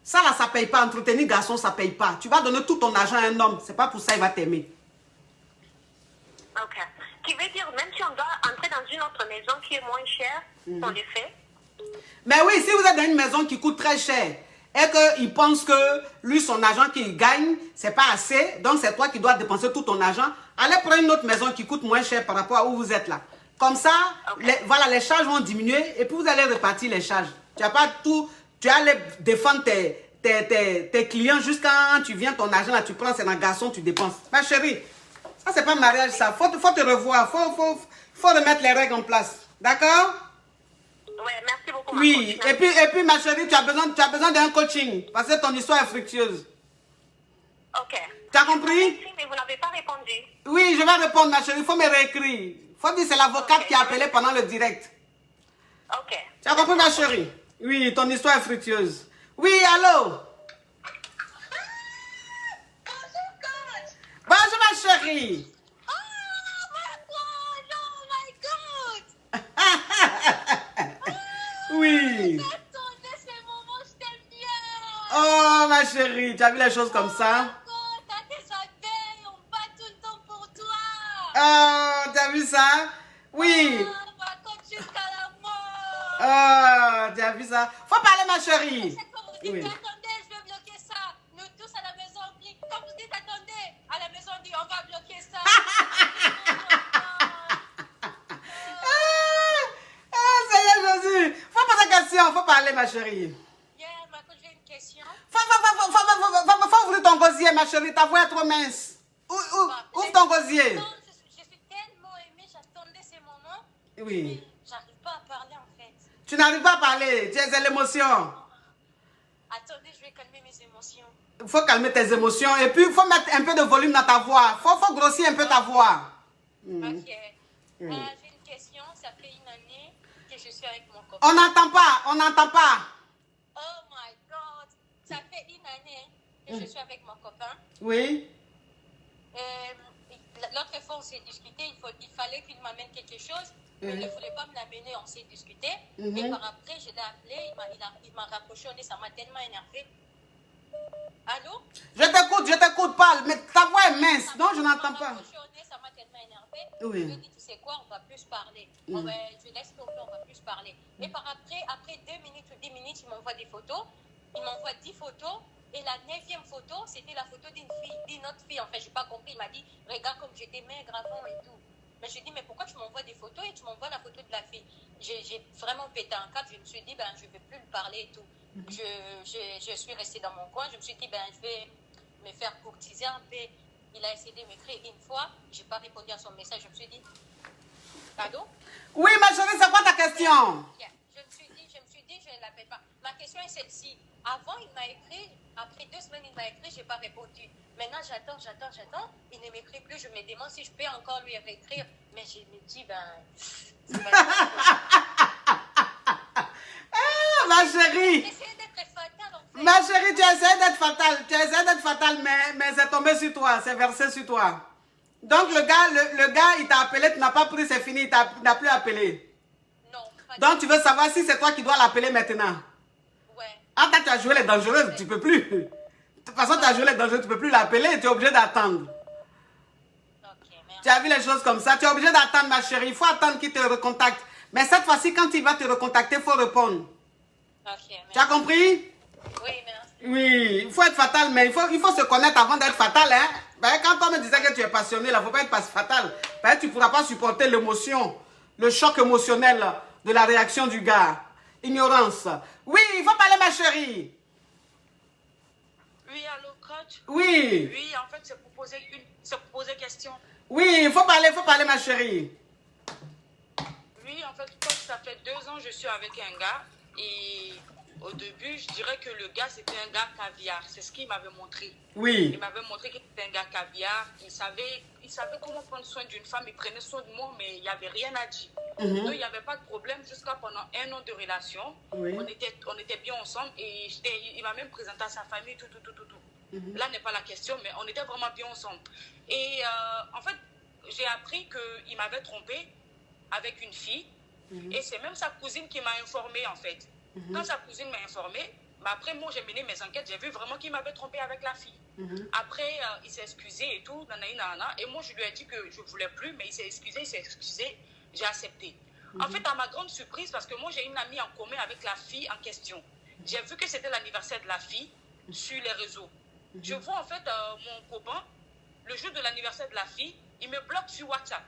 Ça, là, ça ne paye pas. Entretenir garçon, ça ne paye pas. Tu vas donner tout ton argent à un homme. Ce n'est pas pour ça qu'il va t'aimer. Ok. Qui veut dire, même si on doit entrer dans une autre maison qui est moins chère, on le fait. Mais oui, si vous êtes dans une maison qui coûte très cher et qu'il pense que lui, son argent qu'il gagne, c'est pas assez, donc c'est toi qui dois dépenser tout ton argent, allez prendre une autre maison qui coûte moins cher par rapport à où vous êtes là. Comme ça, voilà, les charges vont diminuer et puis vous allez répartir les charges. Tu n'as pas tout, tu allais défendre tes clients jusqu'à quand tu viens, ton argent là, tu prends, c'est un garçon, tu dépenses. Ma chérie, ça c'est pas mariage ça, faut te revoir, faut remettre les règles en place. D'accord? Ouais, merci beaucoup. Oui, et puis ma chérie, tu as besoin d'un coaching parce que ton histoire est fructueuse. Ok. Tu as compris? Mais vous n'avez pas répondu. Oui, je vais répondre, ma chérie. Il faut me réécrire. Il faut dire que c'est l'avocate qui a appelé pendant le direct. Ok. Tu as compris, ma chérie? Oui, ton histoire est fructueuse. Oui, allô? Bonjour, ma chérie. Oui. Oh, ma chérie, tu as vu les choses comme ça? Oh, tu as vu ça? Oui. Oh, tu as vu ça? Faut parler, ma chérie. Oui. Attendez, je vais bloquer ça. Nous tous à la maison, quand vous dites attendez, à la maison, on dit on va bloquer ça. Seigneur Jésus. Faut poser question, faut parler, ma chérie. J'ai une question. Faut ouvrir ton gosier, ma chérie. Ta voix est trop mince. Ouvre ton gosier. Non, je suis tellement aimée, j'attendais ces moments. Oui. Mais j'arrive pas à parler en fait. Tu n'arrives pas à parler. Tu es à l'émotion. Attendez, je vais calmer mes émotions. Il faut calmer tes émotions. Et puis, il faut mettre un peu de volume dans ta voix. Faut grossir un peu ta voix. Ok. J'ai une question. Ça fait une année que je suis avec mon copain. On n'entend pas. On n'entend pas. Oh my God. Ça fait une année que je suis avec mon copain. Oui. L'autre fois, on s'est discuté. Il fallait qu'il m'amène quelque chose. Mais il ne voulait pas me l'amener. On s'est discuté. Et par après, je l'ai appelé. Il m'a rapproché. Ça m'a tellement énervé. Allô? Je t'écoute, parle. Mais ta voix est mince. Donc, je n'entends pas. Ça m'a tellement énervé. Oui. Je lui ai dit, tu sais quoi, on va plus parler. Je laisse tomber, on va plus parler. Et par après 2 minutes ou 10 minutes, il m'envoie des photos. Il m'envoie 10 photos. Et la 9e photo, c'était la photo d'une autre fille. En fait, je n'ai pas compris. Il m'a dit, regarde comme j'étais maigre avant et tout. Mais je lui ai dit, mais pourquoi tu m'envoies des photos et tu m'envoies la photo de la fille? J'ai vraiment pété un câble. Je me suis dit, ben, je ne vais plus lui parler et tout. Je suis restée dans mon coin. Je me suis dit, ben, je vais me faire courtiser un peu. Il a essayé de m'écrire une fois. Je n'ai pas répondu à son message. Je me suis dit, pardon? Oui, ma chérie, c'est quoi ta question? Je me suis dit, je ne l'appelle pas. Ma question est celle-ci. Avant, il m'a écrit. Après 2 semaines, il m'a écrit. Je n'ai pas répondu. Maintenant, j'attends. Il ne m'écrit plus. Je me demande si je peux encore lui réécrire. Mais je me dis, ben... Ma chérie. J'essaie d'être fatale, en fait. Ma chérie, tu essaies d'être fatale. Mais c'est tombé sur toi. C'est versé sur toi. Donc, le gars, il t'a appelé. Tu n'as pas pris, c'est fini. Il n'a plus appelé. Non. Donc, tu veux savoir si c'est toi qui dois l'appeler maintenant? Ouais. Ah, tu as joué les dangereuses. Tu ne peux plus. De toute façon, tu as joué les dangereuses. Tu ne peux plus l'appeler. Tu es obligé d'attendre. Tu as vu les choses comme ça. Tu es obligé d'attendre, ma chérie. Il faut attendre qu'il te recontacte. Mais cette fois-ci, quand il va te recontacter, il faut répondre. Tu as compris? Oui, merci. Oui, il faut être fatal, mais il faut se connaître avant d'être fatal. Hein? Ben, quand on me disait que tu es passionné, il ne faut pas être fatal. Ben, tu ne pourras pas supporter l'émotion, le choc émotionnel de la réaction du gars. Ignorance. Oui, il faut parler, ma chérie. coach. Oui. Oui, en fait, c'est pour poser question. Oui, il faut parler, ma chérie. Oui, en fait, coach, ça fait 2 ans que je suis avec un gars. Et au début, je dirais que le gars, c'était un gars caviar. C'est ce qu'il m'avait montré. Oui. Il m'avait montré qu'il était un gars caviar. Il savait comment prendre soin d'une femme. Il prenait soin de moi, mais il n'y avait rien à dire. Donc, il n'y avait pas de problème jusqu'à pendant 1 an de relation. Oui. On était bien ensemble et il m'a même présenté à sa famille, tout. Là n'est pas la question, mais on était vraiment bien ensemble. Et en fait, j'ai appris qu'il m'avait trompé avec une fille. Et c'est même sa cousine qui m'a informé, en fait. Quand sa cousine m'a informé, après, moi, j'ai mené mes enquêtes. J'ai vu vraiment qu'il m'avait trompé avec la fille. Après, il s'est excusé et tout. Et moi, je lui ai dit que je ne voulais plus, mais il s'est excusé. J'ai accepté. En fait, à ma grande surprise, parce que moi, j'ai une amie en commun avec la fille en question. J'ai vu que c'était l'anniversaire de la fille sur les réseaux. Je vois, en fait, mon copain, le jour de l'anniversaire de la fille, il me bloque sur WhatsApp.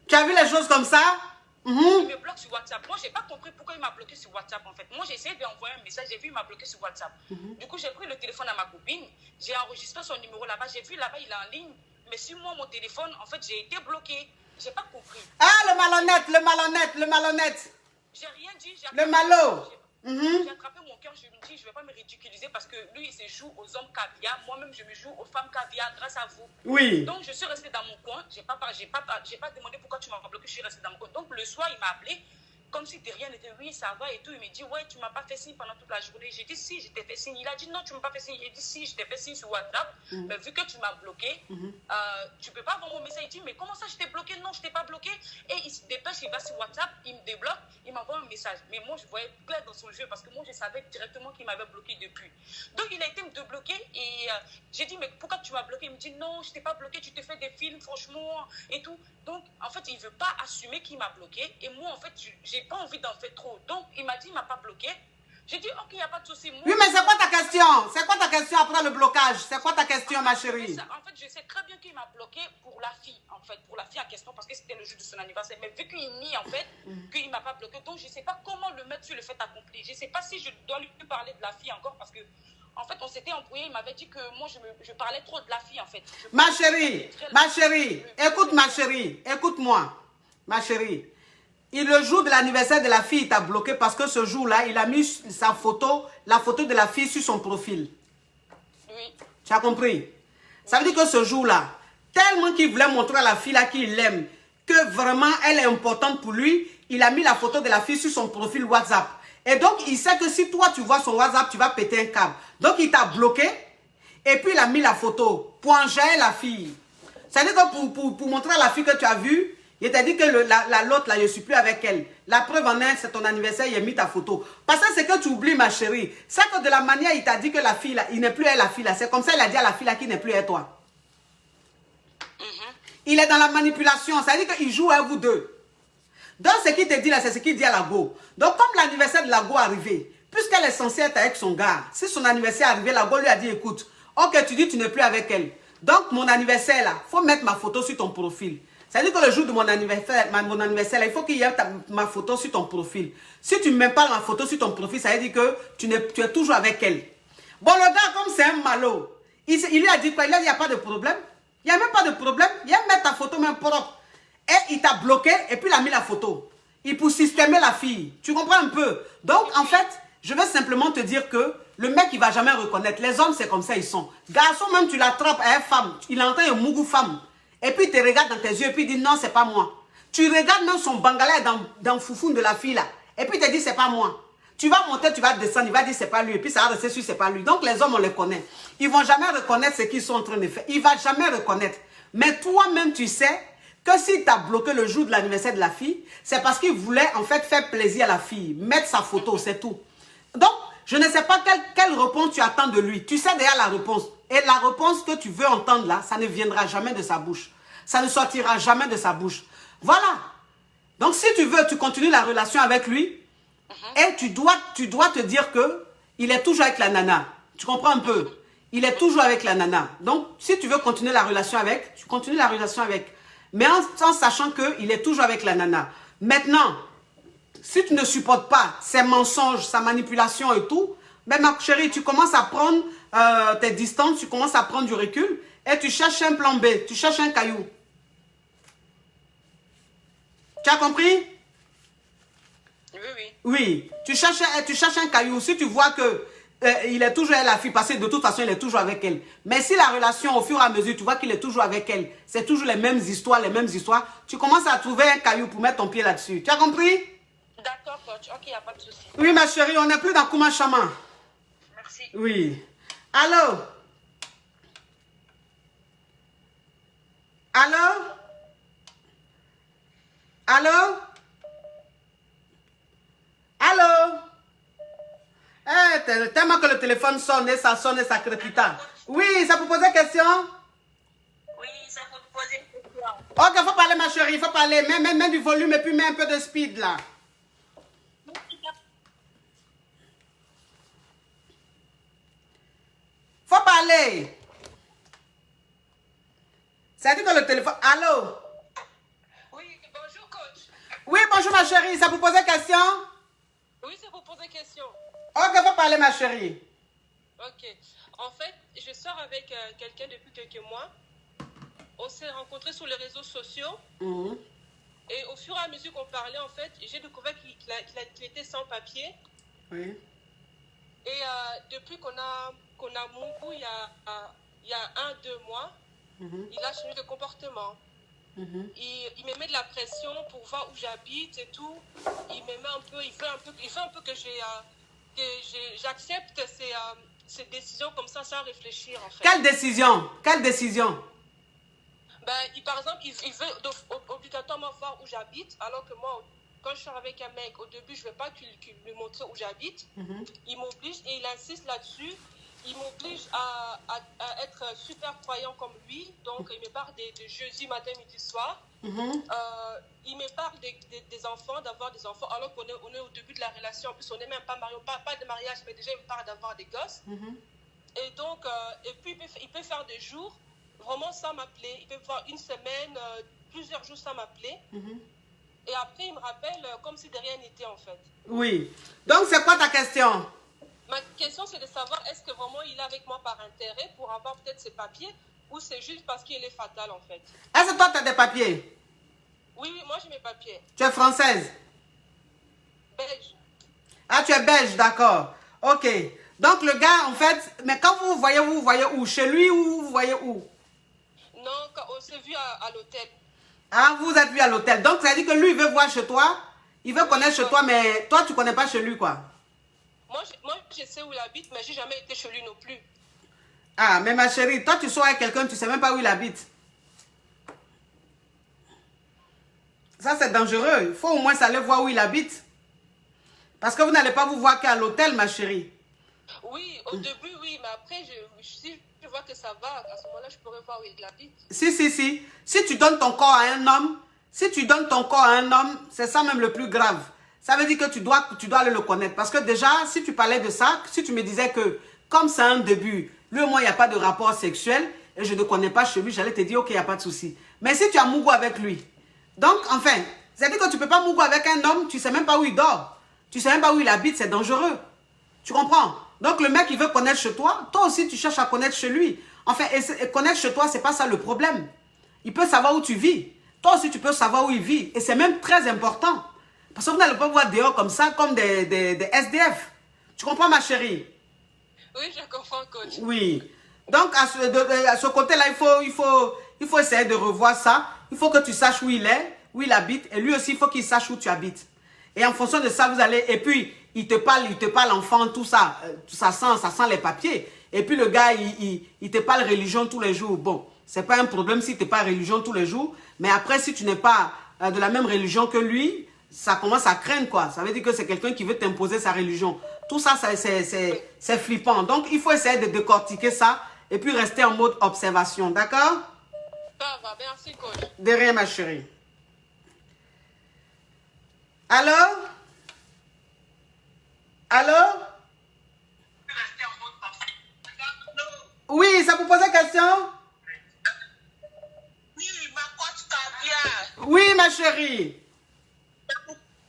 Tu as vu les choses comme ça? Il me bloque sur WhatsApp. Moi, je n'ai pas compris pourquoi il m'a bloqué sur WhatsApp, en fait. Moi, j'ai essayé d'envoyer un message, j'ai vu qu'il m'a bloqué sur WhatsApp. Du coup, j'ai pris le téléphone à ma copine, j'ai enregistré son numéro là-bas, j'ai vu là-bas, il est en ligne. Mais sur moi, mon téléphone, en fait, j'ai été bloqué. Je n'ai pas compris. Ah, le malhonnête. J'ai rien dit. Le malot. J'ai attrapé mon cœur, je me dis, je ne vais pas me ridiculiser parce que lui, il se joue aux hommes caviar. Moi-même, je me joue aux femmes caviar grâce à vous. Oui. Donc, je suis restée dans mon coin. Je n'ai pas demandé pourquoi tu m'as bloqué, je suis restée dans mon coin. Donc, le soir, il m'a appelé. Comme si de rien n'était, oui, ça va et tout. Il me dit, ouais, tu ne m'as pas fait signe pendant toute la journée. J'ai dit, si, je t'ai fait signe. Il a dit, non, tu ne m'as pas fait signe. J'ai dit, si, je t'ai fait signe sur WhatsApp. Mais vu que tu m'as bloqué, tu ne peux pas avoir mon message. Il dit, mais comment ça, je t'ai bloqué? Non, je ne t'ai pas bloqué. Et il se dépêche, il va sur WhatsApp, il me débloque, il m'envoie un message. Mais moi, je voyais clair dans son jeu parce que moi, je savais directement qu'il m'avait bloqué depuis. Donc, il a été me débloquer et j'ai dit, mais pourquoi tu m'as bloqué? Il me dit, non, je ne t'ai pas bloqué, tu te fais des films, franchement, et tout. Donc, en fait, il ne veut pas assumer qu'il m'a bloqué. Et moi, en fait, je n'ai pas envie d'en faire trop. Donc, il m'a dit, il ne m'a pas bloqué. J'ai dit, ok, il n'y a pas de souci. Oui, mais c'est quoi ta question? C'est quoi ta question après le blocage? C'est quoi ta question, ma chérie? En fait, je sais très bien qu'il m'a bloqué pour la fille, en fait, pour la fille en question, parce que c'était le jour de son anniversaire. Mais vu qu'il nie, en fait, qu'il ne m'a pas bloqué, donc je ne sais pas comment le mettre sur le fait accompli. Je ne sais pas si je dois lui parler de la fille encore, parce que, en fait, on s'était embrouillé. Il m'avait dit que moi, je parlais trop de la fille, en fait. Ma chérie, écoute, ma chérie, écoute-moi, ma chérie. Le jour de l'anniversaire de la fille, il t'a bloqué parce que ce jour-là, il a mis sa photo, la photo de la fille sur son profil. Oui. Tu as compris? Ça veut dire que ce jour-là, tellement qu'il voulait montrer à la fille là qu'il l'aime, que vraiment elle est importante pour lui, il a mis la photo de la fille sur son profil WhatsApp. Et donc, il sait que si toi, tu vois son WhatsApp, tu vas péter un câble. Donc, il t'a bloqué et puis il a mis la photo pour enjailler la fille. Ça veut dire que pour montrer à la fille que tu as vu, il t'a dit que l'autre, là, je ne suis plus avec elle. La preuve en est, c'est ton anniversaire, il a mis ta photo. Parce que c'est que tu oublies, ma chérie. C'est que de la manière, il t'a dit que la fille, là, il n'est plus elle, la fille, là. C'est comme ça, il a dit à la fille, là, qu'il n'est plus elle, toi. Il est dans la manipulation. Ça veut dire qu'il joue à vous deux. Donc, ce qu'il te dit, là, c'est ce qu'il dit à la go. Donc, comme l'anniversaire de la go est arrivé, puisqu'elle est censée être avec son gars, si son anniversaire est arrivé, la go lui a dit, écoute, ok, tu dis que tu n'es plus avec elle. Donc, mon anniversaire, là, il faut mettre ma photo sur ton profil. C'est-à-dire que le jour de mon anniversaire, il faut qu'il y ait ma photo sur ton profil. Si tu ne mets pas ma photo sur ton profil, ça veut dire que tu es toujours avec elle. Bon, le gars, comme c'est un malot, il lui a dit quoi? Il a dit, il n'y a pas de problème. Il n'y a même pas de problème. Il a mis ta photo même propre. Et il t'a bloqué et puis il a mis la photo. Il pour systémer la fille. Tu comprends un peu? Donc, en fait, je veux simplement te dire que le mec, il ne va jamais reconnaître. Les hommes, c'est comme ça, ils sont. Garçon, même, tu l'attrapes à une femme. Il entend un mougou femme. Et puis, il te regarde dans tes yeux et puis il dit non, c'est pas moi. Tu regardes même son bangala dans le foufoune de la fille là. Et puis, il te dit c'est pas moi. Tu vas monter, tu vas descendre, il va dire c'est pas lui. Et puis, ça va rester sur c'est pas lui. Donc, les hommes, on les connaît. Ils ne vont jamais reconnaître ce qu'ils sont en train de faire. Il ne va jamais reconnaître. Mais toi-même, tu sais que s'il t'a bloqué le jour de l'anniversaire de la fille, c'est parce qu'il voulait en fait faire plaisir à la fille. Mettre sa photo, c'est tout. Donc, je ne sais pas quelle réponse tu attends de lui. Tu sais déjà la réponse. Et la réponse que tu veux entendre là, ça ne viendra jamais de sa bouche. Ça ne sortira jamais de sa bouche. Voilà. Donc si tu veux, tu continues la relation avec lui. Et tu dois te dire que il est toujours avec la nana. Tu comprends un peu? Il est toujours avec la nana. Donc si tu veux continuer la relation avec, tu continues la relation avec. Mais en sachant qu'il est toujours avec la nana. Maintenant, si tu ne supportes pas ses mensonges, sa manipulation et tout, Ben, ma chérie, tu commences à prendre tes distances, tu commences à prendre du recul et tu cherches un plan B, tu cherches un caillou. Tu as compris? Oui, oui. Oui, tu cherches un caillou. Si tu vois que il est toujours avec la fille, parce que de toute façon, il est toujours avec elle. Mais si la relation, au fur et à mesure, tu vois qu'il est toujours avec elle, c'est toujours les mêmes histoires, tu commences à trouver un caillou pour mettre ton pied là-dessus. Tu as compris? D'accord, coach. Ok, il n'y a pas de souci. Oui, ma chérie, on n'est plus dans Kouma Chama. Merci. Oui. Allô? Allô? Allô? Allô? Tellement que le téléphone sonne et ça crépita. Oui, ça vous poser question? Oui, ça faut te poser une question. Ok, faut parler ma chérie, faut parler. Mets du volume et puis mets un peu de speed là. Faut parler. Ça dit que le téléphone... Allô? Oui, bonjour, coach. Oui, bonjour ma chérie, ça vous poser question? Oui, c'est pour poser question. Ok, faut parler ma chérie. Ok. En fait, je sors avec quelqu'un depuis quelques mois. On s'est rencontrés sur les réseaux sociaux. Mhm. Et au fur et à mesure qu'on parlait, en fait, j'ai découvert qu'il était sans papier. Oui. Et depuis qu'on a Mougou, il y a 1-2 mois, Mhm. il a changé de comportement. Mhm. Il me met de la pression pour voir où j'habite et tout. Il me met un peu, il fait un peu que j'accepte ces décisions comme ça sans réfléchir, en fait. Quelle décision? Quelle décision? Ben, par exemple, il veut obligatoirement voir où j'habite, alors que moi, quand je sors avec un mec, au début, je ne veux pas qu'il lui montre où j'habite. Mhm. Il m'oblige et il insiste là-dessus. Il m'oblige à être super croyant comme lui. Donc, il me parle de jeudi matin, midi, soir. Mhm. Il me parle des enfants, d'avoir des enfants, alors qu'on est au début de la relation. En plus, on n'est même pas mariés, pas de mariage, mais déjà, il me parle d'avoir des gosses. Mhm. Et donc, et puis, il peut faire des jours, vraiment sans m'appeler. Il peut faire une semaine, plusieurs jours sans m'appeler. Mhm. Et après, il me rappelle comme si de rien n'était, en fait. Oui. Donc, c'est quoi ta question? Ma question, c'est de savoir, est-ce que vraiment il est avec moi par intérêt pour avoir peut-être ses papiers, ou c'est juste parce qu'il est fatal, en fait? Est-ce que toi, tu as des papiers? Oui, moi, j'ai mes papiers. Tu es française? Belge. Ah, tu es belge, d'accord. Ok. Donc, le gars, en fait, mais quand vous voyez où? Chez lui ou vous voyez où? Non, quand on s'est vu à l'hôtel. Ah, vous êtes vu à l'hôtel. Donc, ça veut dire que lui, il veut voir chez toi. Il veut connaître chez toi, mais toi, tu ne connais pas chez lui, quoi. Moi, je sais où il habite, mais j'ai jamais été chez lui non plus. Ah, mais ma chérie, toi, tu sors avec quelqu'un, tu ne sais même pas où il habite. Ça, c'est dangereux. Il faut au moins aller voir où il habite. Parce que vous n'allez pas vous voir qu'à l'hôtel, ma chérie. Oui, au début, oui, mais après, si je vois que ça va, à ce moment-là, je pourrais voir où il habite. Si. Si tu donnes ton corps à un homme, c'est ça même le plus grave. Ça veut dire que tu dois aller le connaître. Parce que déjà, si tu parlais de ça, si tu me disais que, comme c'est un début, lui et moi, il n'y a pas de rapport sexuel, et je ne connais pas chez lui, j'allais te dire, ok, il n'y a pas de souci. Mais si tu as mougou avec lui, donc, enfin, c'est-à-dire que tu ne peux pas mougou avec un homme, tu ne sais même pas où il dort. Tu ne sais même pas où il habite, c'est dangereux. Tu comprends? Donc, le mec, il veut connaître chez toi, toi aussi, tu cherches à connaître chez lui. Enfin, et connaître chez toi, ce n'est pas ça le problème. Il peut savoir où tu vis. Toi aussi, tu peux savoir où il vit. Et c'est même très important. Parce que vous n'allez pas voir dehors comme ça, comme des SDF. Tu comprends, ma chérie? Oui, je comprends, coach. Oui. Donc, à ce côté-là, il faut essayer de revoir ça. Il faut que tu saches où il est, où il habite. Et lui aussi, il faut qu'il sache où tu habites. Et en fonction de ça, vous allez... Et puis, il te parle enfant, tout ça. Ça sent les papiers. Et puis, le gars, il te parle religion tous les jours. Bon, c'est pas un problème s'il te parle religion tous les jours. Mais après, si tu n'es pas de la même religion que lui, ça commence à craindre, quoi. Ça veut dire que c'est quelqu'un qui veut t'imposer sa religion. Tout ça, c'est flippant. Donc, il faut essayer de décortiquer ça et puis rester en mode observation. D'accord? Ça va, merci, coach. De rien, ma chérie. Allô? Allô? Oui, ça vous pose une question? Oui, ma coach Kavia. Oui, ma chérie.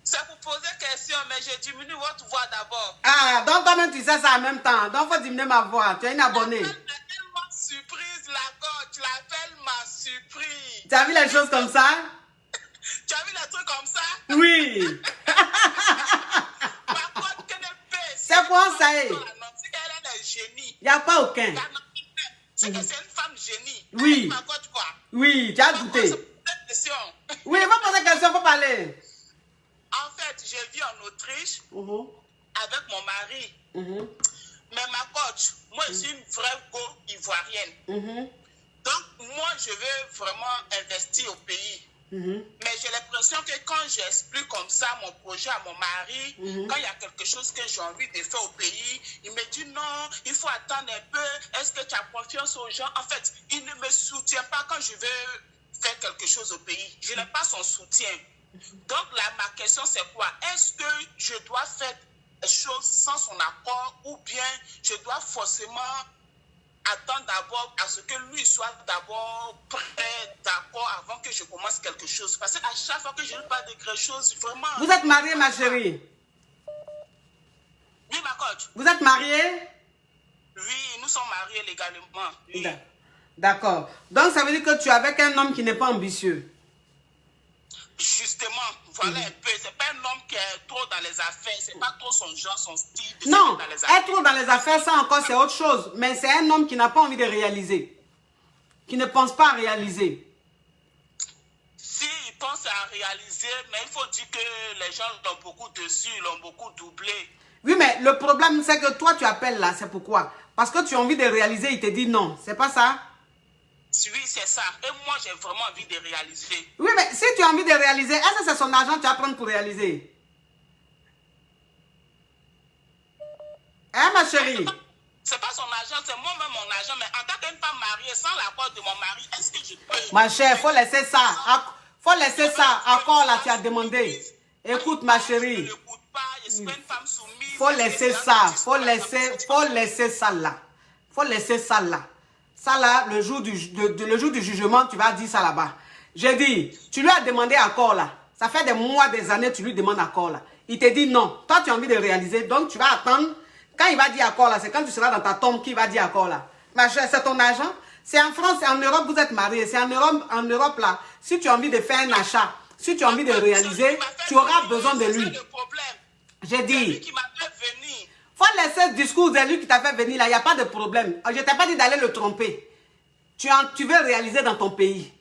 Ça vous pose une question. attention, mais je diminue votre voix d'abord. Ah, donc toi-même, tu sais ça en même temps. Donc, il faut diminuer ma voix. Tu es une abonnée. Tu l'appelles tellement surprise, la gorge. Tu l'appelles ma surprise. Tu as vu les choses comme ça? Tu as vu les trucs comme ça? Oui. Par contre, qu'elle est bête. C'est quoi ça? C'est qu'elle est un génie. Il n'y a pas aucun. C'est que c'est une femme génie. Oui. Ma gorge, quoi. Oui, tu as douté. Oui, il faut poser question, il faut parler. En fait, je vis en Autriche avec mon mari. Mais ma coach, moi, je suis une vraie go ivoirienne. Donc, moi, je veux vraiment investir au pays. Mais j'ai l'impression que quand j'explique comme ça mon projet à mon mari, quand il y a quelque chose que j'ai envie de faire au pays, il me dit non, il faut attendre un peu. Est-ce que tu as confiance aux gens? En fait, il ne me soutient pas quand je veux faire quelque chose au pays. Je n'ai pas son soutien. Donc là, ma question c'est quoi? Est-ce que je dois faire des choses sans son accord ou bien je dois forcément attendre d'abord à ce que lui soit d'abord prêt, d'accord, avant que je commence quelque chose? Parce qu'à chaque fois que je lui parle de quelque chose, vraiment... Vous êtes mariée, ma chérie? Oui, ma coach. Vous êtes mariée? Oui, nous sommes mariés légalement. Oui. D'accord. Donc, ça veut dire que tu es avec un homme qui n'est pas ambitieux. Justement, voilà un peu. C'est pas un homme qui est trop dans les affaires. C'est pas trop son genre, son style. Non, dans les affaires. être trop dans les affaires, ça encore, c'est autre chose. Mais c'est un homme qui n'a pas envie de réaliser. Qui ne pense pas à réaliser. Si, il pense à réaliser, mais il faut dire que les gens l'ont beaucoup dessus, l'ont beaucoup doublé. Oui, mais le problème, c'est que toi, tu appelles là. C'est pourquoi? Parce que tu as envie de réaliser, il te dit non. C'est pas ça? Oui, c'est ça. Et moi, j'ai vraiment envie de réaliser. Oui, mais si tu as envie de réaliser, est-ce que c'est son argent que tu vas prendre pour réaliser? Hein, ma chérie? C'est pas son argent, c'est moi-même mon argent. Mais en tant qu'une femme mariée, sans l'accord de mon mari, est-ce que je peux... Ma chère, faut laisser ça. Faut laisser ça. Accord là, tu as demandé. Écoute, ma chérie. Faut laisser ça. Faut laisser ça là. Faut laisser ça là. Ça là, le jour du jugement, tu vas dire ça là-bas. J'ai dit, tu lui as demandé accord là. Ça fait des mois, des années, tu lui demandes accord là. Il te dit non. Toi, tu as envie de réaliser, donc tu vas attendre. Quand il va dire accord là, c'est quand tu seras dans ta tombe qu'il va dire accord là. Ma chère, c'est ton argent. C'est en France, c'est en Europe, vous êtes mariés. C'est en Europe là. Si tu as envie de faire un achat, si tu as envie de réaliser, tu auras besoin de lui. J'ai dit, faut laisser ce discours de lui qui t'a fait venir là, il n'y a pas de problème. Je ne t'ai pas dit d'aller le tromper. Tu veux réaliser dans ton pays.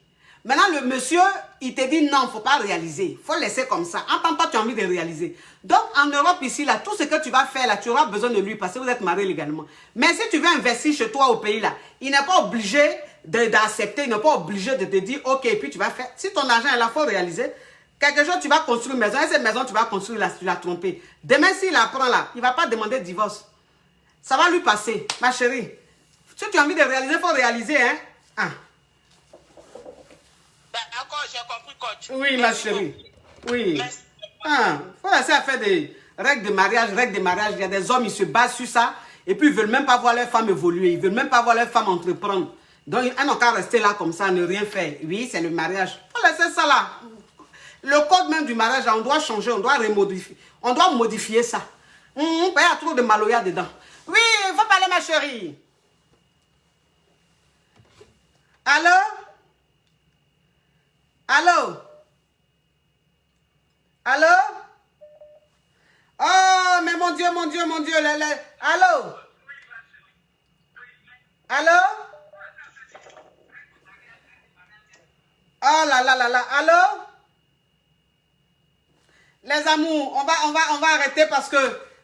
Maintenant, le monsieur, il te dit non, il ne faut pas réaliser. Il faut laisser comme ça. En tant que toi, tu as envie de réaliser. Donc, en Europe, ici, là, tout ce que tu vas faire, là, tu auras besoin de lui parce que vous êtes mariés légalement. Mais si tu veux investir chez toi au pays, là, il n'est pas obligé d'accepter, il n'est pas obligé de te dire, ok, puis tu vas faire. Si ton argent est là, il faut réaliser. Quelque chose, tu vas construire une maison, et cette maison, tu vas construire là, tu l'as trompé. Demain, s'il apprend là, il ne va pas demander de divorce. Ça va lui passer, ma chérie. Si tu as envie de réaliser, il faut réaliser, hein. Ah. D'accord, j'ai compris, coach. Oui, ma chérie. Oui. Ah, faut laisser à faire des règles de mariage, Il y a des hommes, ils se basent sur ça, et puis ils ne veulent même pas voir leur femme évoluer, ils ne veulent même pas voir leur femme entreprendre. Donc, ils n'ont qu'à rester là comme ça, ne rien faire. Oui, c'est le mariage. Faut laisser ça là. Le code même du mariage, on doit changer, on doit remodifier. On doit modifier ça. Il y a trop de maloya dedans. Oui, il faut parler, ma chérie. Allô? Allô? Allô? Oh, mais mon Dieu. Allô? Allô? Oh là là. Allô? Les amours, on va arrêter parce que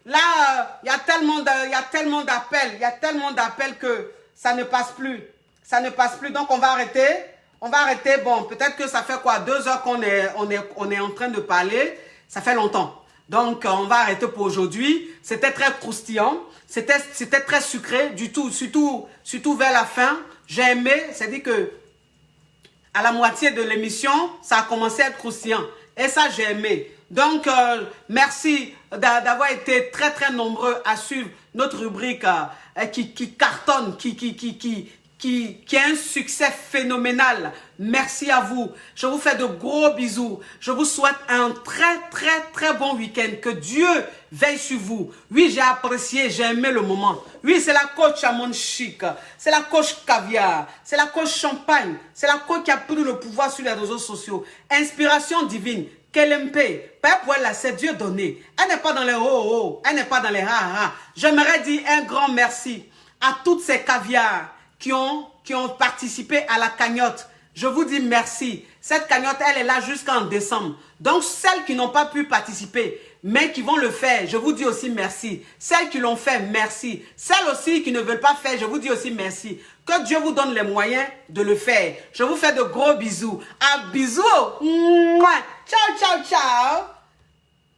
là, il y a tellement d'appels que ça ne passe plus. Donc on va arrêter. Bon, peut-être que ça fait quoi, 2 heures qu'on est en train de parler. Ça fait longtemps. Donc on va arrêter pour aujourd'hui. C'était très croustillant. C'était très sucré, surtout vers la fin. J'ai aimé, c'est-à-dire que à la moitié de l'émission, ça a commencé à être croustillant. Et ça, j'ai aimé. Donc, merci d'avoir été très, très nombreux à suivre notre rubrique qui cartonne, qui qui a un succès phénoménal. Merci à vous. Je vous fais de gros bisous. Je vous souhaite un très bon week-end. Que Dieu veille sur vous. Oui, j'ai apprécié, j'ai aimé le moment. Oui, c'est la coach à mon chic. C'est la coach caviar. C'est la coach champagne. C'est la coach qui a pris le pouvoir sur les réseaux sociaux. Inspiration divine. Kelempe, Père Pouella, c'est Dieu donné. Elle n'est pas dans les oh-oh, elle n'est pas dans les ha-ha. J'aimerais dire un grand merci à toutes ces caviars qui ont participé à la cagnotte. Je vous dis merci. Cette cagnotte, elle est là jusqu'en décembre. Donc, celles qui n'ont pas pu participer, mais qui vont le faire, je vous dis aussi merci. Celles qui l'ont fait, merci. Celles aussi qui ne veulent pas faire, je vous dis aussi merci. Que Dieu vous donne les moyens de le faire. Je vous fais de gros bisous. À bisous. Mouah. Ciao, ciao, ciao.